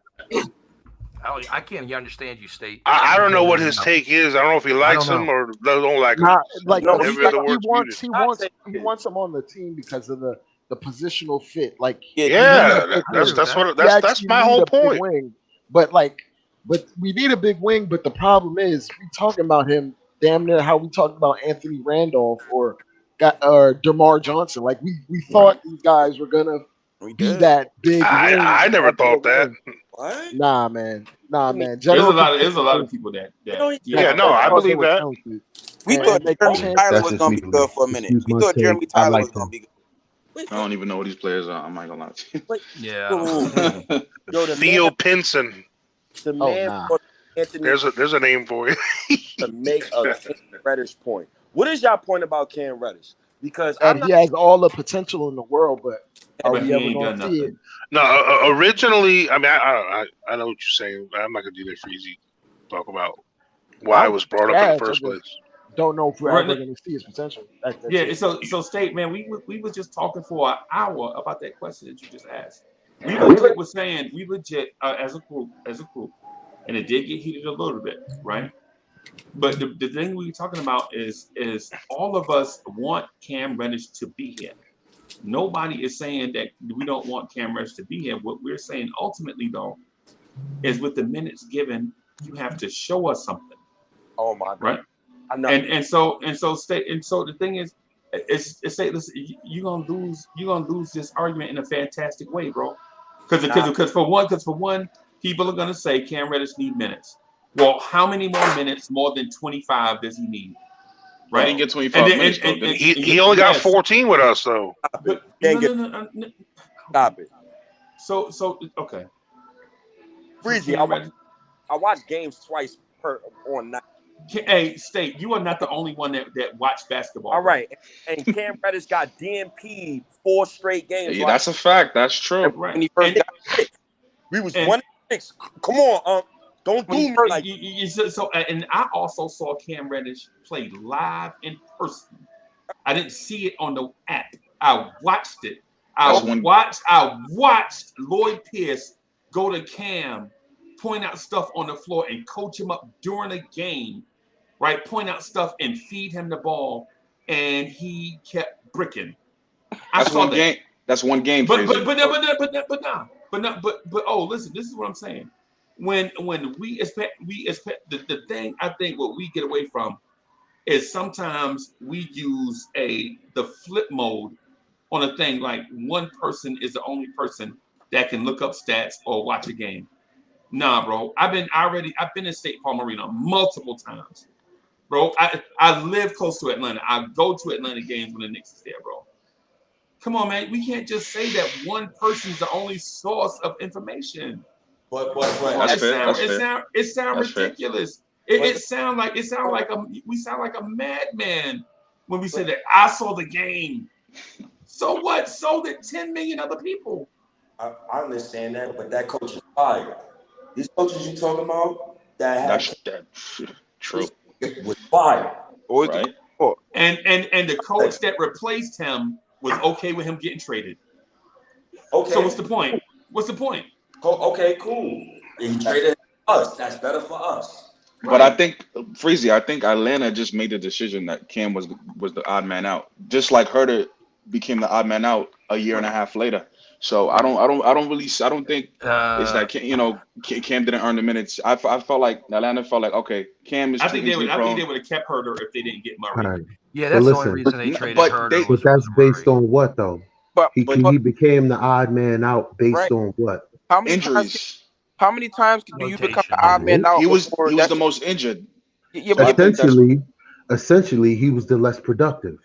I can't understand you, State. I don't know what his take is. I don't know if he likes him or don't like him. Nah, like No, he every other word's wants muted. he wants him on the team because of the positional fit. Like that's my whole point. Wing, but we need a big wing. But the problem is we talking about him damn near how we talked about Anthony Randolph or DeMar Johnson. Like we thought these guys were gonna be that big. I never thought that. What? Nah, man. There's a lot of people that I believe that. We thought Jeremy Tyler was gonna be good for a minute. We thought Jeremy Tyler was gonna be good. I don't even know who these players are. I'm not gonna lie to you. Yeah. Theo Pinson. The man Anthony, there's a name for you. To make a Cam Reddish point. What is y'all point about Cam Reddish? Because he has all the potential in the world, but are we ever going to see it? No, originally, I mean, I know what you're saying. I'm not gonna do that for easy. Talk about why it was brought up in the first place. Don't know if we're ever going to see his potential. So State, man, we were just talking for an hour about that question that you just asked. We legit was saying as a group, and it did get heated a little bit, right? But the thing we were talking about is all of us want Cam Reddish to be here. Nobody is saying that we don't want Cam Reddish to be here. What we're saying ultimately, though, is with the minutes given, you have to show us something. Oh my God! Right? I know. And so the thing is, say, listen, you're gonna lose this argument in a fantastic way, bro. Because for one, people are gonna say Cam Reddish need minutes. Well, how many more minutes? More than 25 does he need? Right? He didn't get 25 minutes. He only got 14 with us, though. No. Stop it. So okay. Freezy, I watch games twice on night. Hey, State, you are not the only one that watched basketball. All right, and Cam Reddish got DNP'd 4 straight games. Yeah, that's a fact. That's true. Right. When he first got picked, we was 1-6. Come on, don't do me like. And I also saw Cam Reddish play live in person. I didn't see it on the app. I watched it. I watched Lloyd Pierce go to Cam, point out stuff on the floor and coach him up during a game, right? Point out stuff and feed him the ball, and he kept bricking. That's one game. That's one game. But listen, this is what I'm saying. When we expect the thing I think what we get away from is sometimes we use the flip mode on a thing like one person is the only person that can look up stats or watch a game. Nah, bro. I've been in State Farm Arena multiple times. Bro, I live close to Atlanta. I go to Atlanta games when the Knicks is there, bro. Come on, man. We can't just say that one person's the only source of information. But it sounds ridiculous. It sounds like we sound like a madman when we say that I saw the game. So what? So did 10 million other people. I understand that, but that coach is fired. These coaches you talking about that's true. Was fired. Right. And the coach that replaced him was okay with him getting traded. Okay. So what's the point? Okay, cool. He traded us. That's better for us. But I think Freezy, Atlanta just made the decision that Cam was the odd man out, just like Herter became the odd man out a year and a half later. So I don't think it's that Cam didn't earn the minutes. I felt like Atlanta felt like, okay, Cam is too injury I think they prone. would have kept Herter if they didn't get Murray. Right. Yeah, But that's the only listen, reason they traded But Herter. they but that's based on what though? But He became the odd man out based on what? how many injuries. how many times do you become the Rotation. odd man out He was before the that's most injured. yeah, So I but think that's Essentially, he was the less productive.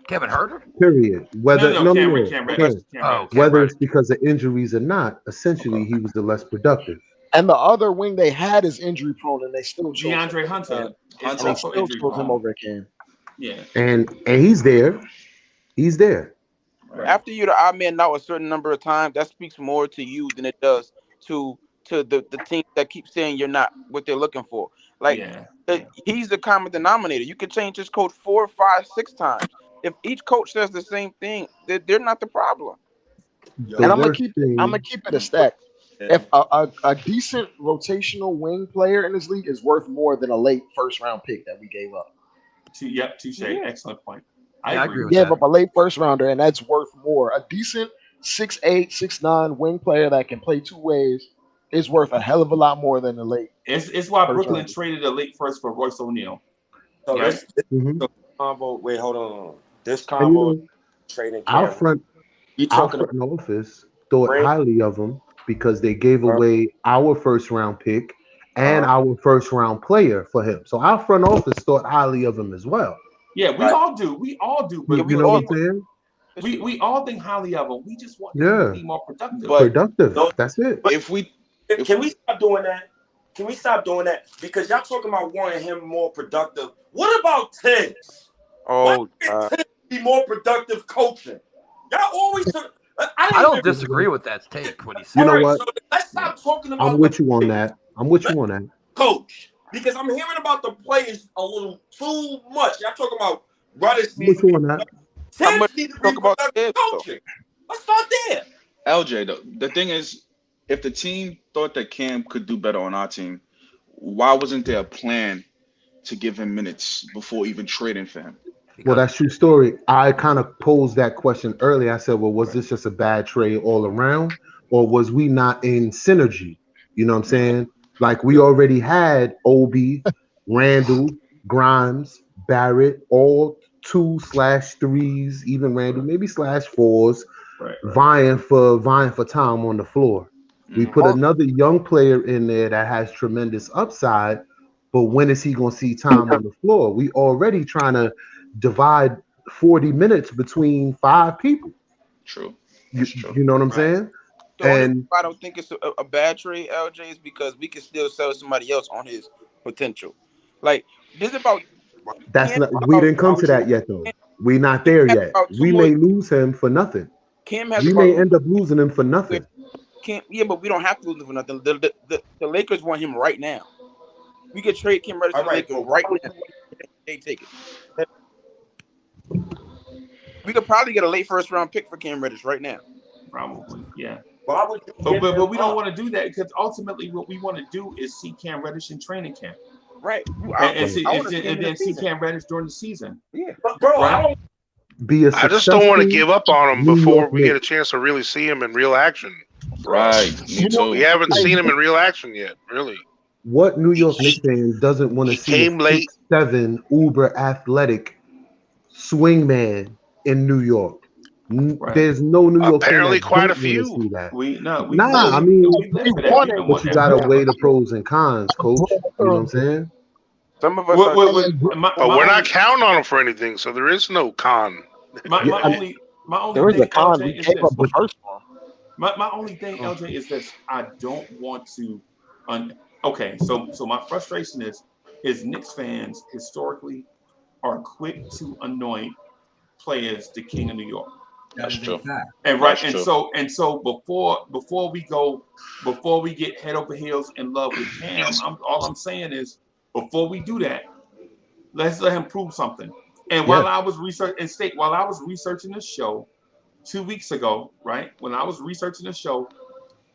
Kevin Herter? Period. Whether Cam Reddish. Cam Reddish. whether it's because of injuries or not, essentially he was the less productive. And the other wing they had is injury prone, and they still chose DeAndre him. Hunter And is they also still injury chose him prone. over Cam. Yeah. And he's there. He's there. after you're the odd man out a certain number of times, that speaks more to you than it does to the team that keeps saying you're not what they're looking for. Like he's the common denominator. You can change his coach 4, 5, 6 times. If each coach says the same thing, they're not the problem. And I'm gonna keep it a stack. If a decent rotational wing player in this league is worth more than a late first round pick that we gave up. Touche. Excellent point. I agree with Gave that. up a late first rounder, and that's worth more. A decent 6'8", 6'9" wing player that can play two ways is worth a hell of a lot more than a late. It's why first Brooklyn rounder. traded a late first for Royce O'Neal. So Right? this combo. Wait, hold on. This And you combo know, trading our Cam. front office thought Right. highly of him because they gave away our first round pick and our first round player for him. So our front office thought highly of him as well. Yeah, we all do. We all do. But You know what I'm saying? we all think highly of him. We just want him to be more productive. Productive. That's it. Can we stop doing that? Can we stop doing that? Because y'all talking about wanting him more productive. What about Tibbs? Oh, Why can't Tibbs be more productive coaching? Y'all always. I don't disagree with that take. What he said. You know what? So let's stop talking about I'm with you on that. I'm with you on that. coach, because I'm hearing about the players a little too much. Y'all talking about Reddish I'm with you on that. Tibbs need to be productive coaching. Let's start there. LJ, though, the thing is, if the team thought that Cam could do better on our team, why wasn't there a plan to give him minutes before even trading for him? Well, that's true story. I kind of posed that question earlier. I said, well, was this just a bad trade all around? Or was we not in synergy? You know what I'm saying? Like we already had Obi, Randall, Grimes, Barrett, all 2/3s, even Randall, maybe /4s, vying for time on the floor. We put another young player in there that has tremendous upside, but when is he going to see time on the floor? We already trying to divide 40 minutes between 5 people. True. You know what I'm saying? The only And reason I don't think it's a bad trade, LJ, is because we can still sell somebody else on his potential. Like this is about. that's not. We didn't come to that yet, though. We're not there yet. We may lose him for nothing. Cam has We about may end up losing him for nothing. Yeah, but we don't have to lose him for nothing. The Lakers want him right now. We could trade Cam Reddish to the Lakers right now. They take it. We could probably get a late first round pick for Cam Reddish right now. Probably, yeah. Why would you But we don't want to do that because ultimately what we want to do is see Cam Reddish in training camp. Right. And then see Cam Reddish during the season. Yeah. Bro, right? I just don't want to give up on him before we get a chance to really see him in real action. Right. We haven't seen him in real action yet, really. What New York Knicks fan doesn't want to see a 6'7" uber athletic swingman in New York? There's no New York apparently fan quite a that don't few. wanna see that. I mean, but you gotta weigh the pros and cons, coach. You know what I'm saying? Some of us but we're not counting on him for anything, so there is no con. My only there is thing, a con. LJ, We is gave this. up the first one. My only thing, LJ, is this: I don't want to. Okay, so my frustration is Knicks fans historically are quick to anoint players the king of New York. That's true. And so before we get head over heels in love with Cam, all I'm saying is before we do that, let's let him prove something. And while I was researching this show 2 weeks ago, right? When I was researching the show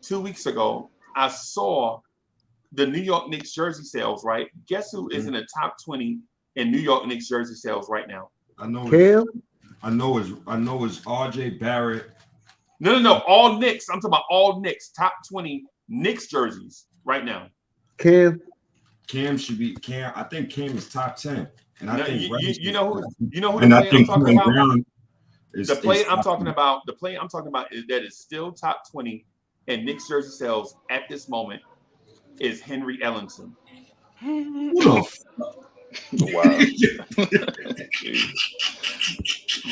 2 weeks ago, I saw the New York Knicks jersey sales, right? Guess who is in the top 20 in New York Knicks jersey sales right now? I know it's RJ Barrett, No. All Knicks. I'm talking about all Knicks. Top 20 Knicks jerseys right now. Cam should be Cam. I think Cam is top 10. And I think you know who the and I player I'm think talking about. Brown The play I'm talking about is that is still top 20 in Knicks jersey sales at this moment is Henry Ellingson. Wow.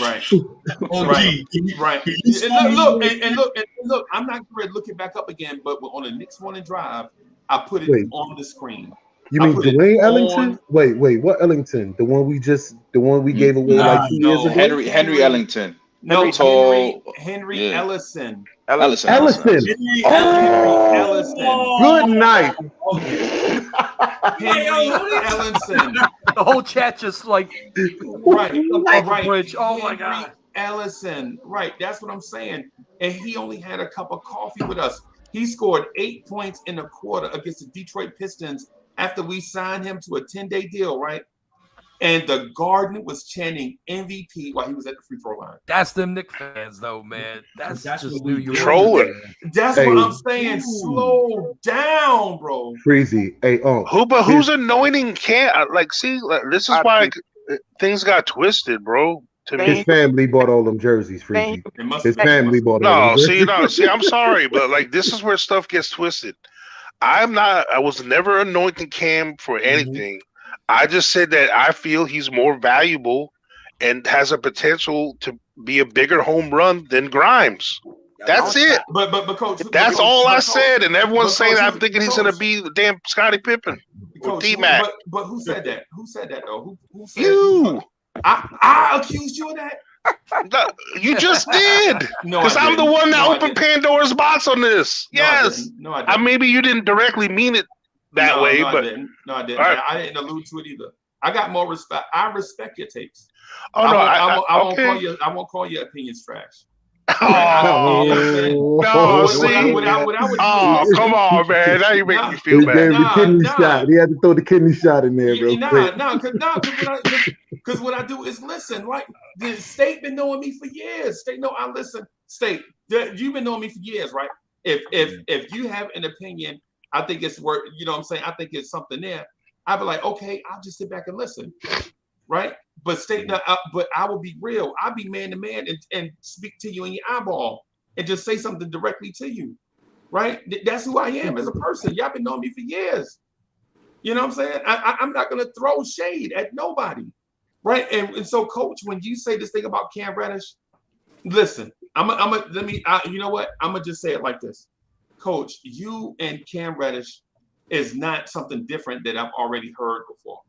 Right. Oh, Right. gee, Right. can you And look, I'm not going to look it back up again, but on the Knicks morning drive, I put it on the screen. You mean Dwayne Ellington? Wait, what Ellington? The one we gave away like 2 years ago? Henry Ellington. No, Henry Yeah. Ellison. Ellison. Henry Ellison. Good night. Henry Ellison. The whole chat just like right. Bridge. Oh my God. Ellison. Right. That's what I'm saying. And he only had a cup of coffee with us. He scored 8 points in a quarter against the Detroit Pistons after we signed him to a 10-day deal, right? And the Garden was chanting MVP while he was at the free throw line. That's them Knicks fans, though, man. That's just New York. Trolling. That's what I'm saying. Slow down, bro. Freezy. Hey, who's anointing Cam? Like, see, this is why things got twisted, bro. To me, his family bought all them jerseys, Freezy. His family bought all them jerseys. See, I'm sorry, but like this is where stuff gets twisted. I was never anointing Cam for anything. I just said that I feel he's more valuable and has a potential to be a bigger home run than Grimes. That's it. But coach, that's all I said, and everyone's saying I'm thinking he's gonna be the damn Scottie Pippen or D-Mac. But who said that? Who said that though? Who said you? I accused you of that. No, you just did. No, because I'm the one that opened Pandora's box on this. Yes. No, I didn't. Maybe you didn't directly mean it that way, but I didn't. No, I didn't. Right. I didn't allude to it either. I got more respect. I respect your takes. Oh no, I won't call you. I won't call your opinions trash. No, see. Come on, man. Now you make me feel bad. The kidney shot. He had to throw the kidney shot in there, bro. Because what I do is listen. Like the State been knowing me for years. State know I listen. State, you've been knowing me for years, right? If you have an opinion, I think it's worth. You know what I'm saying? I think it's something there. I'd be like, okay, I'll just sit back and listen, right? But but I will be real. I'll be man to man and speak to you in your eyeball and just say something directly to you, right? That's who I am as a person. Y'all been knowing me for years. You know what I'm saying? I'm not gonna throw shade at nobody, right? And so, Coach, when you say this thing about Cam Reddish, listen, you know what? I'm gonna just say it like this, Coach. You and Cam Reddish is not something different that I've already heard before.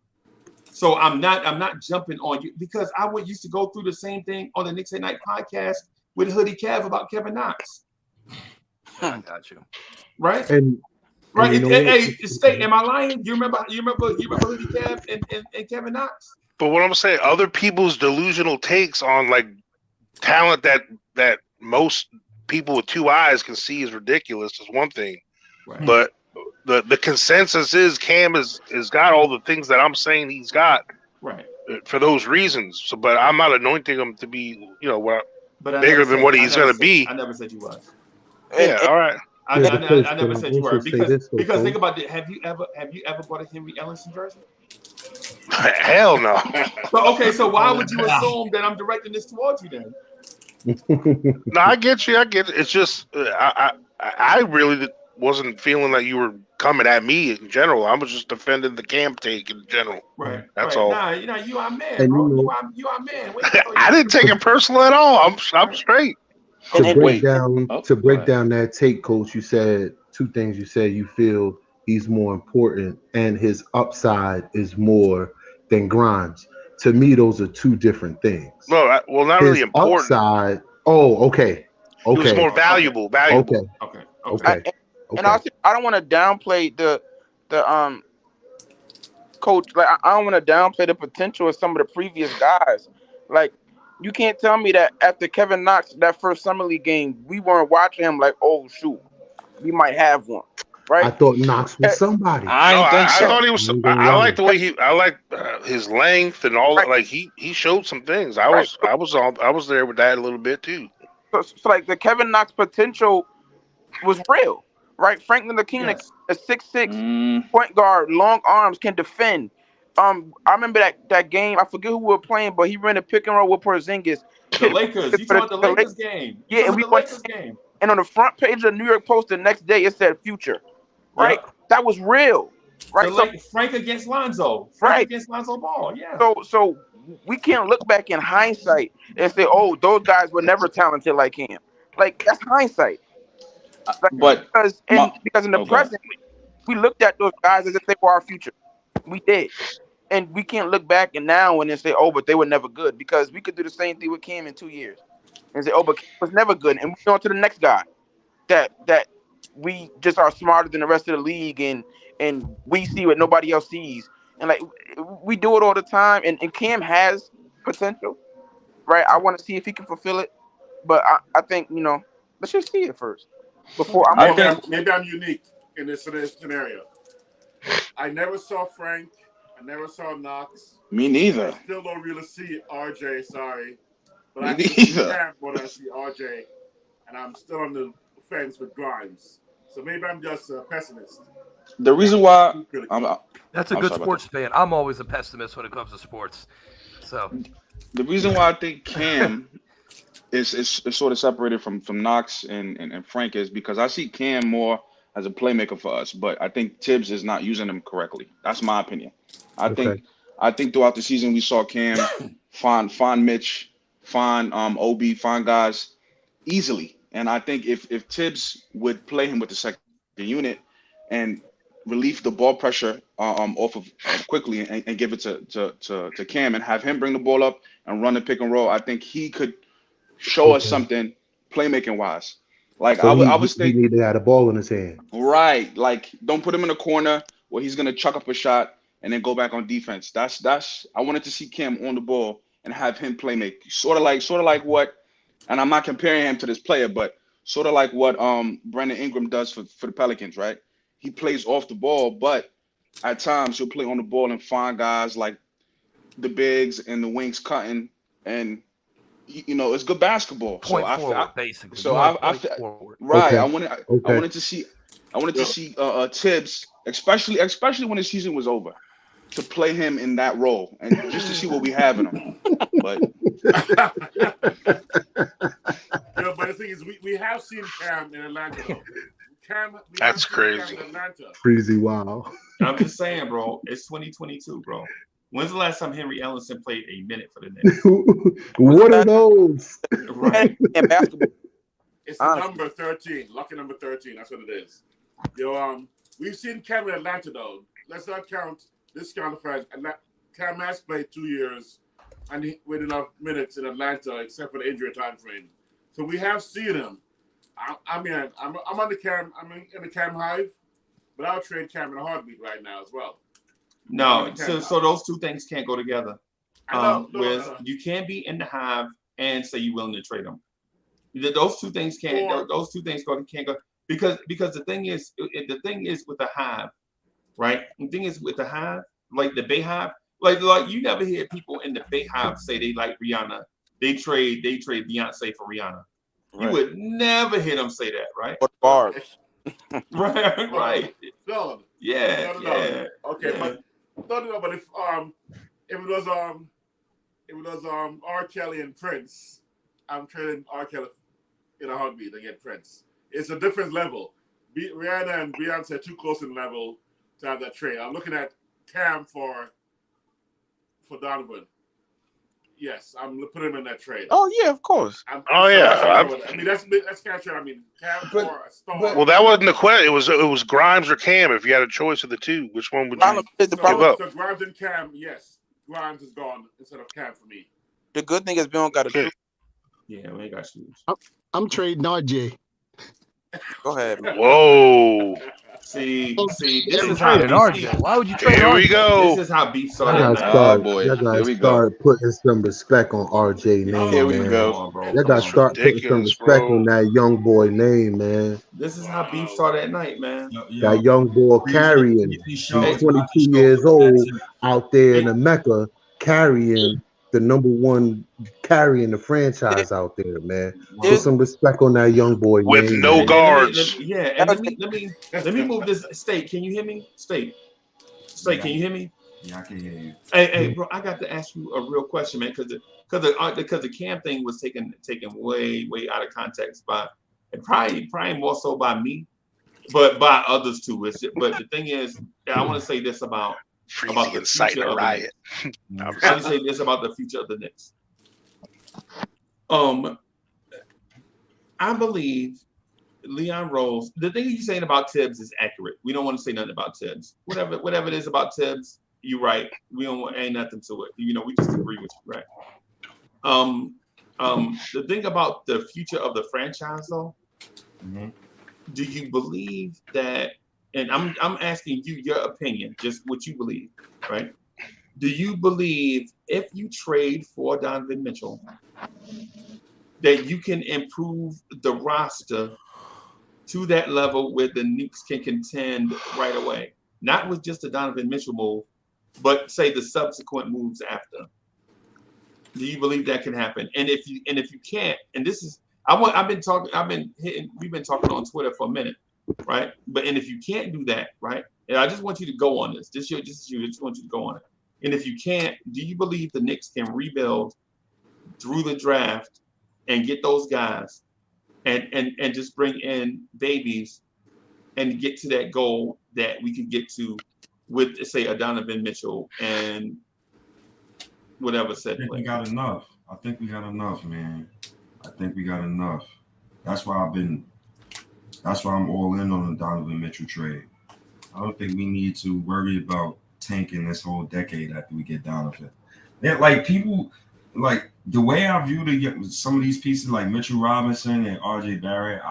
So I'm not jumping on you because I used to go through the same thing on the Knicks at Night podcast with Hoodie Cav about Kevin Knox. Got you. Right? And right. You know State, am I lying? You remember Hoodie Cav and Kevin Knox? But what I'm saying, other people's delusional takes on like talent that most people with two eyes can see is ridiculous is one thing. Right. But the consensus is Cam is got all the things that I'm saying he's got, right? For those reasons. So, but I'm not anointing him to be, bigger than what he's going to be. I never said you was. Yeah, all right. I never said you were because think about it. Have you ever bought a Henry Ellingson jersey? Hell no. So why would you assume that I'm directing this towards you then? No, I get you. It's just I really wasn't feeling like you were coming at me in general. I was just defending the Cam take in general. Right. That's all. Nah, you are man, bro. You are man. I didn't take it personal at all. I'm straight. To break down that take, Coach, you said two things. You said you feel he's more important and his upside is more than Grimes. To me, those are two different things. No, not really important. Upside. Oh, okay. It was more valuable. Okay. And also, I don't want to downplay the coach. Like I don't want to downplay the potential of some of the previous guys. Like you can't tell me that after Kevin Knox that first summer league game, we weren't watching him like, oh shoot, we might have one, right? I thought Knox was somebody. I thought he was. I like the way I like his length and all that. Like he showed some things. I was there with that a little bit too. So like the Kevin Knox potential was real, right? Franklin Ntilikina, Yes. a 6'6" point guard, long arms, can defend. I remember that game. I forget who we were playing, but he ran a pick and roll with Porzingis. The Lakers. You talking about the Lakers game? Yeah, and we won. And on the front page of the New York Post the next day, it said "Future," right? Yep. That was real, right? Frank against Lonzo. Right. Against Lonzo Ball. Yeah. So we can't look back in hindsight and say, "Oh, those guys were never talented like him." Like that's hindsight. But because in the present, we looked at those guys as if they were our future. We did, and we can't look back and now and then say, "Oh, but they were never good," because we could do the same thing with Cam in 2 years and say, "Oh, but Cam was never good," and we go on to the next guy that we just are smarter than the rest of the league, and we see what nobody else sees, and like we do it all the time. And Cam has potential, right? I want to see if he can fulfill it, but I think let's just see it first before maybe I'm unique in this scenario. I never saw Frank. I never saw Knox. Me neither. I still don't really see RJ. Sorry, but Me I can see neither. Cam more than I see RJ, and I'm still on the fence with Grimes. So maybe I'm just a pessimist. The reason why That's a good sports fan. I'm always a pessimist when it comes to sports. So the reason why I think Cam is sort of separated from Knox and Frank is because I see Cam more as a playmaker for us, but I think Tibbs is not using him correctly. That's my opinion. I think throughout the season we saw Cam find Mitch, find OB, find guys easily. And I think if Tibbs would play him with the second unit and relieve the ball pressure off of quickly and give it to Cam and have him bring the ball up and run the pick and roll, I think he could show us something playmaking wise. Like So I was thinking he need to have the ball in his hand. Right. Like don't put him in a corner where he's gonna chuck up a shot and then go back on defense. That's I wanted to see Cam on the ball and have him play make. Sort of like what, and I'm not comparing him to this player, but sort of like what Brandon Ingram does for the Pelicans, right? He plays off the ball, but at times he'll play on the ball and find guys like the bigs and the wings cutting, and it's good basketball. Point forward, basically. Right. I wanted to see Tibbs, especially when the season was over, to play him in that role and just to see what we have in him. But but the thing is, we have seen Cam in Atlanta. That's crazy. Crazy, wow. I'm just saying, bro. It's 2022, bro. When's the last time Henry Ellison played a minute for the Knicks? What are those? Right. And basketball. It's the number 13, lucky number 13. That's what it is. We've seen Cam in Atlanta though. Let's not discount the fact Cam has played 2 years and with enough minutes in Atlanta, except for the injury time frame. So we have seen him. I'm on the Cam. I'm in the Cam hive, but I'll trade Cam in a heartbeat right now as well. No, so those two things can't go together. No. You can't be in the hive and say you're willing to trade them. Those two things can't. Those two things can't go because the thing is with the hive, right? The thing is with the hive, like the Bay Hive, like you never hear people in the Bay Hive say they like Rihanna. They trade Beyonce for Rihanna. You would never hear them say that, right? But bars. right. No. Yeah. Okay, yeah. But if it was R. Kelly and Prince, I'm trading R. Kelly in a heartbeat to get Prince. It's a different level. Rihanna and Beyonce are too close in level to have that trade. I'm looking at Cam for Donovan. Yes, I'm putting him in that trade. Oh yeah, of course. I mean that's kind of trade. I mean, Cam for a star. Well, that wasn't the question. It was Grimes or Cam. If you had a choice of the two, which one would you give up? So Grimes and Cam, yes. Grimes is gone instead of Cam for me. The good thing is we don't got to shoot. Yeah, we ain't got shoes. I'm trading RJ. Go ahead. Man. Whoa. See, this is how RJ. Why would you trade Here we RJ? go. This is how beef started. Y'all gotta start putting some respect on RJ name. Here we man. go. Y'all gotta start putting some respect on that young boy name, man. This is how beef started at night, man. That young boy carrying. He's 22 years old out there in the Mecca carrying the #1 carrying the franchise out there, man. Put some respect on that young boy with name, no man. guards. Let me move this. State, can you hear me? State, can you hear me? Yeah, I can hear you. Hey, bro, I got to ask you a real question, man, because the Cam thing was taken way out of context by, and probably more so by me, but by others too. But the thing is, I want to say this about the future of the Knicks. I want to say this about the future of the Knicks. I believe Leon Rose. The thing you're saying about Tibbs is accurate. We don't want to say nothing about Tibbs. Whatever it is about Tibbs, you're right. We don't want ain't nothing to it. You know, we just agree with you, right? The thing about the future of the franchise, though, do you believe that? And I'm asking you your opinion, just what you believe, right? Do you believe if you trade for Donovan Mitchell, that you can improve the roster to that level where the Knicks can contend right away? Not with just the Donovan Mitchell move, but say the subsequent moves after. Do you believe that can happen? And if you can't, and this is we've been talking on Twitter for a minute, right? And if you can't do that, right? And I just want you to go on this. I just want you to go on it. And if you can't, do you believe the Knicks can rebuild through the draft and get those guys and just bring in babies and get to that goal that we could get to with, say, a Donovan Mitchell and whatever said. I think we got enough. I think we got enough, man. I think we got enough. That's why I'm all in on the Donovan Mitchell trade. I don't think we need to worry about tanking this whole decade after we get Donovan. Like people, like the way I view some of these pieces, like Mitchell Robinson and RJ Barrett,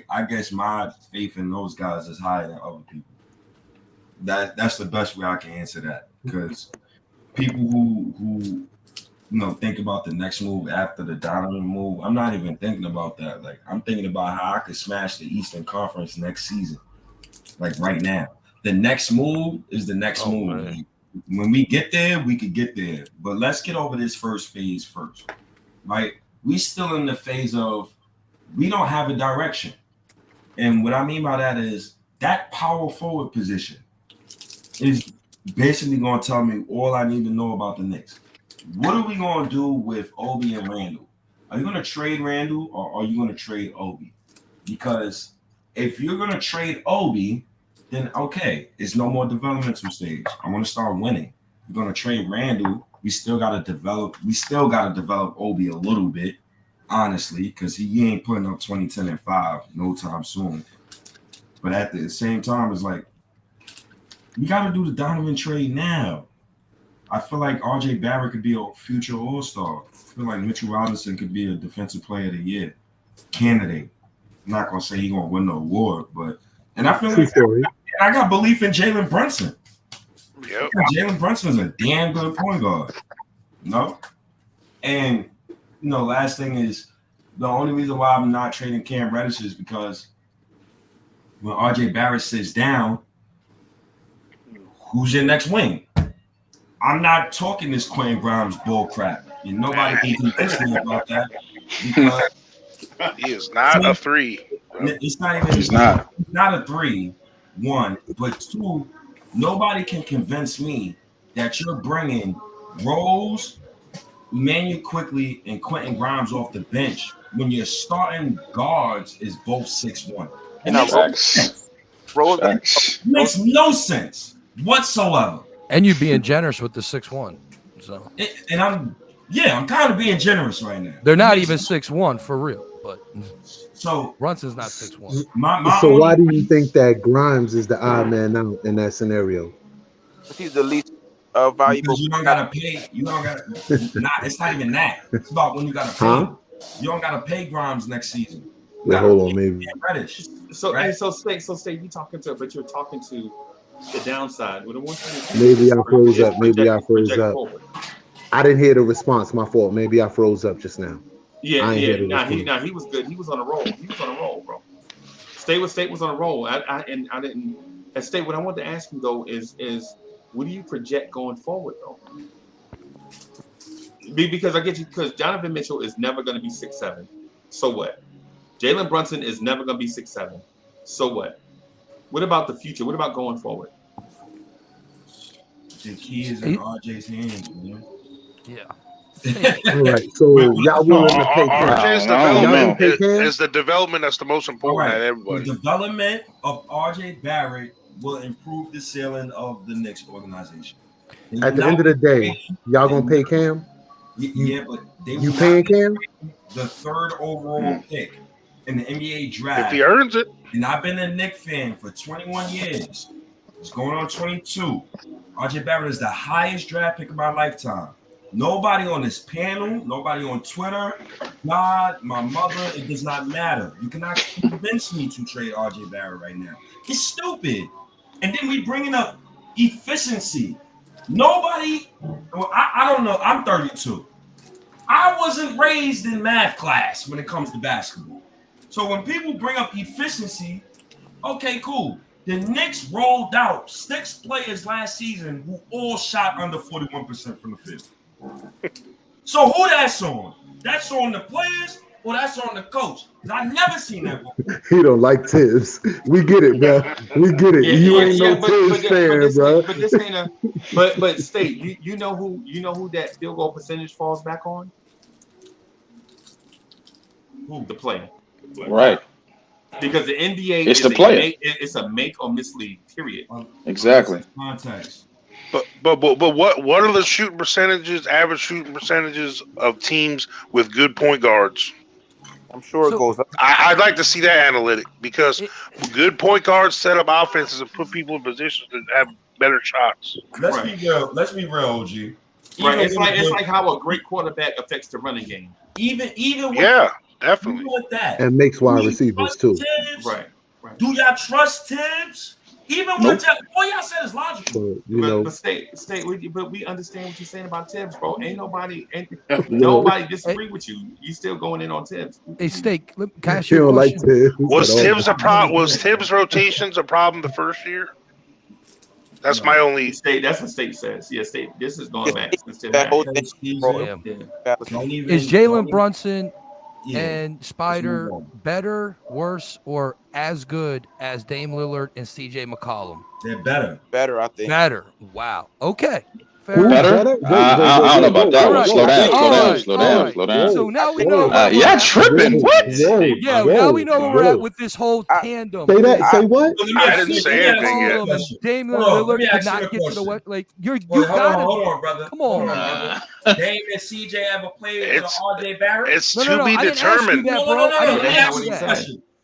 I guess my faith in those guys is higher than other people. That's the best way I can answer that, because people who think about the next move after the Donovan move, I'm not even thinking about that. Like, I'm thinking about how I could smash the Eastern Conference next season, like right now. The next move is the next move. Man. When we get there, we could get there. But let's get over this first phase first, right? We still in the phase of we don't have a direction. And what I mean by that is that power forward position is basically going to tell me all I need to know about the Knicks. What are we going to do with Obi and Randall? Are you going to trade Randall or are you going to trade Obi? Because if you're going to trade Obi, then okay, it's no more developmental stage. I want to start winning. You're going to trade Randall. We still got to develop Obi a little bit, honestly, because he ain't putting up 20, 10, and 5 no time soon. But at the same time, it's like, you got to do the Donovan trade now. I feel like RJ Barrett could be a future All-Star. I feel like Mitchell Robinson could be a Defensive Player of the Year candidate. I'm not going to say he's going to win the award, but I feel like I got belief in Jalen Brunson. Yep. Jalen Brunson's a damn good point guard. And last thing is, the only reason why I'm not trading Cam Reddish is because when RJ Barrett sits down, who's your next wing? I'm not talking this Quinn Grimes bull crap. Nobody can convince me about that because he is not a 3. It's not even. He's not a 3. 1, but 2. Nobody can convince me that you're bringing Rose, Emmanuel Quickly, and Quentin Grimes off the bench when your starting guards is both 6'1". Rose makes no sense whatsoever. And you being generous with the 6'1". So I'm kind of being generous right now. They're not even 6'1" for real, but so Brunson's not 6'1". So why do you think that Grimes is the odd man out in that scenario? He's the least valuable. Because you don't gotta pay. You don't gotta. It's not even that. It's about when you gotta pay. You don't gotta pay Grimes next season. Wait, hold on, maybe. Reddish. So State, you're talking to the downside. Maybe I froze up. I didn't hear the response. My fault. Maybe I froze up just now. He was good. He was on a roll. Bro. State was on a roll. I didn't. At State, what I want to ask you though is what do you project going forward though? Because I get you. Because Donovan Mitchell is never going to be 6'7". So what? Jalen Brunson is never going to be 6'7". So what? What about the future? What about going forward? The key is in RJ's hands, man. Yeah. All right, so y'all willing to pay Cam? RJ's development is the development that's the most important at everybody. The development of RJ Barrett will improve the ceiling of the Knicks organization. At the end of the day, y'all gonna pay Cam? Yeah, but you paying Cam? The third overall pick in the NBA draft. If he earns it. And I've been a Knicks fan for 21 years. It's going on 22. RJ Barrett is the highest draft pick of my lifetime. Nobody on this panel, nobody on Twitter, God, my mother, it does not matter. You cannot convince me to trade RJ Barrett right now. It's stupid. And then we bringing up efficiency. Nobody, well, I don't know. I'm 32. I wasn't raised in math class when it comes to basketball. So when people bring up efficiency, okay, cool. The Knicks rolled out 6 players last season who all shot under 41% from the field. So who that's on? That's on the players or that's on the coach? Because I've never seen that before. He don't like Tibbs. We get it, bro. We get it. You ain't no Tibbs fan, bro. But this ain't a. But State, you know who that field goal percentage falls back on? Who? The player. Right. Because the NBA It's is the player. It's a make or miss league. Period. Exactly. Context. But what are the shooting percentages, average shooting percentages of teams with good point guards? I'm sure it goes up. I'd like to see that analytic because good point guards set up offenses and put people in positions to have better shots. Let's be real. Let's be real, OG. Right. It's like how a great quarterback affects the running game. Even with, definitely. Even with that, And makes wide receivers too. Tibbs? Right. Do y'all trust Tibbs? Even with that, all y'all said is logical. But State, we understand what you're saying about Tibbs, bro. Nobody disagree with you. You still going in on Tibbs. Hey, Steak, can I ask you a question? Was Tibbs a problem? Was Tibbs rotations a problem the first year? That's my only. State. That's what State says. Yeah, State. This is going back since Tibbs. Is Jalen Brunson and Spider better, worse, or as good as Dame Lillard and CJ McCollum? They're better. Better, I think. Better. Wow. Okay. Better? I don't know about that one. Slow down. So now we know. Yeah, tripping. What? Yeah, now we know where we're at with this whole tandem. Say that. Say what? I didn't say anything yet. Damian Lillard could not get to the West. Like you gotta. Hold on, brother. Come on. Dame and CJ ever played with RJ Barrett? It's to be determined.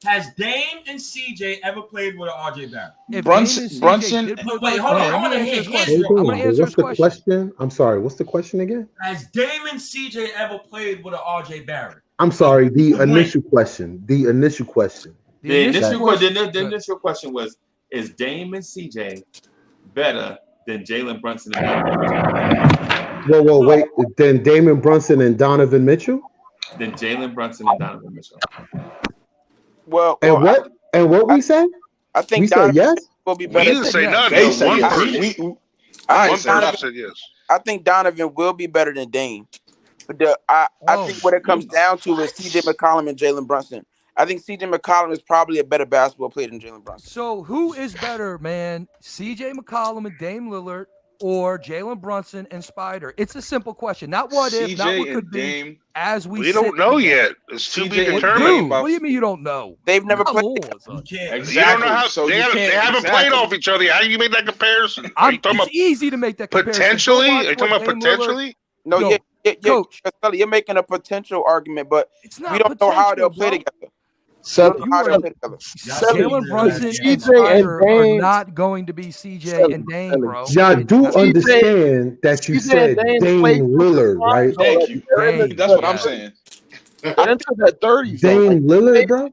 Has Dame and CJ ever played with an RJ Barrett? Brunson. Wait, hold on. I want to hear his What's the question? I'm sorry. What's the question again? Has Dame and CJ ever played with an RJ Barrett? I'm sorry. The initial question. The initial question was: is Dame and CJ better than Jalen Brunson and Donovan Mitchell? Whoa, wait. Then Damon Brunson and Donovan Mitchell? Then Jalen Brunson and Donovan Mitchell. What we said? I think we said yes. Will be better. We didn't say nothing. One person said yes. I think Donovan will be better than Dame. But I think what it comes down to is CJ McCollum and Jalen Brunson. I think CJ McCollum is probably a better basketball player than Jalen Brunson. So who is better, man? CJ McCollum and Dame Lillard, or Jalen Brunson and Spider? It's a simple question. Not what if, not what could be. As we don't know yet. It's to be determined. What do you mean you don't know? They've never played. You don't know how they haven't played off each other. How do you make that comparison? It's easy to make that comparison. Potentially? Are you talking about potentially? No, Coach, you're making a potential argument, but we don't know how they'll play together. Jalen Brunson and Spider are not going to be CJ and Dame, bro. Yeah, I do understand that you said Dame Lillard, right? Thank you. That's what I'm saying. Into the 30s. Dame Lillard, bro.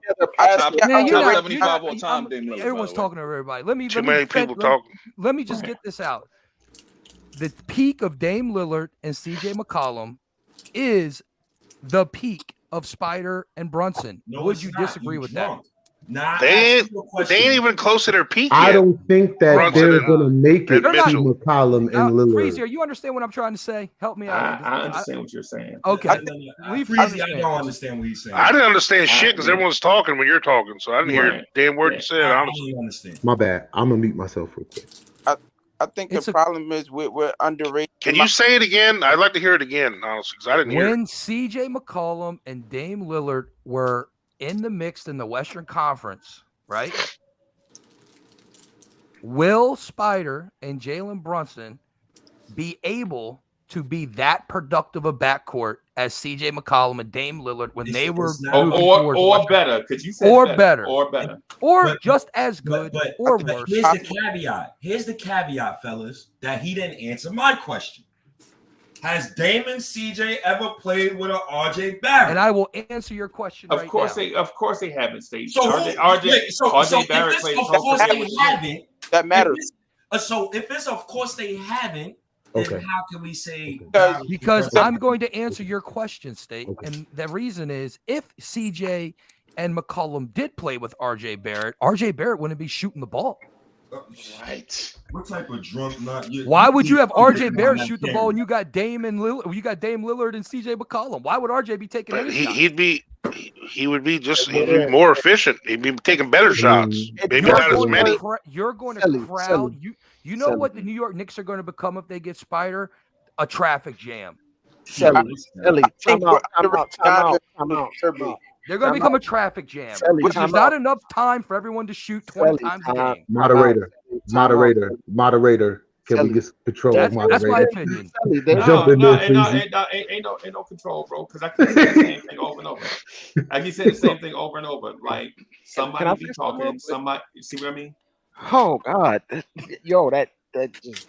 Man, you're not, 75 all time. Dame Lillard. Everyone's talking to everybody. Let me just get this out. The peak of Dame Lillard and CJ McCollum is the peak of Spider and Brunson. Would you disagree with that? Nah, They ain't even close to their peak I yet. don't think that Brunson they're and- gonna make it and to Mitchell. McCollum and Lillard. Freezy, you understand what I'm trying to say? Help me out. I understand what you're saying. Okay. Freezy, I don't understand what he's saying. I didn't understand shit because everyone's talking when you're talking, so I didn't hear a damn word you said. Honestly, understand. My bad. I'm gonna mute myself real quick. I think the problem is we're underrated. Can you say it again? I'd like to hear it again, honestly, because I didn't hear it. When CJ McCollum and Dame Lillard were in the mix in the Western Conference, right? Will Spider and Jalen Brunson be able to be that productive a backcourt as CJ McCollum and Dame Lillard when they were or better? Could you say better, or better, or just as good, or but worse? Here's the caveat. Here's the caveat, fellas, that he didn't answer my question. Has Damon CJ ever played with an RJ Barrett? And I will answer your question. Of course they haven't. State. So RJ Barrett played. Of course they haven't. That matters. So if it's of course they haven't, then how can we say? Because I'm going to answer your question, State. And the reason is if CJ and McCollum did play with RJ Barrett wouldn't be shooting the ball. Right. What type of drunk not you? Why would you have RJ Barrett shoot the ball and you got Dame Lillard and CJ McCollum? Why would RJ be taking any shots? He would be more efficient. He'd be taking better shots. Maybe not as many. You're going to crowd. You know what the New York Knicks are going to become if they get Spider? A traffic jam. Time out. They're going to become a traffic jam. Which is not enough time for everyone to shoot 20 times a game. Moderator. Can we get control of moderator? That's my opinion. Ain't no control, bro. Because I keep saying the same thing over and over. I keep saying the same thing over and over. Like somebody be talking, somebody. You see what I mean? Oh God, yo, that just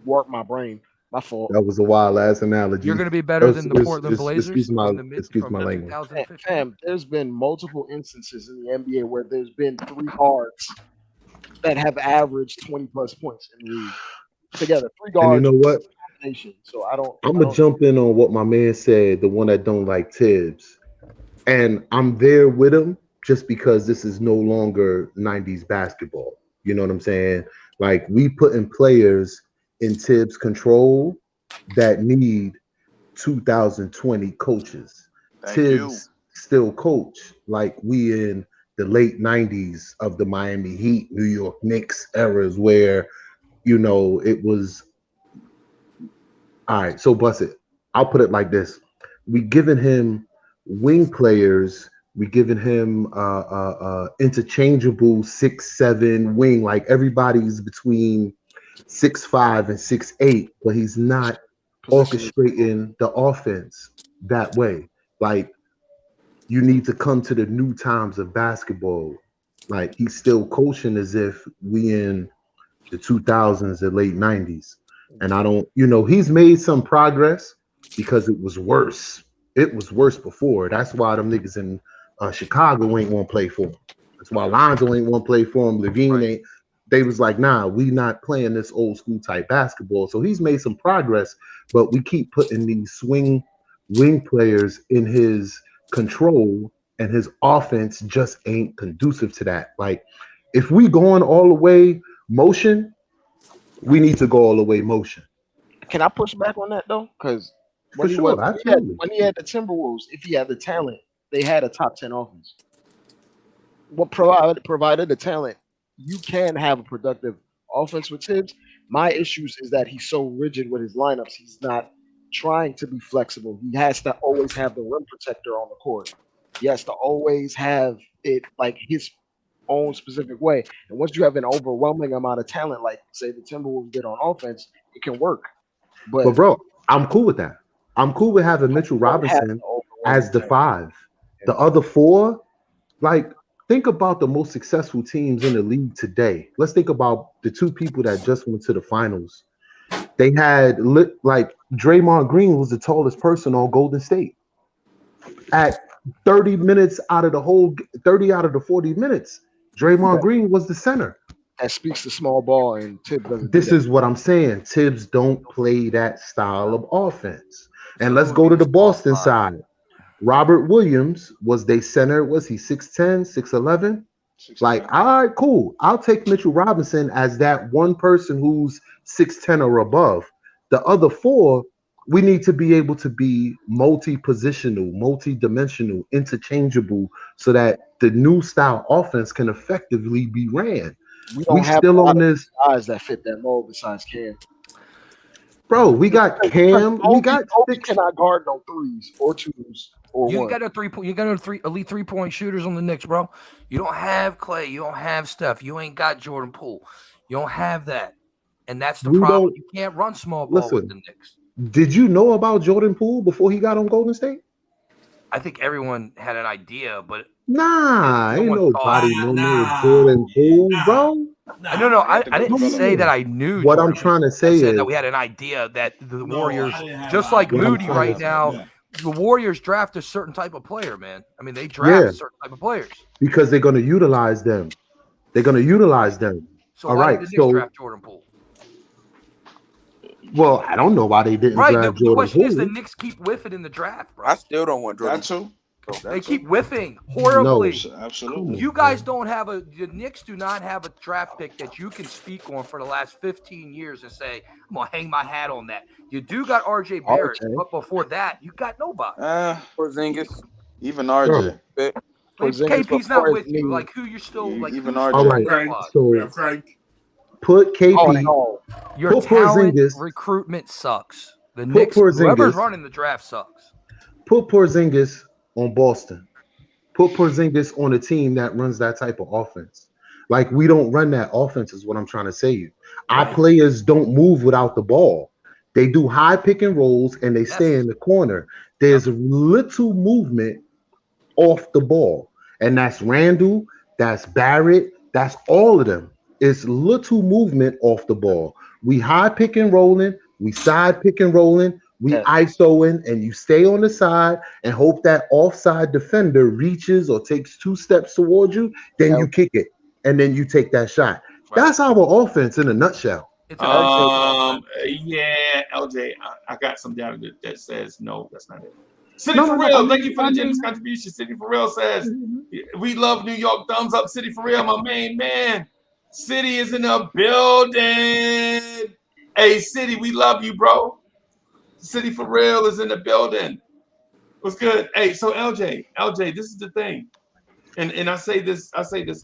warped my brain. My fault. That was a wild ass analogy. You're going to be better than the Portland Blazers. Excuse my language. Sam, there's been multiple instances in the NBA where there's been 3 guards that have averaged 20 plus points in the league together. 3 guards. And you know what? So I'm gonna jump in on what my man said. The one that don't like Tibbs, and I'm there with him just because this is no longer 90s basketball. You know what I'm saying? Like we putting players in Tibbs' control that need 2020 coaches. Tibbs still coach like we in the late 90s of the Miami Heat, New York Knicks eras where, you know, it was all right. So bust it. I'll put it like this. We giving him wing players. We giving him interchangeable 6'7" wing. Like everybody's between 6'5" and 6'8", but he's not orchestrating the offense that way. Like you need to come to the new times of basketball. Like he's still coaching as if we in the 2000s and late 90s. And I don't, you know, he's made some progress because it was worse. It was worse before. That's why them niggas in Chicago ain't want to play for him. That's why Lonzo ain't want to play for him. Levine ain't. They was like, nah, we not playing this old school type basketball. So he's made some progress, but we keep putting these swing wing players in his control, and his offense just ain't conducive to that. Like, if we going all the way motion, we need to go all the way motion. Can I push back on that though? Because when he had the Timberwolves, if he had the talent, they had a top 10 offense. What provided the talent, you can have a productive offense with Tibbs. My issues is that he's so rigid with his lineups. He's not trying to be flexible. He has to always have the rim protector on the court. He has to always have it like his own specific way. And once you have an overwhelming amount of talent, like say the Timberwolves did on offense, it can work. But bro, I'm cool with that. I'm cool with having Mitchell Robinson as the 5. The other 4, like, think about the most successful teams in the league today. Let's think about the 2 people that just went to the finals. They had like Draymond Green was the tallest person on Golden State. At 30 minutes out of the whole 30 out of the 40 minutes, Draymond Green was the center. That speaks to small ball, and Tibbs doesn't. This is what I'm saying. Tibbs don't play that style of offense. And let's go to the Boston side. Robert Williams was their center. Was he 6'10", 6'11"? Like, all right, cool. I'll take Mitchell Robinson as that one person who's 6'10" or above. The other four, we need to be able to be multi-positional, multi-dimensional, interchangeable, so that the new style offense can effectively be ran. We don't have a still lot on of this, guys that fit that mold besides Cam. bro. We got Cam. We got Kobe cannot guard no threes or twos or You one. got you got no elite 3-point shooters on the Knicks, bro. You don't have Clay. You don't have Steph. You ain't got Jordan Poole. You don't have that, and that's the We problem. don't You can't run small ball with the listen. Knicks. Did you know about Jordan Poole before he got on Golden State? I think everyone had an idea, but Nah, no ain't one thought. nobody know Jordan Poole, bro. No. I didn't say that I knew. What Jordan I'm trying to Poole. say I said is, that we had an idea that the Warriors, just like what I'm Moody trying right to- now, the Warriors draft a certain type of player, man. I mean, they draft Yeah. a certain type of players. because they're going to utilize them. They're going to utilize them. So All why right. did the Knicks So, draft Jordan Poole? well, I don't know why they didn't Right. draft The Jordan question is, the Poole. Knicks keep whiffing in the draft, bro. I still don't want Jordan. That too. They keep whiffing horribly. No, absolutely. You guys don't have the Knicks do not have a draft pick that you can speak on for the last 15 years and say, I'm going to hang my hat on that. You do got RJ Barrett, but before that, you got nobody. Porzingis. Even RJ. Like, Porzingis KP's not before with his you. knee. Like, who you're still, like, Even who's RJ. still All in right. that squad? So Frank. put KP. Your put talent Porzingis. recruitment sucks. The Put Knicks, whoever's Porzingis. running the draft sucks. Put Porzingis on Boston. Put Porzingis on a team that runs that type of offense. Like, we don't run that offense is what I'm trying to say to you. Our players don't move without the ball. They do high pick and rolls and they stay in the corner. There's little movement off the ball. And that's Randall, that's Barrett, that's all of them. It's little movement off the ball. We high pick and rolling, we side pick and rolling, we ISOing, and you stay on the side and hope that offside defender reaches or takes 2 steps towards you, then you kick it, and then you take that shot. That's our offense in a nutshell. Yeah, LJ, I got some down that says no, that's not it. City for real, thank you for the generous contribution. City for real says, we love New York. Thumbs up, City for real, my main man. City is in the building. Hey, City, we love you, bro. City for real is in the building. What's good? Hey, so LJ, this is the thing. And I say this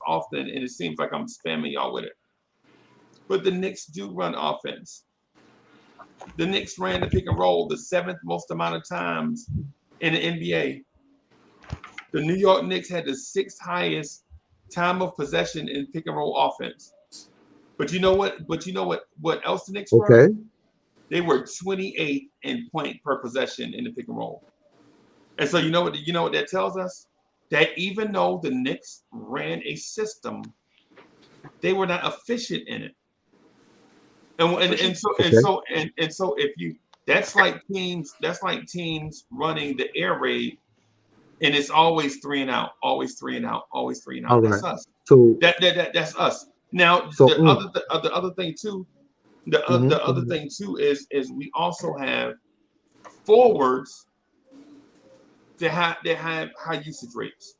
often, and it seems like I'm spamming y'all with it. But the Knicks do run offense. The Knicks ran the pick and roll the 7th most amount of times in the NBA. The New York Knicks had the 6th highest time of possession in pick and roll offense. But you know what? What else the Knicks were? Okay. They were 28th in point per possession in the pick and roll. And so you know what that tells us? That even though the Knicks ran a system, they were not efficient in it. And so if you that's like teams running the air raid, and it's always 3 and out, always 3 and out, always 3 and out. All That's right. us. So That's us. Now So, the other thing too, the other thing too is we also have forwards that have high usage rates.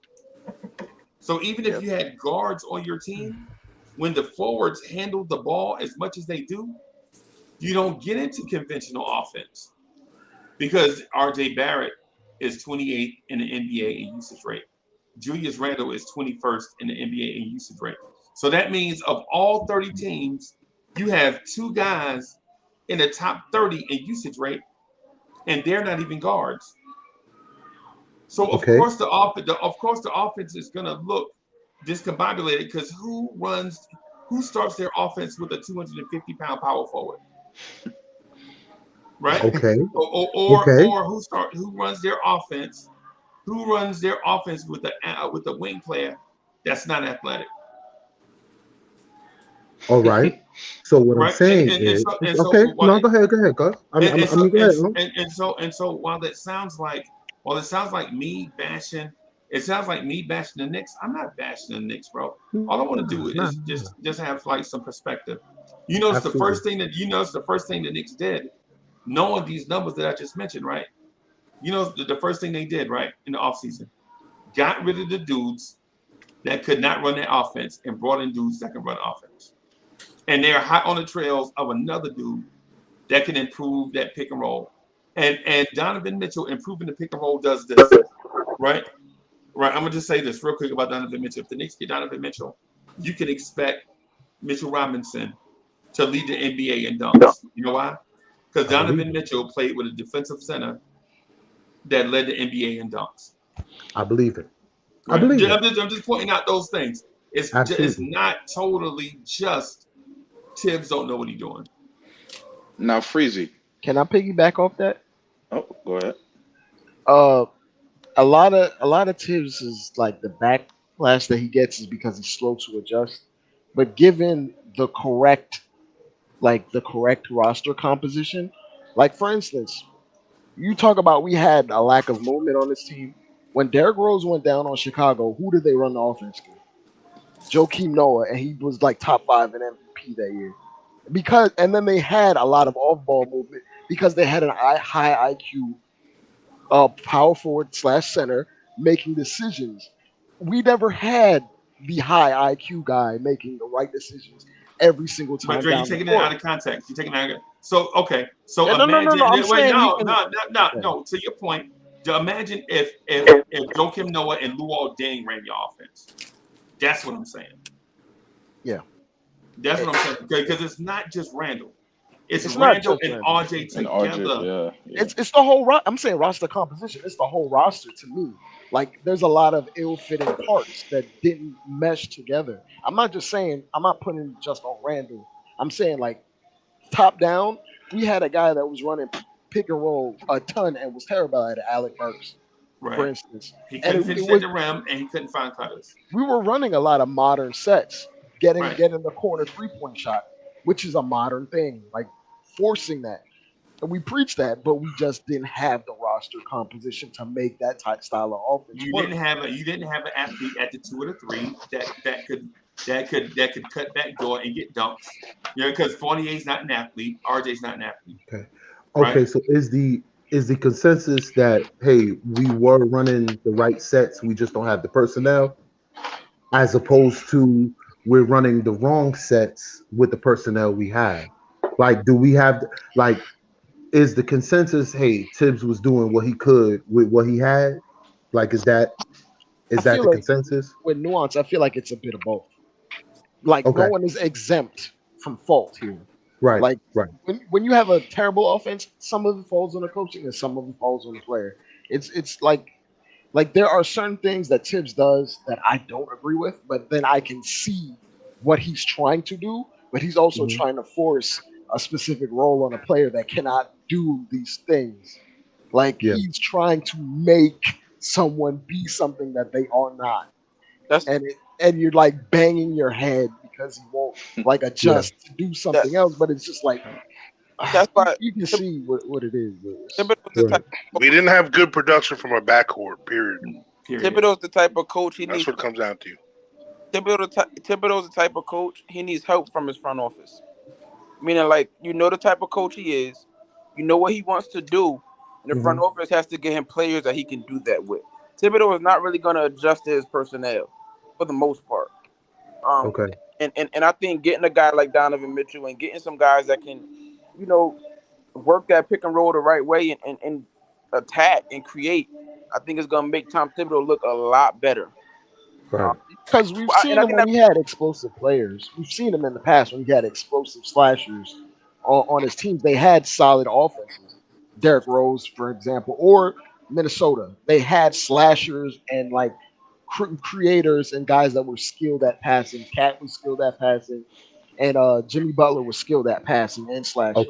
So even if you had guards on your team, when the forwards handle the ball as much as they do, you don't get into conventional offense because RJ Barrett is 28th in the NBA in usage rate. Julius Randle is 21st in the NBA in usage rate. So that means of all 30 teams, you have 2 guys in the top 30 in usage rate, and they're not even guards. So of course the offense is gonna look discombobulated because who starts their offense with a 250-pound power forward? Right? Okay. Or who runs their offense? Who runs their offense with a wing player that's not athletic? All right. So what I'm saying is, go ahead. Go. And so while it sounds like me bashing, the Knicks. I'm not bashing the Knicks, bro. All I want to do is just have like some perspective. You notice the first thing the Knicks did, knowing these numbers that I just mentioned, right? You know the first thing they did, right, in the offseason, got rid of the dudes that could not run their offense and brought in dudes that can run offense. And they're hot on the trails of another dude that can improve that pick and roll. And Donovan Mitchell improving the pick and roll does this, right? Right. I'm gonna just say this real quick about Donovan Mitchell. If the Knicks get Donovan Mitchell, you can expect Mitchell Robinson to lead the NBA in dunks. You know why? Because Donovan Mitchell played with a defensive center that led the NBA in dunks. I believe it. Right? I believe it. I'm just pointing out those things. It's not totally just Tibbs don't know what he's doing. Now, Freezy. Can I piggyback off that? Oh, go ahead. A lot of Tibbs is like the backlash that he gets is because he's slow to adjust. But given the correct roster composition, like for instance, you talk about we had a lack of movement on this team. When Derrick Rose went down on Chicago, who did they run the offense to? Joakim Noah, and he was like top 5 in MVP that year. And then they had a lot of off-ball movement because they had an high IQ power forward / center making decisions. We never had the high IQ guy making the right decisions every single time. But Dre, you're taking it out of context. You're taking it out of So okay. So yeah, imagine. no. No. To your point, imagine if Joakim Noah and Luol Deng ran your offense. That's what I'm saying. Yeah. That's what I'm saying. Because it's not just Randall. It's not Randall just and Randall. RJ together. It's the whole. I'm saying roster composition. It's the whole roster to me. Like there's a lot of ill-fitting parts that didn't mesh together. I'm not putting it just on Randall. I'm saying like top down. We had a guy that was running pick and roll a ton and was terrible at it, Alec Burks, for instance. He couldn't finish at the rim and he couldn't find cutters. We were running a lot of modern sets, getting the corner 3-point shot, which is a modern thing, like forcing that. And we preached that, but we just didn't have the roster composition to make that type style of offense. You didn't have an athlete at the 2 or the 3 that could cut back door and get dunks. You know, because Fournier's not an athlete, RJ's not an athlete. Okay. Okay, so is the consensus that hey, we were running the right sets, we just don't have the personnel, as opposed to we're running the wrong sets with the personnel we have? Like, do we have is the consensus, hey, Tibbs was doing what he could with what he had? Like, is that the consensus? With nuance, I feel like it's a bit of both. Like, no one is exempt from fault here. Right. Like, right. When you have a terrible offense, some of it falls on the coaching and some of it falls on the player. It's like there are certain things that Tibbs does that I don't agree with, but then I can see what he's trying to do, but he's also trying to force a specific role on a player that cannot do these things. Like he's trying to make someone be something that they are not. And you're like banging your head because he won't like adjust to do something else. But it's just like that's why you can see what it is. We didn't have good production from our backcourt. Period. Thibodeau's the type of coach he needs. That's what it comes down to. Thibodeau's the type of coach he needs help from his front office. Meaning, like, you know the type of coach he is, you know what he wants to do, and the front office has to get him players that he can do that with. Thibodeau is not really going to adjust to his personnel for the most part. And I think getting a guy like Donovan Mitchell and getting some guys that can, you know, work that pick and roll the right way and attack and create, I think it's going to make Tom Thibodeau look a lot better. Right. Because we've seen him when he had explosive players. We've seen him in the past when he had explosive slashers on his teams. They had solid offenses. Derrick Rose, for example, or Minnesota. They had slashers and like creators and guys that were skilled at passing. Cat was skilled at passing, and Jimmy Butler was skilled at passing and slashing.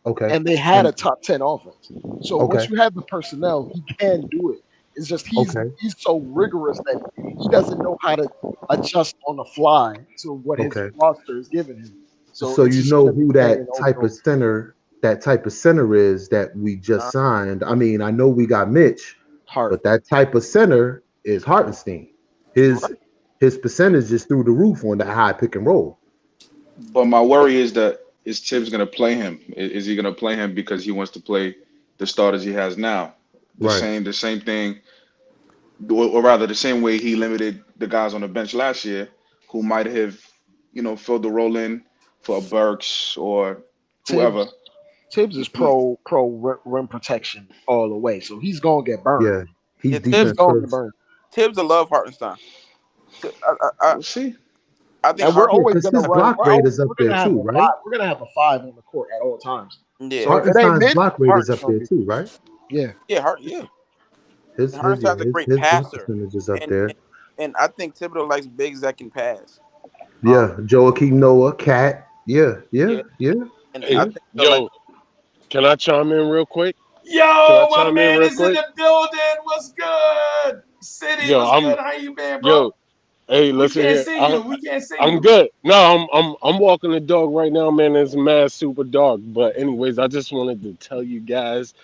Okay. And they had a top 10 offense. So once you have the personnel, he can do it. It's just he's so rigorous that he doesn't know how to adjust on the fly to what his roster is giving him. So you know who that type of center is that we just signed. I mean, I know we got Mitch, but that type of center is Hartenstein. His percentage is through the roof on that high pick and roll. But my worry is that is Tibbs going to play him? Is he going to play him because he wants to play the starters he has now? The same thing or rather, the same way he limited the guys on the bench last year, who might have, filled the role in for a Burks or whoever. Tibbs is pro rim protection all the way, so he's gonna get burned. Yeah, he's Yeah, He's defense gonna get first. burned, Tibbs will love Hartenstein. We'll see. I think and we're Yeah, Hartenstein. always because gonna his run. block rate is up We're there gonna have too, a right? five. We're gonna have a 5 on the court at all times. Yeah, So if it ain't Hartenstein's Mitch, block rate is Harten's up gonna there be. too, right? Yeah. yeah. His And his yeah, Hartenstein's a his great his block passer, percentage is up and, there. and I think Thibodeau likes bigs that can pass. Yeah, Joakim Noah, Cat. Yeah, Yeah, and I Hey, think he'll like. yo, can I chime in real quick? Can I Yo, my chime in man real is in quick? the building. What's good? City, Yo, what's good? How you been, bro? hey, We listen can't here. see you. We can't see I'm you. good. No, I'm walking the dog right now, man. It's mad super dark. But anyways, I just wanted to tell you guys,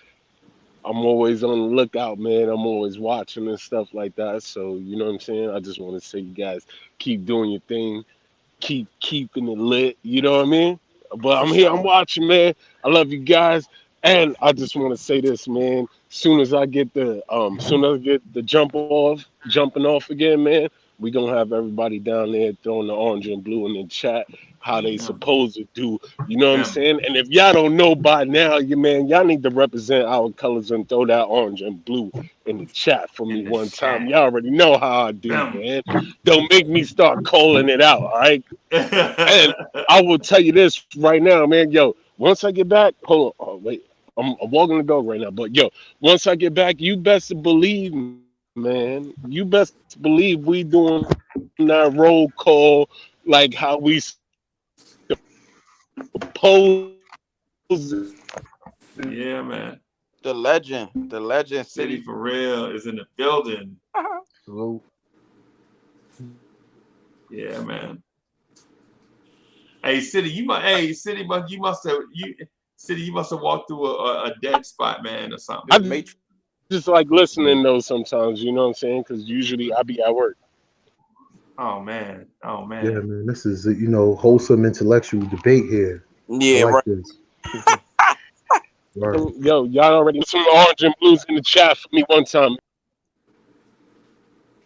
I'm always on the lookout, man. I'm always watching and stuff like that. So you know what I'm saying? I just want to say you guys keep doing your thing, keep keeping it lit. You know what I mean? But For I'm here, I'm sure. watching, man. I love you guys. And I just want to say this, man. Soon as I get the jumping off again, man, we gonna have everybody down there throwing the orange and blue in the chat how they Yeah. supposed to do. You know what I'm Yeah. saying? And if y'all don't know by now, y'all need to represent our colors and throw that orange and blue in the chat for me In the one time. chat. Y'all already know how I do, Them. man. Don't make me start calling it out, all right? And I will tell you this right now, man. Yo, once I get back, hold on. Oh, wait. I'm walking the dog right now. But yo, once I get back, you best believe, man. You best believe we doing that roll call like how we supposed Yeah, man. The legend, City City. for real is in the building. Salute. Yeah, man. Hey, City, you must. Hey, City, but you must have City, you must have walked through a dead spot, man, or something. I just like listening though sometimes, you know what I'm saying? Because usually I be at work. Oh man. Oh Yeah, man. man. This is wholesome intellectual debate here. I Yeah, like right. this. Right. Yo, y'all already put some orange and blues in the chat for me one time.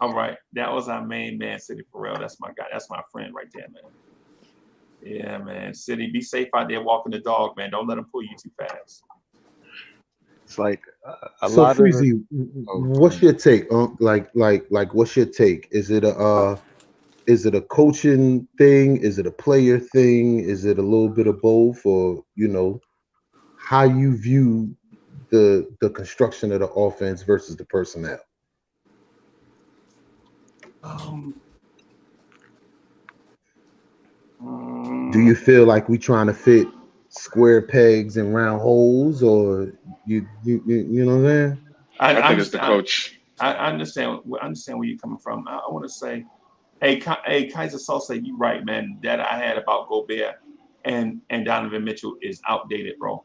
All right. That was our main man, City for real. That's my guy. That's my friend right there, man. Yeah, man. City, be safe out there walking the dog, man. Don't let them pull you too fast. It's like a So lot of. Freezy, what's your take? Like, what's your take? Is it a coaching thing? Is it a player thing? Is it a little bit of both? Or how you view the construction of the offense versus the personnel? Do you feel like we trying to fit square pegs in round holes, or you know what I'm saying? I think it's the coach. I understand where you're coming from. I want to say, hey, Kaiser Sosa, you right, man. That I had about Gobert and Donovan Mitchell is outdated, bro.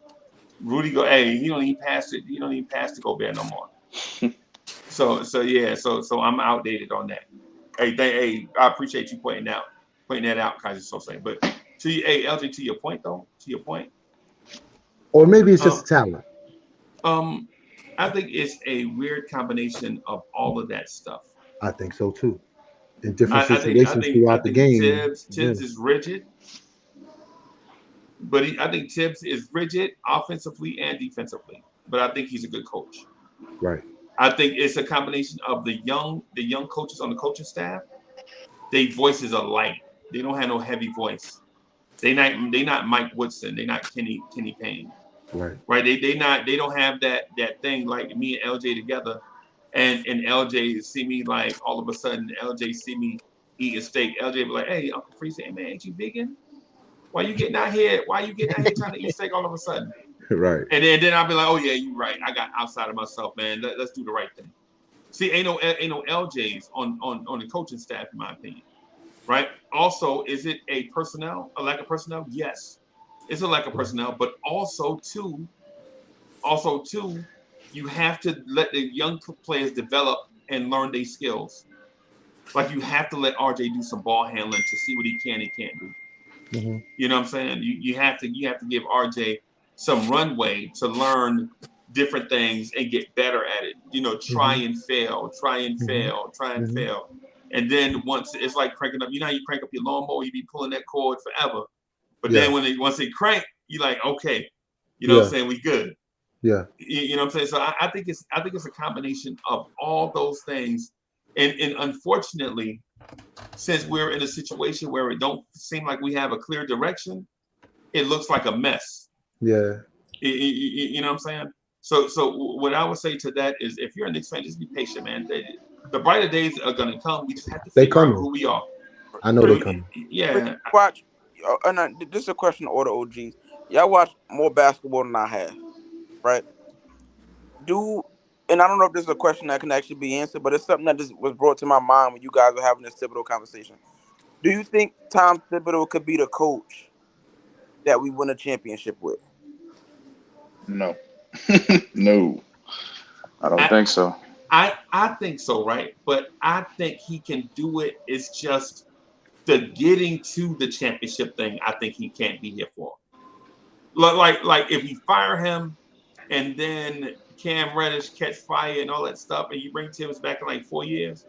Rudy he don't even pass it. He don't even pass to Gobert no more. So I'm outdated on that. Hey, I appreciate you pointing that out, Kaiser Sosa. But LJ, to your point though, Or maybe it's just talent. I think it's a weird combination of all of that stuff. I think so too. In different I situations throughout the game. Tibbs is rigid, but I think Tibbs is rigid offensively and defensively. But I think he's a good coach. Right. I think it's a combination of the young coaches on the coaching staff. Their voices are light. They don't have no heavy voice. They not Mike Woodson. They not Kenny Payne. Right. Right. They don't have that thing like me and LJ together, and LJ see me like all of a sudden LJ see me eat a steak. LJ be like, hey, Uncle Freeze, hey man, ain't you vegan? Why you getting out here trying to eat steak all of a sudden? Right. And then I'll be like, oh yeah, you're right. I got outside of myself, man. Let's do the right thing. See, ain't no LJs on the coaching staff, in my opinion. Right. Also, is it a lack of personnel? Yes, it's a lack of personnel, but also too, you have to let the young players develop and learn their skills. Like you have to let RJ do some ball handling to see what he can and can't do. Mm-hmm. You know what I'm saying? You have to give RJ some runway to learn different things and get better at it. You know, try and fail, try and fail, try and fail. And then once it's like cranking up, you know how you crank up your lawnmower, you be pulling that cord forever. But then once they crank, you're like, okay, you know what I'm saying, we good. Yeah. You know what I'm saying? So I think it's a combination of all those things. And unfortunately, since we're in a situation where it don't seem like we have a clear direction, it looks like a mess. Yeah. You know what I'm saying? So what I would say to that is, if you're a Knicks fan, just be patient, man. The brighter days are gonna come. We just have to figure out who we are. I know they're coming. Yeah. Watch. This is a question to all the OGs. Y'all watch more basketball than I have, right? And I don't know if this is a question that can actually be answered, but it's something that just was brought to my mind when you guys were having this Thibodeau conversation. Do you think Tom Thibodeau could be the coach that we win a championship with? No. No. I don't think so. I think so, right? But I think he can do it. It's just the getting to the championship thing. I think he can't be here for. Like if you fire him and then Cam Reddish catch fire and all that stuff, and you bring Tibbs back in like 4 years,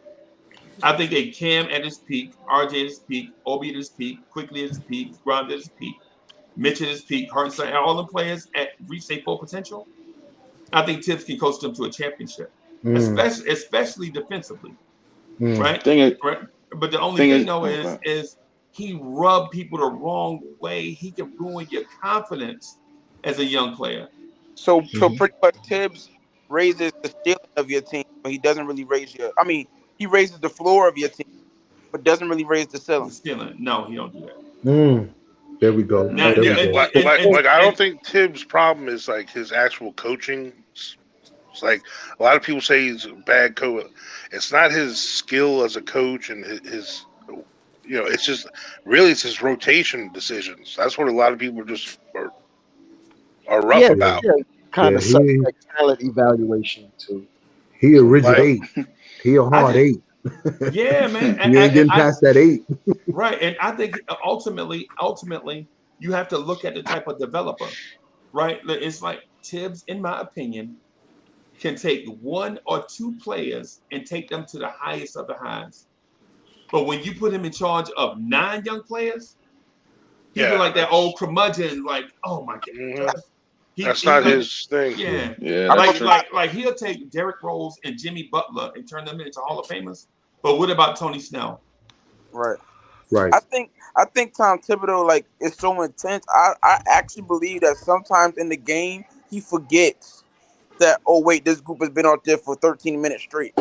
I think a Cam at his peak, RJ at his peak, Obi at his peak, Quickly at his peak, Grant at his peak, Mitch at his peak, Hartenstein, all the players reach their full potential. I think Tibbs can coach them to a championship, especially defensively, right? But the only thing though is he rubbed people the wrong way. He can ruin your confidence as a young player. So pretty much Tibbs raises the ceiling of your team, but he doesn't really raise he raises the floor of your team, but doesn't really raise the ceiling. No, he don't do that. There we go. Like I don't think Tibbs' problem is like his actual coaching. It's like a lot of people say he's a bad coach. It's not his skill as a coach and his it's just really it's his rotation decisions. That's what a lot of people just are rough about. Kind of like talent evaluation too. He a rigid 8. He a hard 8. Yeah, man. You ain't getting past that 8. Right. And I think ultimately, you have to look at the type of developer, right? It's like Tibbs, in my opinion, can take 1 or 2 players and take them to the highest of the highs. But when you put him in charge of 9 young players, he'd be like that old curmudgeon, like, oh my God. That's not his thing. Yeah. Like he'll take Derrick Rose and Jimmy Butler and turn them into Hall of Famers. But what about Tony Snell? Right. Right. I think Tom Thibodeau is so intense. I actually believe that sometimes in the game he forgets that, oh wait, this group has been out there for 13 minutes straight.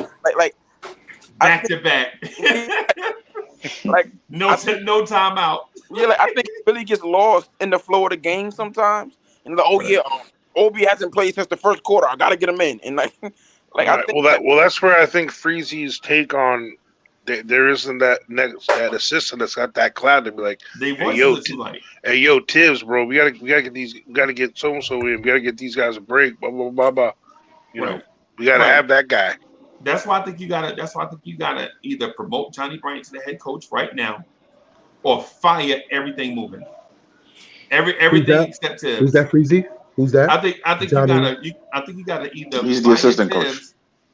Back to back. No timeout. Yeah, I think he really gets lost in the flow of the game sometimes. And Obi hasn't played since the first quarter. I gotta get him in. And I think that's where I think Freezy's take on there isn't that assistant that's got that cloud to be like, hey yo, Tibbs, bro, we gotta get so and so in. We gotta get these guys a break. Blah blah blah blah. You know, we gotta have that guy. That's why I think you gotta either promote Johnny Bryant to the head coach right now, or fire everything moving. Everything except Tibbs. Who's that, Freezy? Who's that? I think you gotta either he's the assistant Tibbs, coach.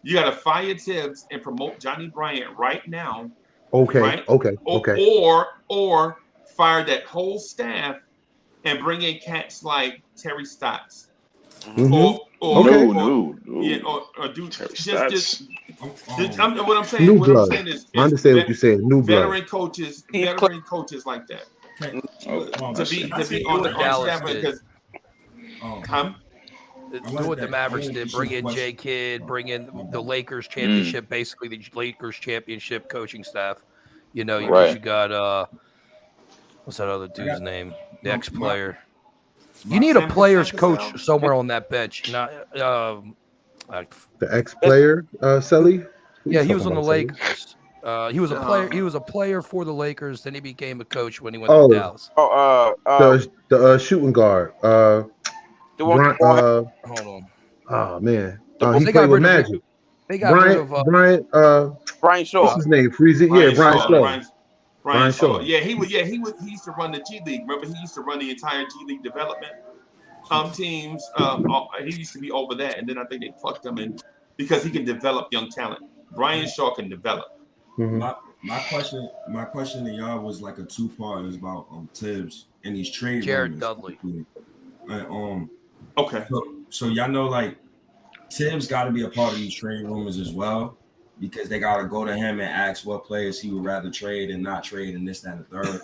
You gotta fire Tibbs and promote Johnny Bryant right now. Okay. Right? Okay. Or fire that whole staff and bring in cats like Terry Stotts. No. Yeah, or do just what I'm saying. New What blood. I'm saying is I understand what you're saying. New blood. Veteran coaches like that. To be on the staff because do what the Mavericks did. Bring in J Kidd, bring in the Lakers championship, basically the Lakers championship coaching staff. You know, you got what's that other dude's name? The ex-player. You need a player's coach somewhere on that bench. Not the ex-player, Sully? Yeah, he was on the Lakers. He was a player. He was a player for the Lakers. Then he became a coach when he went to Dallas. The shooting guard. Hold on. Oh man, he played with Magic. They got rid of Brian Shaw. What's his name? Freezy. Yeah, Brian Shaw. Brian Shaw. Yeah, he used to run the G League. Remember, he used to run the entire G League development. teams. He used to be over that, and then I think they plucked him in because he can develop young talent. Brian Shaw can develop. My question to y'all was like a two-part. It was about Tibbs and these trade Jared rumors. Dudley. Okay. So y'all know like Tibbs got to be a part of these trade rumors as well, because they got to go to him and ask what players he would rather trade and not trade and this, that, and the third.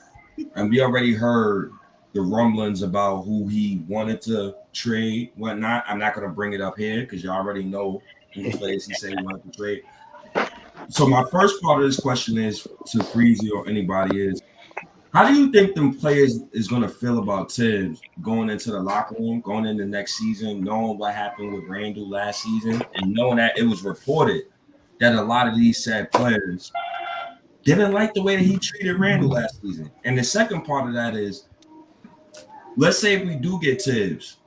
And we already heard the rumblings about who he wanted to trade, whatnot. I'm not going to bring it up here because you already know who the players he said he wanted to trade. So my first part of this question is to Freezy or anybody is, how do you think them players is going to feel about Tibbs going into the locker room, going into next season, knowing what happened with Randall last season, and knowing that it was reported that a lot of these said players didn't like the way that he treated Randall last season? And the second part of that is, let's say if we do get Tibbs,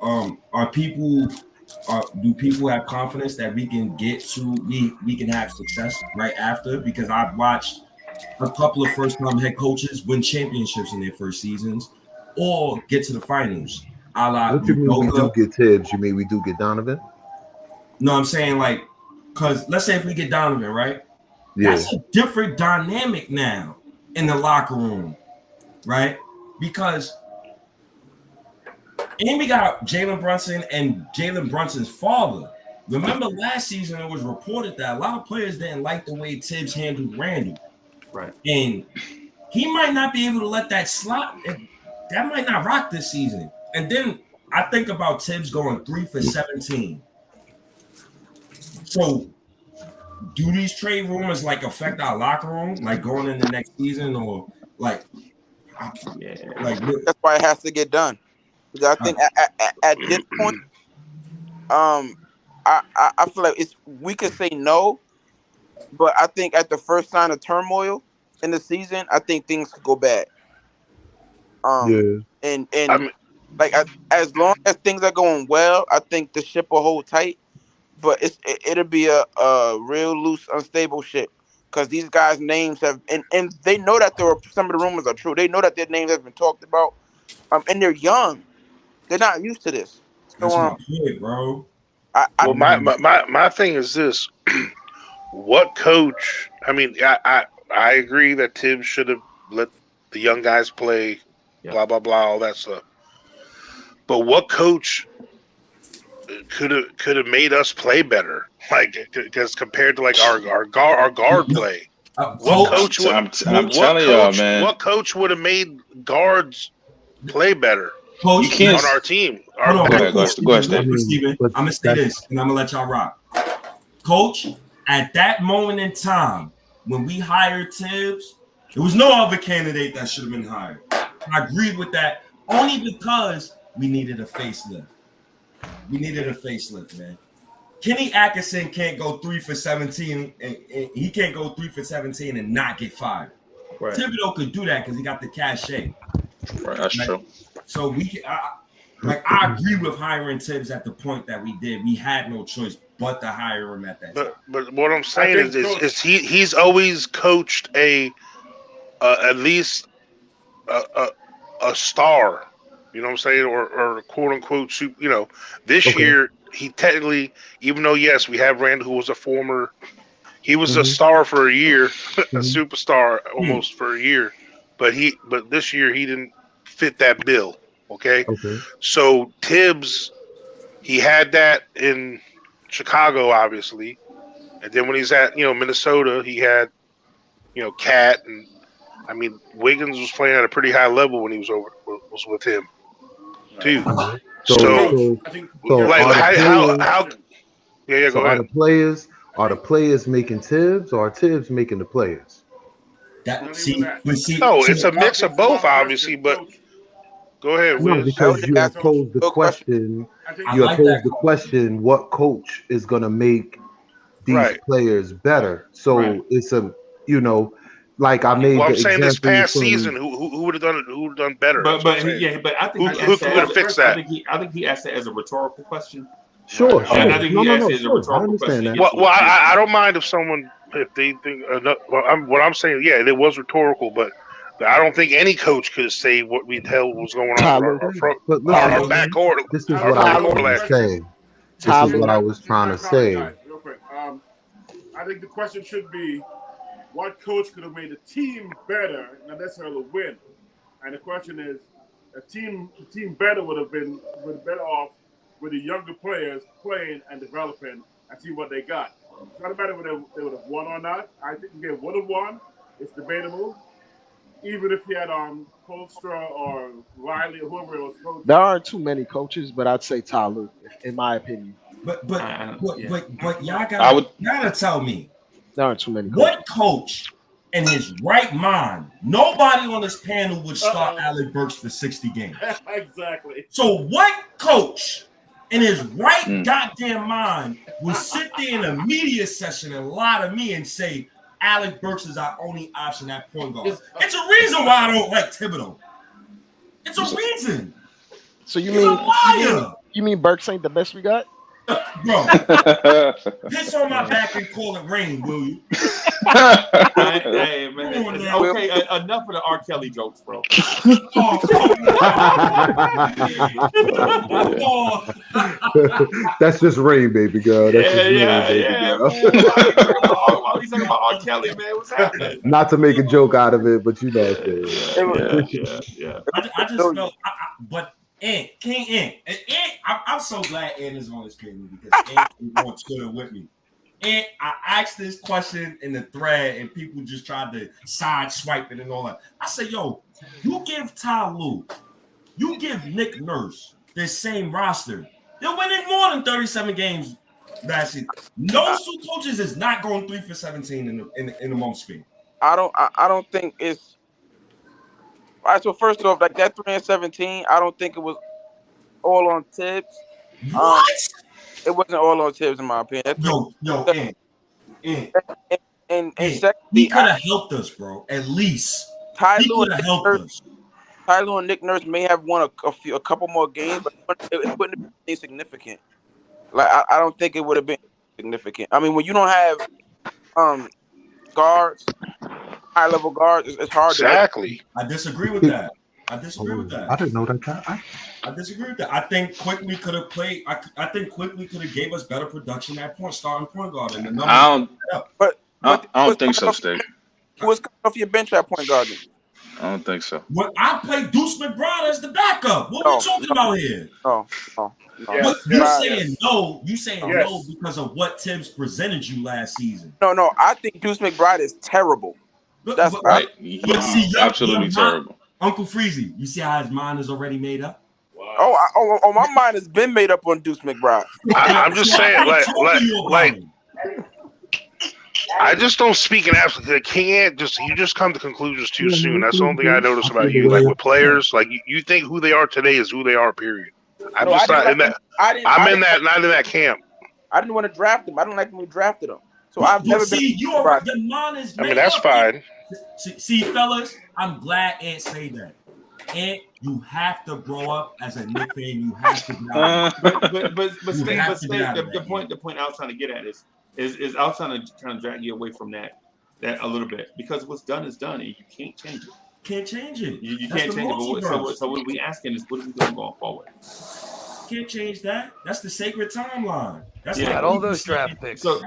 do people have confidence that we can get to we can have success right after? Because I've watched a couple of first-time head coaches win championships in their first seasons or get to the finals. What you mean we do get Tibbs? You mean we do get Donovan? No, I'm saying like, because let's say if we get Donovan, right? Yeah. That's a different dynamic now in the locker room, right? Because and we got Jalen Brunson and Jalen Brunson's father. Remember last season it was reported that a lot of players didn't like the way Tibbs handled Randall. Right. And he might not be able to let that slide. That might not rock this season. And then I think about Tibbs going 3 for 17. So do these trade rumors like affect our locker room, like going in the next season, or like that's why it has to get done. Because I think at this point, I feel like we could say no, but I think at the first sign of turmoil in the season, I think things could go bad. And like as long as things are going well, I think the ship will hold tight. But it'll be a real loose, unstable ship, because these guys' names have and they know that some of the rumors are true. They know that their names have been talked about, and they're young. They're not used to this. That's my point, bro. Well, my thing is this: what coach? I mean, I agree that Tibbs should have let the young guys play, blah blah blah, all that stuff. But what coach could have made us play better? Like, because compared to like our guard play, what coach would? I'm telling y'all, man. What coach would have made guards play better? Coach, you can't, on our team. Go ahead, Steven. I'm gonna say this, and I'm gonna let y'all rock. Coach, at that moment in time when we hired Tibbs, there was no other candidate that should have been hired. I agreed with that only because we needed a facelift. We needed a facelift, man. Kenny Atkinson can't go 3 for 17, and he can't go 3 for 17 and not get fired. Right. Thibodeau could do that because he got the cachet. Right, that's true. So I agree with hiring Tibbs at the point that we did. We had no choice but to hire him at that time. But what I'm saying is he's always coached at least a star. You know what I'm saying, or quote unquote, this year he technically, even though yes, we have Randall, who was he was a star for a year, a superstar almost for a year, but this year he didn't fit that bill. Okay. So Tibbs, he had that in Chicago, obviously, and then when he's at Minnesota, he had Cat, and I mean Wiggins was playing at a pretty high level when he was with him too. So how? Yeah, go ahead. Are the players making Tibbs, or are Tibbs making the players? It's a mix of both, obviously, but. Go ahead, Wiz. No, because you have posed the question. You have posed the question: what coach is going to make these players better? So it's like I made. Well, I'm saying this past season, who would have done it? Who would have done better? But I think who could have fixed that? I think he asked that as a rhetorical question. Sure. And I think he asked it as a rhetorical question. Well, I don't mind if they think. What I'm saying, it was rhetorical, but I don't think any coach could say what we tell was going on Tyler, But our listen, backcourt. this is Our what I was backcourt trying to last say. year. This is what I was trying to say. Guys, real quick. I think the question should be, what coach could have made a team better, not necessarily win? And the question is, the team better would have been better off with the younger players playing and developing and see what they got. It's not matter whether they would have won or not. I think they would have won. It's debatable. Even if you had Colstra or Riley or whoever it was coaching. There aren't too many coaches, but I'd say Tyloo, in my opinion. But y'all gotta tell me. There aren't too many coaches. What coach in his right mind, nobody on this panel would start Alec Burks for 60 games. Exactly. So what coach in his right goddamn mind would sit there in a media session and lie to me and say Alec Burks is our only option at point guard? It's a reason why I don't like Thibodeau. It's a reason. So He's a liar. You mean Burks ain't the best we got? Bro, piss on my back and call it rain, will you? Hey, man. Okay, enough of the R. Kelly jokes, bro. That's just rain, baby girl. That's just rain, baby girl. Why you talking about R. Kelly, man? What's happening? Not to make a joke out of it, but you know. Yeah. I just felt, but King Ant, I'm so glad Ant is on this panel because Ant is on Twitter with me. And I asked this question in the thread, and people just tried to side swipe it and all that. I said, yo, you give Tyloo, you give Nick Nurse the same roster, they're winning more than 37 games last season. Those two coaches is not going 3 for 17 in the month span. I don't think it's. All right, so first off, like that 3-17, I don't think it was all on Tibbs. What? It wasn't all on Tibbs, in my opinion. And secondly, he could have helped us, bro. At least he could have helped us. Tyloo and Nick Nurse may have won a couple more games, but it wouldn't have been significant. Like I don't think it would have been significant. I mean, when you don't have guards, high level guards, it's hard. Exactly. I disagree with that. I didn't know that. I disagree with that. I think Quickly could have played. I think Quickly could have gave us better production at starting point guard. And the numbers I don't think so, Steve. Who was coming off your bench at point guard? I don't think so. Well, I played Deuce McBride as the backup. What are we talking about here? No. You saying no because of what Tibbs presented you last season. No. I think Deuce McBride is terrible. That's right. He's absolutely terrible. Uncle Freezy, you see how his mind is already made up? Wow. Oh, my mind has been made up on Deuce McBride. I'm just saying, like, I just don't speak in absolute. You just come to conclusions too soon. That's the only thing I notice about you. Like with players, like you think who they are today is who they are. Period. I'm just not in that. I'm in that, not in that camp. I didn't want to draft him. I don't like when we drafted him. So I've never been. Your mind is. I mean, that's fine. See, fellas, I'm glad Ant say that. Ant, you have to grow up as a Knicks fan. You have to. The point I was trying to get at is I was trying to drag you away from that a little bit because what's done is done, and you can't change it. Can't change it. You can't change it. So what we asking is, what are we doing going forward? Can't change that. That's the sacred timeline. That's all those draft picks. So,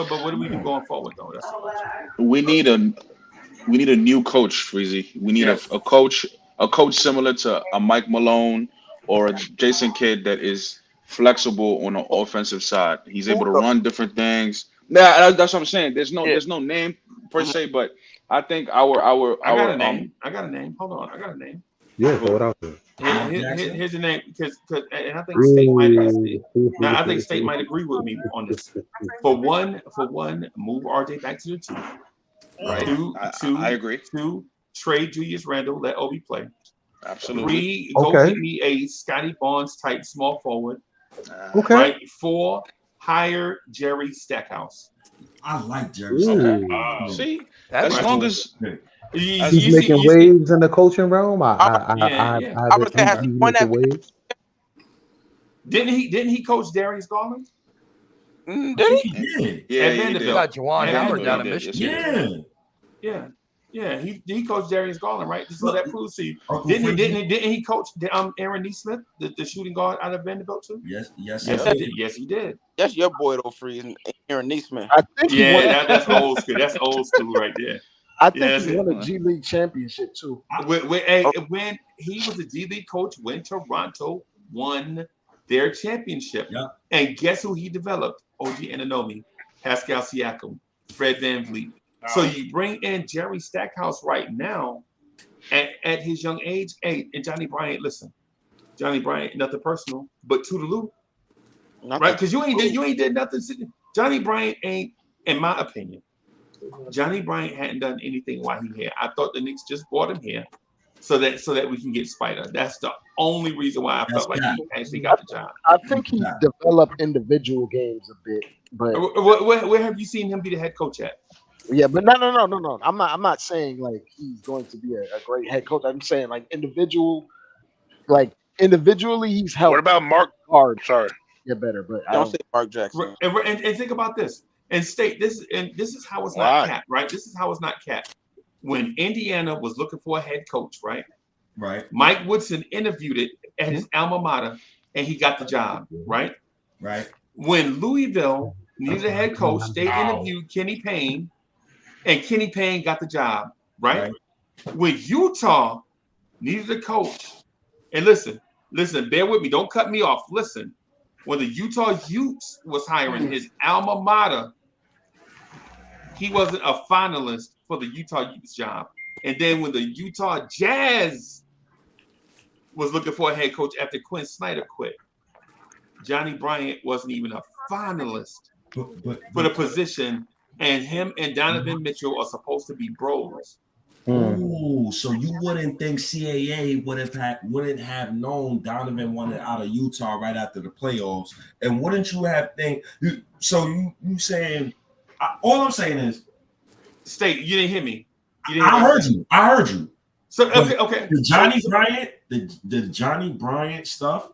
but what do we do going forward though? That's we need a new coach, Freezy. We need a coach similar to a Mike Malone or a Jason Kidd that is flexible on the offensive side. He's able to run different things. Yeah, that's what I'm saying. There's no name per se, but I think I got a name. Hold on, I got a name. Yeah, throw it out there. Here's the name because and I think State might agree. Now I think State might agree with me on this. For one, move RJ back to the 2. Right. I agree. 2, trade Julius Randle, let Obi play. Absolutely. 3, go get me a Scotty Barnes type small forward. Okay. Right. 4, hire Jerry Stackhouse. I like Jerry Stackhouse. See, as long as he's making waves in the coaching realm. I would say has won that waves. Didn't he coach Darius Garland? Did he? Yeah. He got Juwan Howard down in Michigan. Yeah. Yeah, he coached Darius Garland, right? So that proves to you. Uncle Didn't Frenzy. he coach Aaron Neesmith, the shooting guard out of Vanderbilt too? Yes, Yes, he did. Yes, he did. That's your boy though, Freeze and Aaron Neesmith. I think he won. Yeah, that's old school. That's old school right there. I think Yeah, he won a G League championship too. when he was a G League coach, when Toronto won their championship, and guess who he developed? OG Anunoby, Pascal Siakam, Fred VanVleet. So you bring in Jerry Stackhouse right now at his young age. Hey, and Johnny Bryant, listen, Johnny Bryant, nothing personal, but toodaloo, right? Because you ain't did nothing. Johnny Bryant ain't, in my opinion, Johnny Bryant hadn't done anything while he here. I thought the Knicks just brought him here so that we can get Spider. That's the only reason why I felt like he actually got the job. I think he developed individual games a bit, but where have you seen him be the head coach at? Yeah, but no. I'm not saying like he's going to be a great head coach. I'm saying like individually he's helped. What about Mark? Hard, sorry, get better, but don't say Mark Jackson. And think about this. And state this is how it's not capped, right? This is how it's not capped. When Indiana was looking for a head coach, right? Right. Mike Woodson interviewed it at his alma mater, and he got the job, right? Right. When Louisville needed a head coach, they interviewed Kenny Payne, and Kenny Payne got the job, right? When Utah needed a coach, and listen, bear with me, don't cut me off. Listen, when the Utah Utes was hiring his alma mater, he wasn't a finalist for the Utah Utes job. And then when the Utah Jazz was looking for a head coach after Quinn Snyder quit, Johnny Bryant wasn't even a finalist for the position. And him and Donovan Mitchell are supposed to be bros. Oh, so you wouldn't think CAA wouldn't have known Donovan wanted out of Utah right after the playoffs, and wouldn't you have think? So you saying? All I'm saying is, State, you didn't hear me. I heard you. So okay. The Johnny Bryant stuff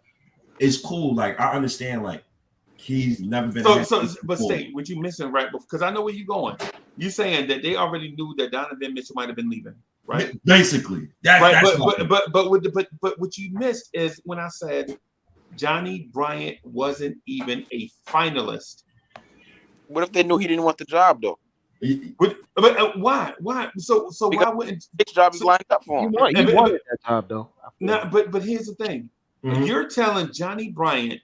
is cool. Like I understand. Like he's never been. But State, what you missing, right? Because I know where you're going. You saying that they already knew that Donovan Mitchell might have been leaving, right? Basically, right. But what you missed is when I said Johnny Bryant wasn't even a finalist. What if they knew he didn't want the job though? But why? So because why wouldn't his job is lined up for him? He wanted that job though. No, but here's the thing: you're telling Johnny Bryant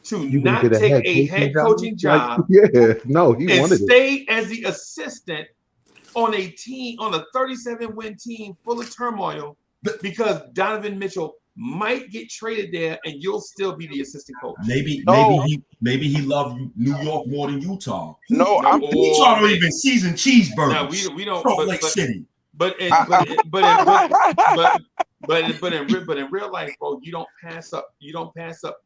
to You not can get take a head coaching job, he wanted stay as the assistant on a team, on a 37-win team full of turmoil, because Donovan Mitchell might get traded there, and you'll still be the assistant coach. Maybe he loved New York more than Utah. Utah don't even season cheeseburgers. No, we don't. Salt Lake City. But in real life, bro, you don't pass up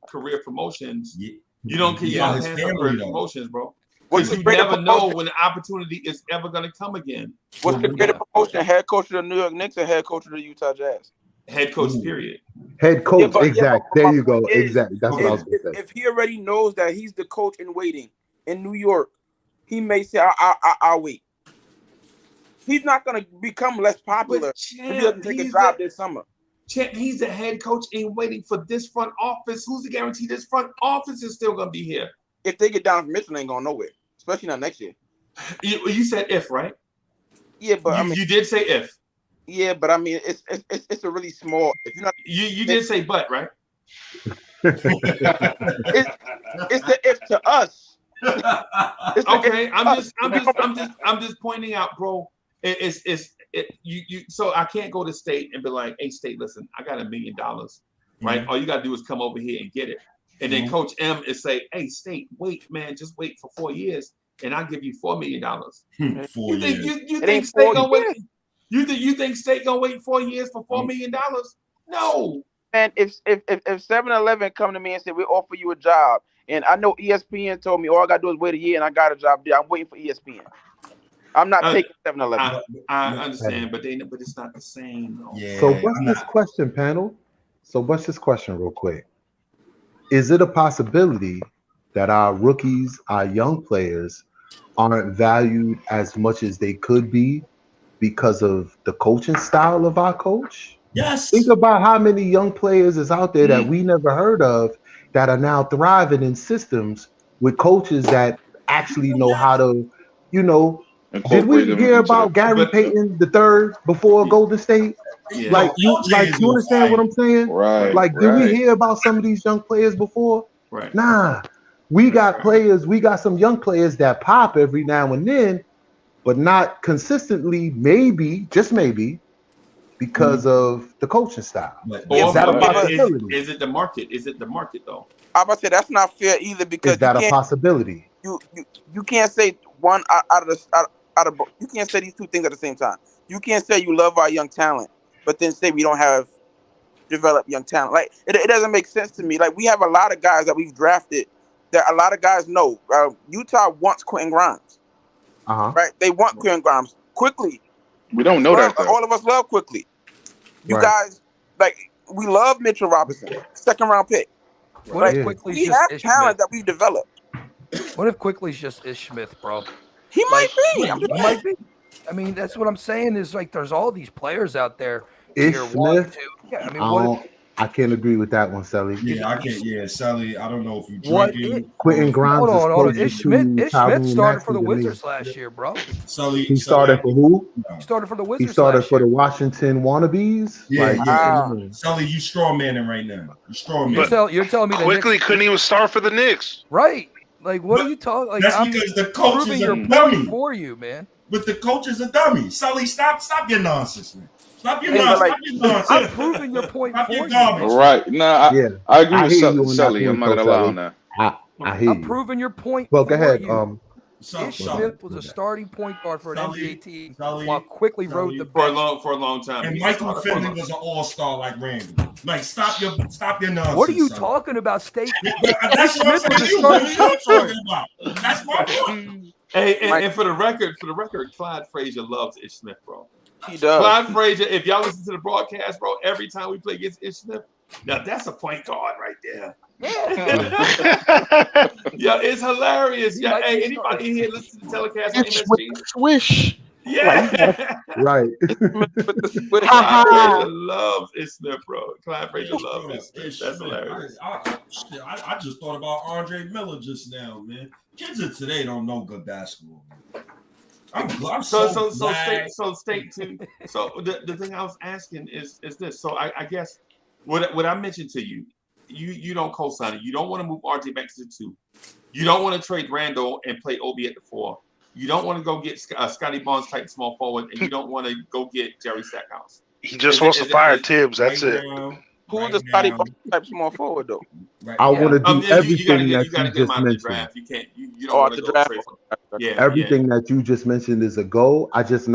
career promotions. You don't pass up career promotions, bro. Because you never know when the opportunity is ever going to come again. What's the greater promotion? Head coach of the New York Knicks or head coach of the Utah Jazz? Head coach, period. Head coach, exactly. There you go. Exactly. That's what I was going to say. If he already knows that he's the coach in waiting in New York, he may say, I'll wait. He's not going to become less popular if he doesn't take a job this summer. He's the head coach in waiting for this front office. Who's to guarantee this front office is still going to be here? If they get down from Mitchell, they ain't going nowhere, especially not next year. You said if, right? Yeah, but you did say if. Yeah, but I mean, it's a really small. If you're not, you did say but, right? It's the if to us. Okay, I'm just pointing out, bro. So I can't go to State and be like, hey, State, listen, I got $1 million, right? All you gotta do is come over here and get it. And then Coach M is say, hey, State, wait, man, just wait for 4 years, and I'll give you $4 million. 4 years. You think State gonna wait? You think State gonna wait 4 years for $4 million? No. And if 7-Eleven come to me and say we offer you a job, and I know ESPN told me all I gotta do is wait a year and I got a job there, I'm waiting for ESPN. I'm not taking 7-Eleven. I understand, but it's not the same. Though. Yeah, so what's this question, panel? So what's this question, real quick? Is it a possibility that our rookies, our young players, aren't valued as much as they could be because of the coaching style of our coach. Yes. Think about how many young players is out there that we never heard of that are now thriving in systems with coaches that actually know how to, you know. Did we Incorporate them hear into about the. Gary Payton the third before Golden State? Yeah. Like you understand what I'm saying? Right. Like, did we Right. hear about some of these young players before? Right. Nah. We got players, we got some young players that pop every now and then, but not consistently, maybe, just maybe, because of the coaching style. Is that a possibility? Is it the market? Is it the market though? I'm about to say that's not fair either because Is that a possibility? you can't say one out of you can't say these two things at the same time. You can't say you love our young talent, but then say we don't have developed young talent. Like it doesn't make sense to me. Like we have a lot of guys that we've drafted that a lot of guys know. Utah wants Quentin Grimes. Right? They want Quentin Grimes quickly. We don't know that though. All of us love quickly. You guys, like, we love Mitchell Robinson, second round pick. What if Quickly's we just have Ish talent Smith? that we've developed. What if Quickly's just Ish Smith, bro? He might be. He might be. I mean, that's what I'm saying. Is like there's all these players out there. Ish Tier 1, Smith? 2. Yeah, I mean, what if, I can't agree with that one, Sally. Yeah, I can't. Yeah, Sally, I don't know if you What drinking. Quentin Grimes is hold on. closer Ish Smith to Tyrone started for Maxey the than me. Wizards last year, bro. Sully, He started for who? He started for the He Wizards started last for year. the Washington Wannabes. Yeah, Like, yeah. Sully, you straw manning right now. You straw manning. You're telling me that Quickly couldn't even start for the Knicks. Right? Like, what are you talking? Like, That's I'm because the coach proving is your a point dummy. for you, man. But the coach is a dummy. Sully, stop your nonsense, man. Stop your Hey, nonsense. like, Stop your nonsense. I'm proving your point Stop for your you. garbage. Right. Nah, I agree with hear you on that Sully. I'm point, not gonna though, lie Sully. on that. I hear I'm you. proving your point Well, for go ahead. you. Sully, Ish Smith was a starting point guard for an NBA team Sully, while quickly rode the For a bench. long time. And He Michael started for a Finley long was an all-star like Randy. Like, stop your nonsense. What are you Sully. talking about, State? That's Ish what I'm Smith was a saying. What starting are you point guard. talking about? That's my point. Hey, and for the record, Clyde Frazier loves Ish Smith, bro. He does. Clyde Frazier, if y'all listen to the broadcast, bro, every time we play against Ish Smith, now that's a point guard right there. Yeah, it's hilarious. Yeah, hey, anybody in here listen to the telecast on It's with MSG? the swish. Yeah. Right. Clyde Frazier loves Ish Smith, bro. Clyde Frazier loves Ish Smith. That's hilarious. I just thought about Andre Miller just now, man. Kids of today don't know good basketball. I'm so glad. State too. So the thing I was asking is this. So I guess what I mentioned to you, you don't co-sign it. You don't want to move RJ back to the 2. You don't want to trade Randall and play Obi at the 4. You don't want to go get Scotty Barnes type small forward, and you don't want to go get Jerry Stackhouse. He just wants to fire Tibbs. That's it. Who's the Scotty Barnes type small forward though? I want to do everything you that gotta you get him just out of the mentioned. draft. You can't. You don't want to go trade for him. Yeah. Everything that you just mentioned is a go. I just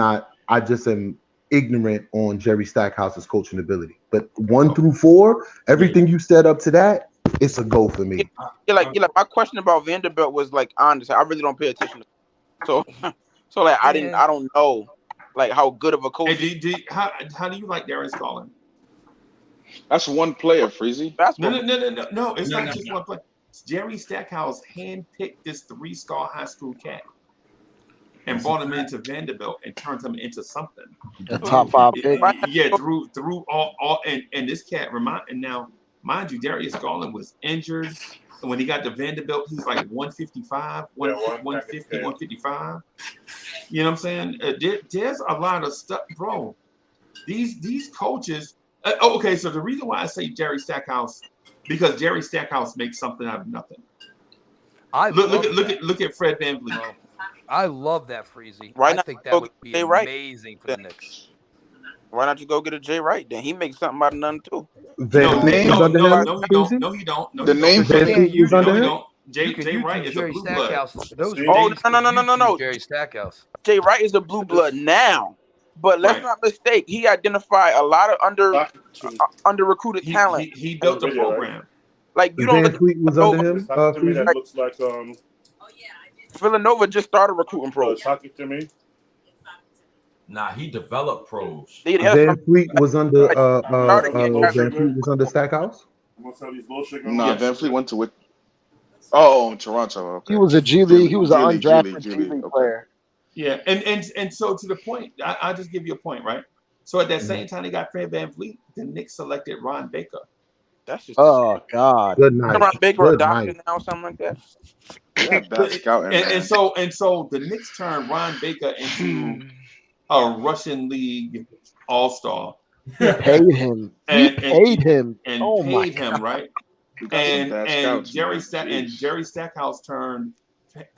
am ignorant on Jerry Stackhouse's coaching ability. But 1 through 4, everything you said up to that, it's a go for me. Like my question about Vanderbilt was like honest. I really don't pay attention. So like I don't know like how good of a coach. Hey, how do you like Darren Scarlett? That's one player, Freezy. No. It's not just one player. Jerry Stackhouse handpicked this 3-star high school cat and brought him into Vanderbilt and turned him into something. A top 5 pick. Yeah, through all and this cat and now, mind you, Darius Garland was injured. And when he got to Vanderbilt, he's like 155, 150, 155. You know what I'm saying? There's a lot of stuff, bro. These coaches. Okay, so the reason why I say Jerry Stackhouse, because Jerry Stackhouse makes something out of nothing. Look at Fred VanVleet. I love that, Freezy. Why I not think that go would be get Jay Wright? amazing for the Knicks. Why not you go get a Jay Wright? Then he makes something out of nothing too. No, he don't. No, he don't. The name Van Fleet was under him? Jay Wright is a blue blood. No. Jerry Stackhouse. Jay Wright is a blue blood now. But let's not mistake, he identified a lot of under recruited talent. He built the program. Like you don't Van Fleet was under him. That looks like Villanova just started recruiting pros. to me. Nah, he developed pros. Van Fleet was under Van Fleet was under Stackhouse. Nah, Van Fleet went to in Toronto. Okay. He was a G League. He was an undrafted G League player. Yeah, and so to the point, I'll just give you a point, right? So at that same time they got Fred VanVleet, the Knicks selected Ron Baker. That's just Oh God. Good night. Ron Baker a Good doctor night. now or something like that. Yeah, bad scouting, And man. so the Knicks turned Ron Baker into a Russian League All-Star. We paid him. We paid him. And Oh my paid him, right? We got some bad scouts, Jerry man. Jerry Stackhouse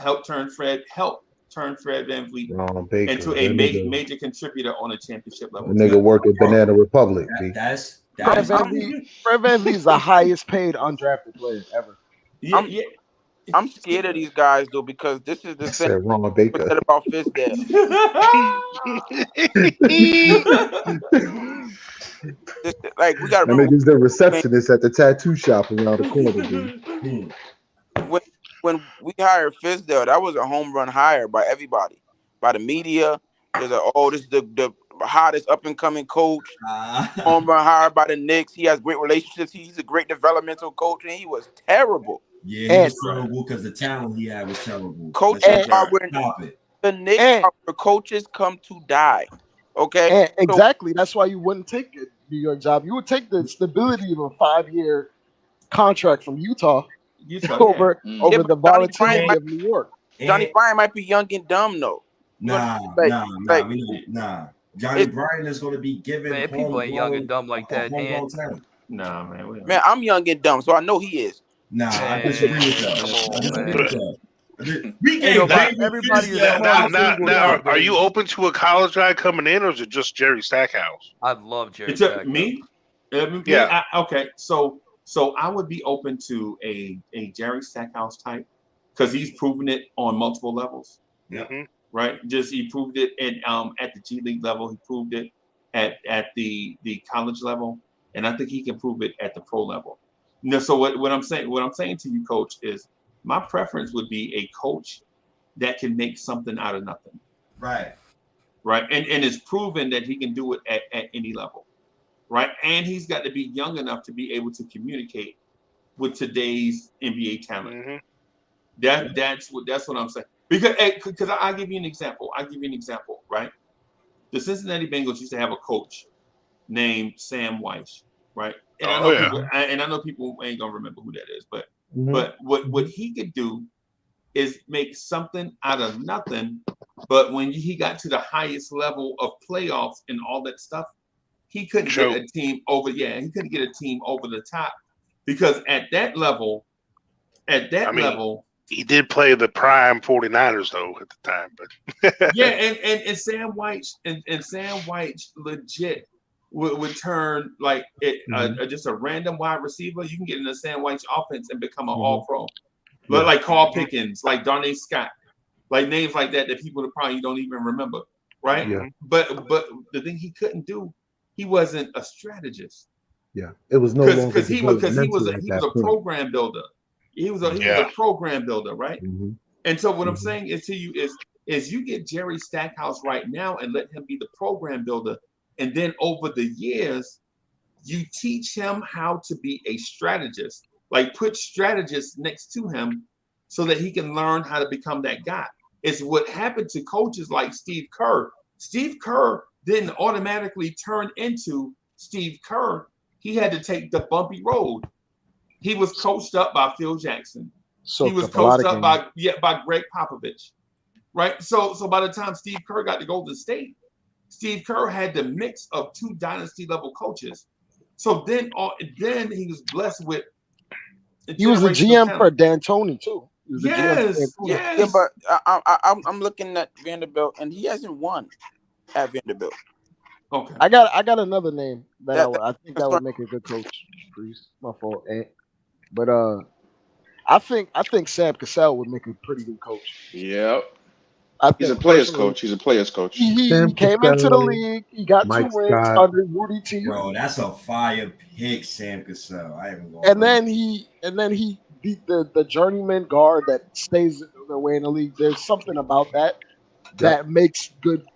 helped turn Fred VanVleet Ron Baker. into That a nigga, major contributor on a championship level. that nigga work at Banana Republic. B. Fred VanVleet is the highest paid undrafted player ever. I'm scared of these guys though because this is the I thing said Ron Baker. said about Fizdale. Like we got to That remember nigga's the receptionist at the tattoo shop around the corner, dude. when we hired Fizdale, that was a home run hire by everybody, by the media. There's this is the hottest up and coming coach. Home run hire by the Knicks. He has great relationships. He's a great developmental coach, and he was terrible. Yeah, he was terrible because the talent he had was terrible. Coaches are where Stop it. the Knicks are where coaches come to die. Okay, And exactly. That's why you wouldn't take a New York job. You would take the stability of a 5-year contract from Utah over the volatility of New York. Johnny Bryant might be young and dumb though. Nah. Johnny Bryant is going to be given. Man, people ain't young and dumb like that, man. Nah, man. Man, I'm young and dumb, so I know he is. Nah, I disagree with that. Everybody is now, are you open to a college guy coming in, or is it just Jerry Stackhouse? I love Jerry It's Stackhouse. me. Yeah. Okay. So I would be open to a Jerry Stackhouse type because he's proven it on multiple levels. Mm-hmm. Right. He proved it at the G League level. He proved it at the college level, and I think he can prove it at the pro level. So what I'm saying to you, Coach, is my preference would be a coach that can make something out of nothing. Right. And it's proven that he can do it at any level. Right. And he's got to be young enough to be able to communicate with today's NBA talent. Mm-hmm. That's what I'm saying. Because I'll give you an example. Right. The Cincinnati Bengals used to have a coach named Sam Weiss. Right. And I know people ain't gonna remember who that is, but what he could do is make something out of nothing. But when he got to the highest level of playoffs and all that stuff, he couldn't get a team over. Yeah, he couldn't get a team over the top because at that level, he did play the prime 49ers though at the time. But yeah, and Sam White legit would turn like just a random wide receiver. You can get in the Sam White's offense and become an all-pro. But like Carl Pickens, like Darnay Scott, like names like that people probably don't even remember, right? Yeah. But the thing he couldn't do, he wasn't a strategist. Yeah, it was no longer because he was a point. program builder. He was a program builder, right? Mm-hmm. And so what I'm saying is to you is you get Jerry Stackhouse right now and let him be the program builder. And then over the years, you teach him how to be a strategist. Like put strategists next to him so that he can learn how to become that guy. It's what happened to coaches like Steve Kerr. Steve Kerr didn't automatically turn into Steve Kerr. He had to take the bumpy road. He was coached up by Phil Jackson. He was coached up by Greg Popovich. Right? So by the time Steve Kerr got to Golden State, Steve Kerr had the mix of two dynasty level coaches. So then he was blessed with. He was a GM for D'Antoni too. Yes. Yeah, but I'm looking at Vanderbilt, and he hasn't won at Vanderbilt. Okay. I got another name that I think that would make a good coach. Priest, my fault. But I think Sam Cassell would make a pretty good coach. Yep. He's a player's coach. He came into the league. He got Mike 2 rings Scott. under Rudy T. Bro, that's a fire pick, Sam Cassell. I haven't gone. And then he beat the journeyman guard that stays away in the league. There's something about that makes good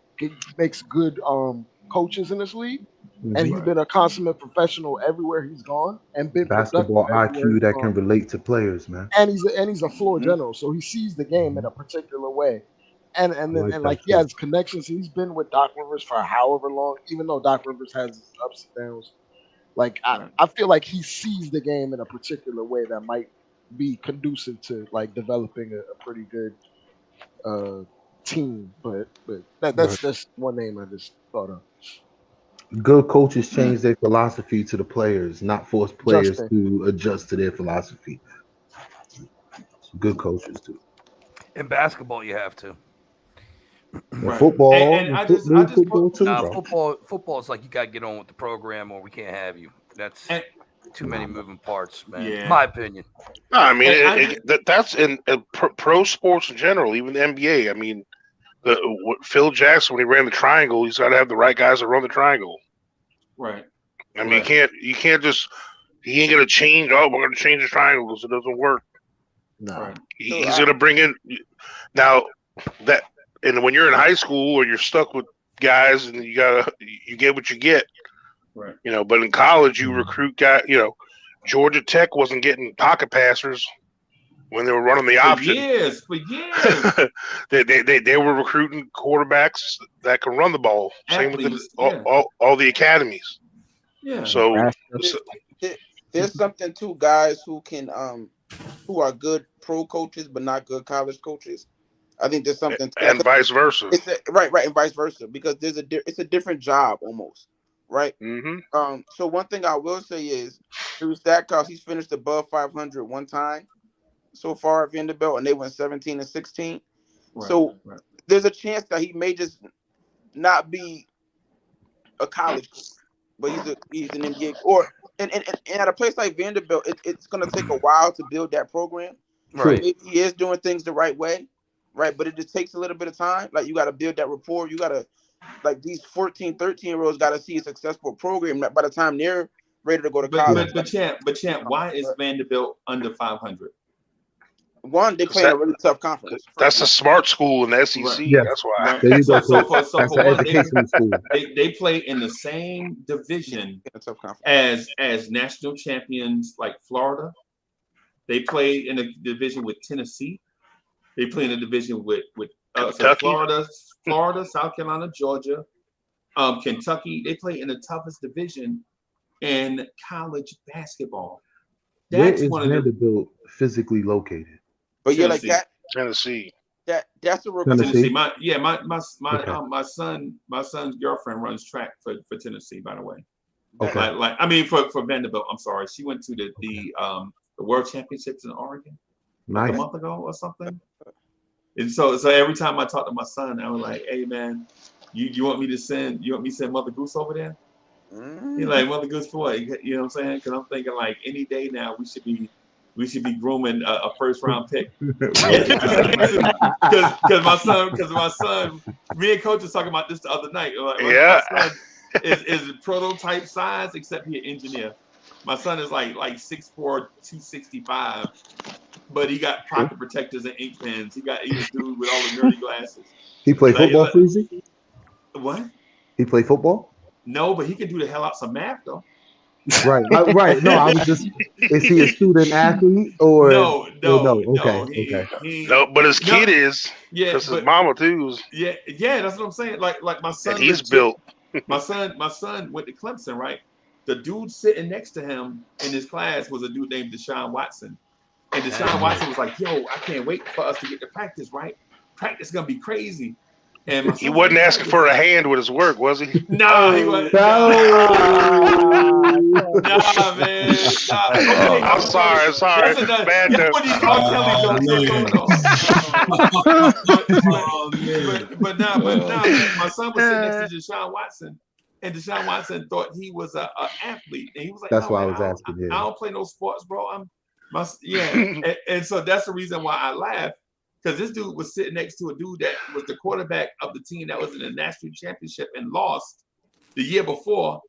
coaches in this league. Mm-hmm. And he's been a consummate professional everywhere he's gone and been Basketball productive IQ that can relate to players, man. And he's a floor general, so he sees the game in a particular way. And like he has connections. He's been with Doc Rivers for however long, even though Doc Rivers has his ups and downs. Like I feel like he sees the game in a particular way that might be conducive to like developing a pretty good team. But that's just one name I just thought of. Good coaches change their philosophy to the players, not force players Justin. to adjust to their philosophy. Good coaches do. In basketball, you have to. In football, And I just football too, Nah, bro. football is like you got to get on with the program, or we can't have you. That's too many moving parts, man. Yeah. My opinion. No, I mean that's in pro sports in general, even the NBA. I mean, Phil Jackson, when he ran the triangle, he's got to have the right guys that run the triangle. Right. I mean, you can't just he ain't gonna change. Oh, we're gonna change the triangle because it doesn't work. No, right. He's gonna bring in now that, and when you're in high school or you're stuck with guys and you get what you get. Right. You know, but in college you recruit guys. You know, Georgia Tech wasn't getting pocket passers when they were running the option. For years. they were recruiting quarterbacks that can run the ball. Athletes, Same with all the academies. Yeah. So there's something to guys who can who are good pro coaches but not good college coaches. I think there's something to and vice versa. Right, and vice versa, because it's a different job almost. Right. Mm-hmm. So one thing I will say is through Stackhouse, he's finished above 500 one time so far at Vanderbilt, and they went 17-16. Right, so there's a chance that he may just not be a college coach, but he's an NBA and at a place like Vanderbilt, it's going to take a while to build that program. Right. Maybe he is doing things the right way, right? But it just takes a little bit of time. Like you got to build that rapport. You got to. Like these 14, 13-year-olds got to see a successful program that by the time they're ready to go to college. But champ, why is Vanderbilt under 500? One, they play in a really tough conference. That's a smart school in the SEC. Right. Yeah. That's why. Right. There you go. So That's for an one, educational school. they play in the same division a tough conference. as national champions like Florida. They play in a division with Tennessee. They play in a division with so Florida, South Carolina, Georgia, Kentucky. They play in the toughest division in college basketball. Where That's is one of the Vanderbilt physically located? But yeah, like that. Tennessee. That's a Tennessee. My son's girlfriend runs track for Tennessee, by the way. Okay. For Vanderbilt. I'm sorry, she went to the World Championships in Oregon like a month ago or something. And so every time I talk to my son, I was like, "Hey man, you want me to send Mother Goose over there?" He's like, "Mother Goose for what?" You know what I'm saying? Because I'm thinking like any day now we should be grooming a first round pick. Because my son, me and Coach was talking about this the other night. Like, my son is prototype size, except he's an engineer. My son is like 6'4", 265, but he got pocket protectors and ink pens. He's a dude with all the nerdy glasses. He played football, Freezy? What? He played football? No, but he can do the hell out some math though. Right, right. No, I was just. Is he a student athlete or no? Okay. No, but his kid is. Yeah, because his mama too. Yeah. That's what I'm saying. Like my son. And he's built. My son went to Clemson, right? The dude sitting next to him in his class was a dude named Deshaun Watson. And Deshaun Watson was like, "Yo, I can't wait for us to get to practice, right? Practice is gonna be crazy." And he wasn't asking for a hand with his work, was he? No, he wasn't. Nah, man. Okay, I'm sorry. Bad that's what these R. Kelly jokes. But now, my son was sitting next to Deshaun Watson, and Deshaun Watson thought he was an athlete, and he was like, "That's no, why man, I was asking him. I don't play no sports, bro. And so that's the reason why I laughed. Because this dude was sitting next to a dude that was the quarterback of the team that was in the national championship and lost the year before,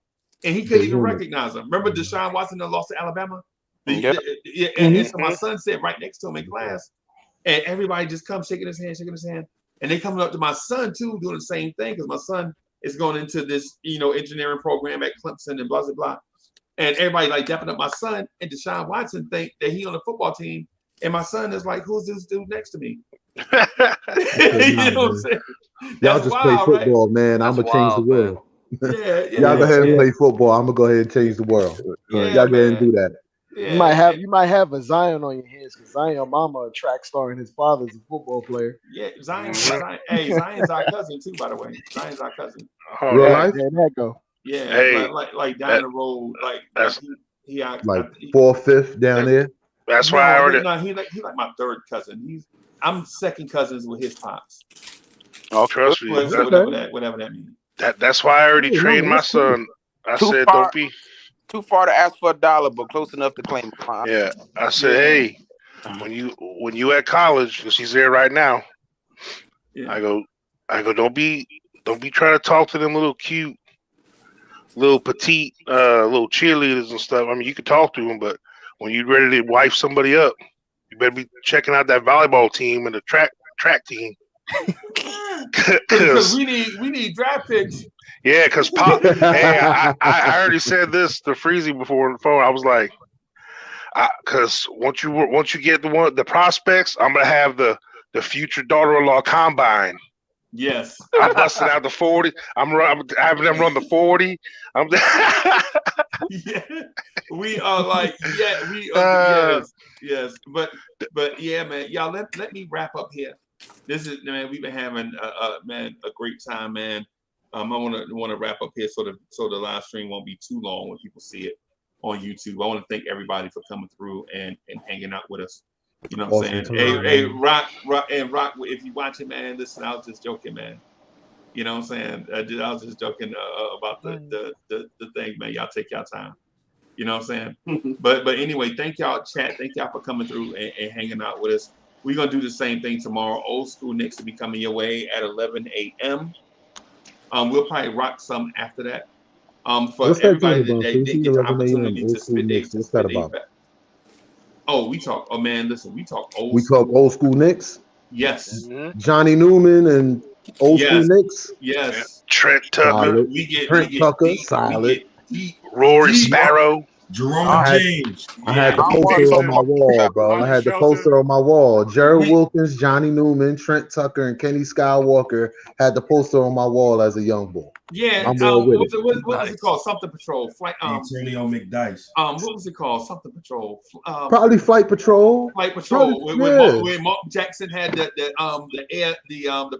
and he couldn't even recognize him. Remember Deshaun Watson that lost to Alabama? And so my son sat right next to him in class, and everybody just comes shaking his hand, and they coming up to my son too, doing the same thing because my son is going into this, engineering program at Clemson and blah blah blah, and everybody like dapping up my son, and Deshaun Watson think that he on the football team. And my son is like, "Who's this dude next to me?" Okay, You nah, know what I'm man. saying? Y'all That's just play wild, right? football, man. I'm That's gonna change the wild, man. world. Yeah, Y'all go ahead and yeah, play football. I'm gonna go ahead and change the world. yeah, Y'all go ahead and man. do that. You might Yeah, have and you might have a Zion on your hands because Zion mama a track star and his father's a football player. yeah, Zion, Mhm. Zion. Hey, Zion's our cousin too, by the way. Zion's our cousin. Oh, Real Right life, there, that go. Yeah, hey, like down that, the road, like that's like 4th, 5th down there. that's why I no, already no, he like my third cousin. I'm second cousins with his pops. Okay. trust me. So whatever that means. That's why I already Hey, no, trained my that's cool. son. I Too said, far, don't be. too far to ask for $1, but close enough to claim it. Yeah, I said, Yeah. hey, when you at college, because he's there right now. Yeah. I go, don't be trying to talk to them little cute, little petite, little cheerleaders and stuff. I mean, you can talk to them, but when you're ready to wife somebody up, you better be checking out that volleyball team and the track team. Because we need draft picks. Yeah, because Pop. Hey, I already said this to Freezy before on the phone. I was like, because once you get the prospects, I'm gonna have the future daughter-in-law combine. Yes. I'm busting out the 40. I'm having them run the 40. Yeah, we are like, yeah, we are, yes. But yeah, man, y'all let me wrap up here. This is, man, we've been having a great time, man. I want to wrap up here so the live stream won't be too long when people see it on YouTube. I want to thank everybody for coming through and hanging out with us. You know what I'm saying? Hey, Rock, if you watch it, man, listen, I was just joking, man. You know what I'm saying? I was just joking about the thing, man. Y'all take y'all time. You know what I'm saying? But anyway, thank y'all, chat. Thank y'all for coming through and hanging out with us. We're gonna do the same thing tomorrow. Old School Knicks will be coming your way at 11 a.m. We'll probably rock some after that. For What's that everybody talking about? that they get the 11 a.m. opportunity Old to school spit their Knicks. What's that about? Oh, we talk. Oh man, listen, we talk old We school. talk old school Knicks. Yes. Johnny Newman and old school Knicks. Yes. Trent Tucker. Solid. We get Tucker. deep. Solid. We get deep. Rory Sparrow. Jerome James. I had the I wanna poster talk on my about wall, bro. I Bobby had the Shelton. poster on my wall. Jared Wilkins, Johnny Newman, Trent Tucker, and Kenny Skywalker had the poster on my wall as a young boy. Yeah. I'm all with it. What was it called? Something Patrol. Flight. Antonio McDice. What was it called? Something Patrol. Probably Flight Patrol. Flight Patrol. Probably, When Mark Jackson had the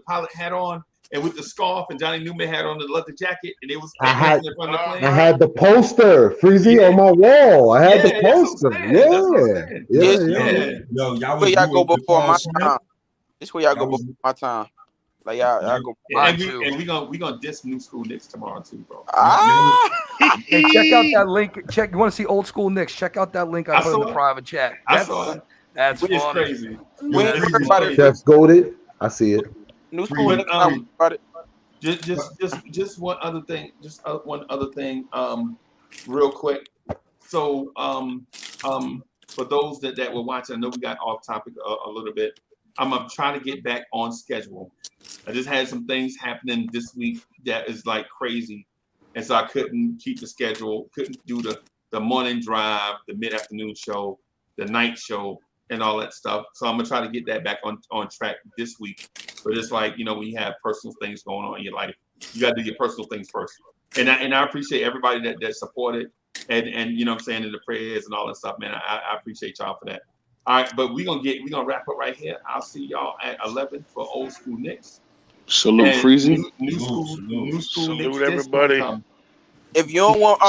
pilot hat on, and with the scarf, and Johnny Newman had on the leather jacket, and it was I had in front of the plane. I had the poster, Freezy, on my wall. I had the Yeah, that's poster. what I'm saying. That's what I'm saying. Yeah. Yo, y'all Where was y'all go rooting for before Paul my Smith? time. This where y'all go was- before my time. Like y'all go. And we gonna diss New School Knicks tomorrow too, bro. Hey, check out that link. You want to see Old School Knicks? Check out that link I put in the private chat. I saw it. That's It's funny. crazy. We ain't worried about it. Chef's goated. I see it. New School Knicks. Just one other thing. Just one other thing. Real quick. So for those that were watching, I know we got off topic a little bit. I'm trying to get back on schedule. I just had some things happening this week that is like crazy, and so I couldn't keep the schedule. Couldn't do the morning drive, the mid-afternoon show, the night show, and all that stuff. So I'm gonna try to get that back on track this week. But it's like, you know, when you have personal things going on in your life, you got to do your personal things first. And I appreciate everybody that supported and you know what I'm saying, in the prayers and all that stuff, man. I appreciate y'all for that. All right, but we're gonna wrap up right here. I'll see y'all at 11 for Old School Knicks. Salute, Freezy. New school Salute, Knicks. everybody. If you don't want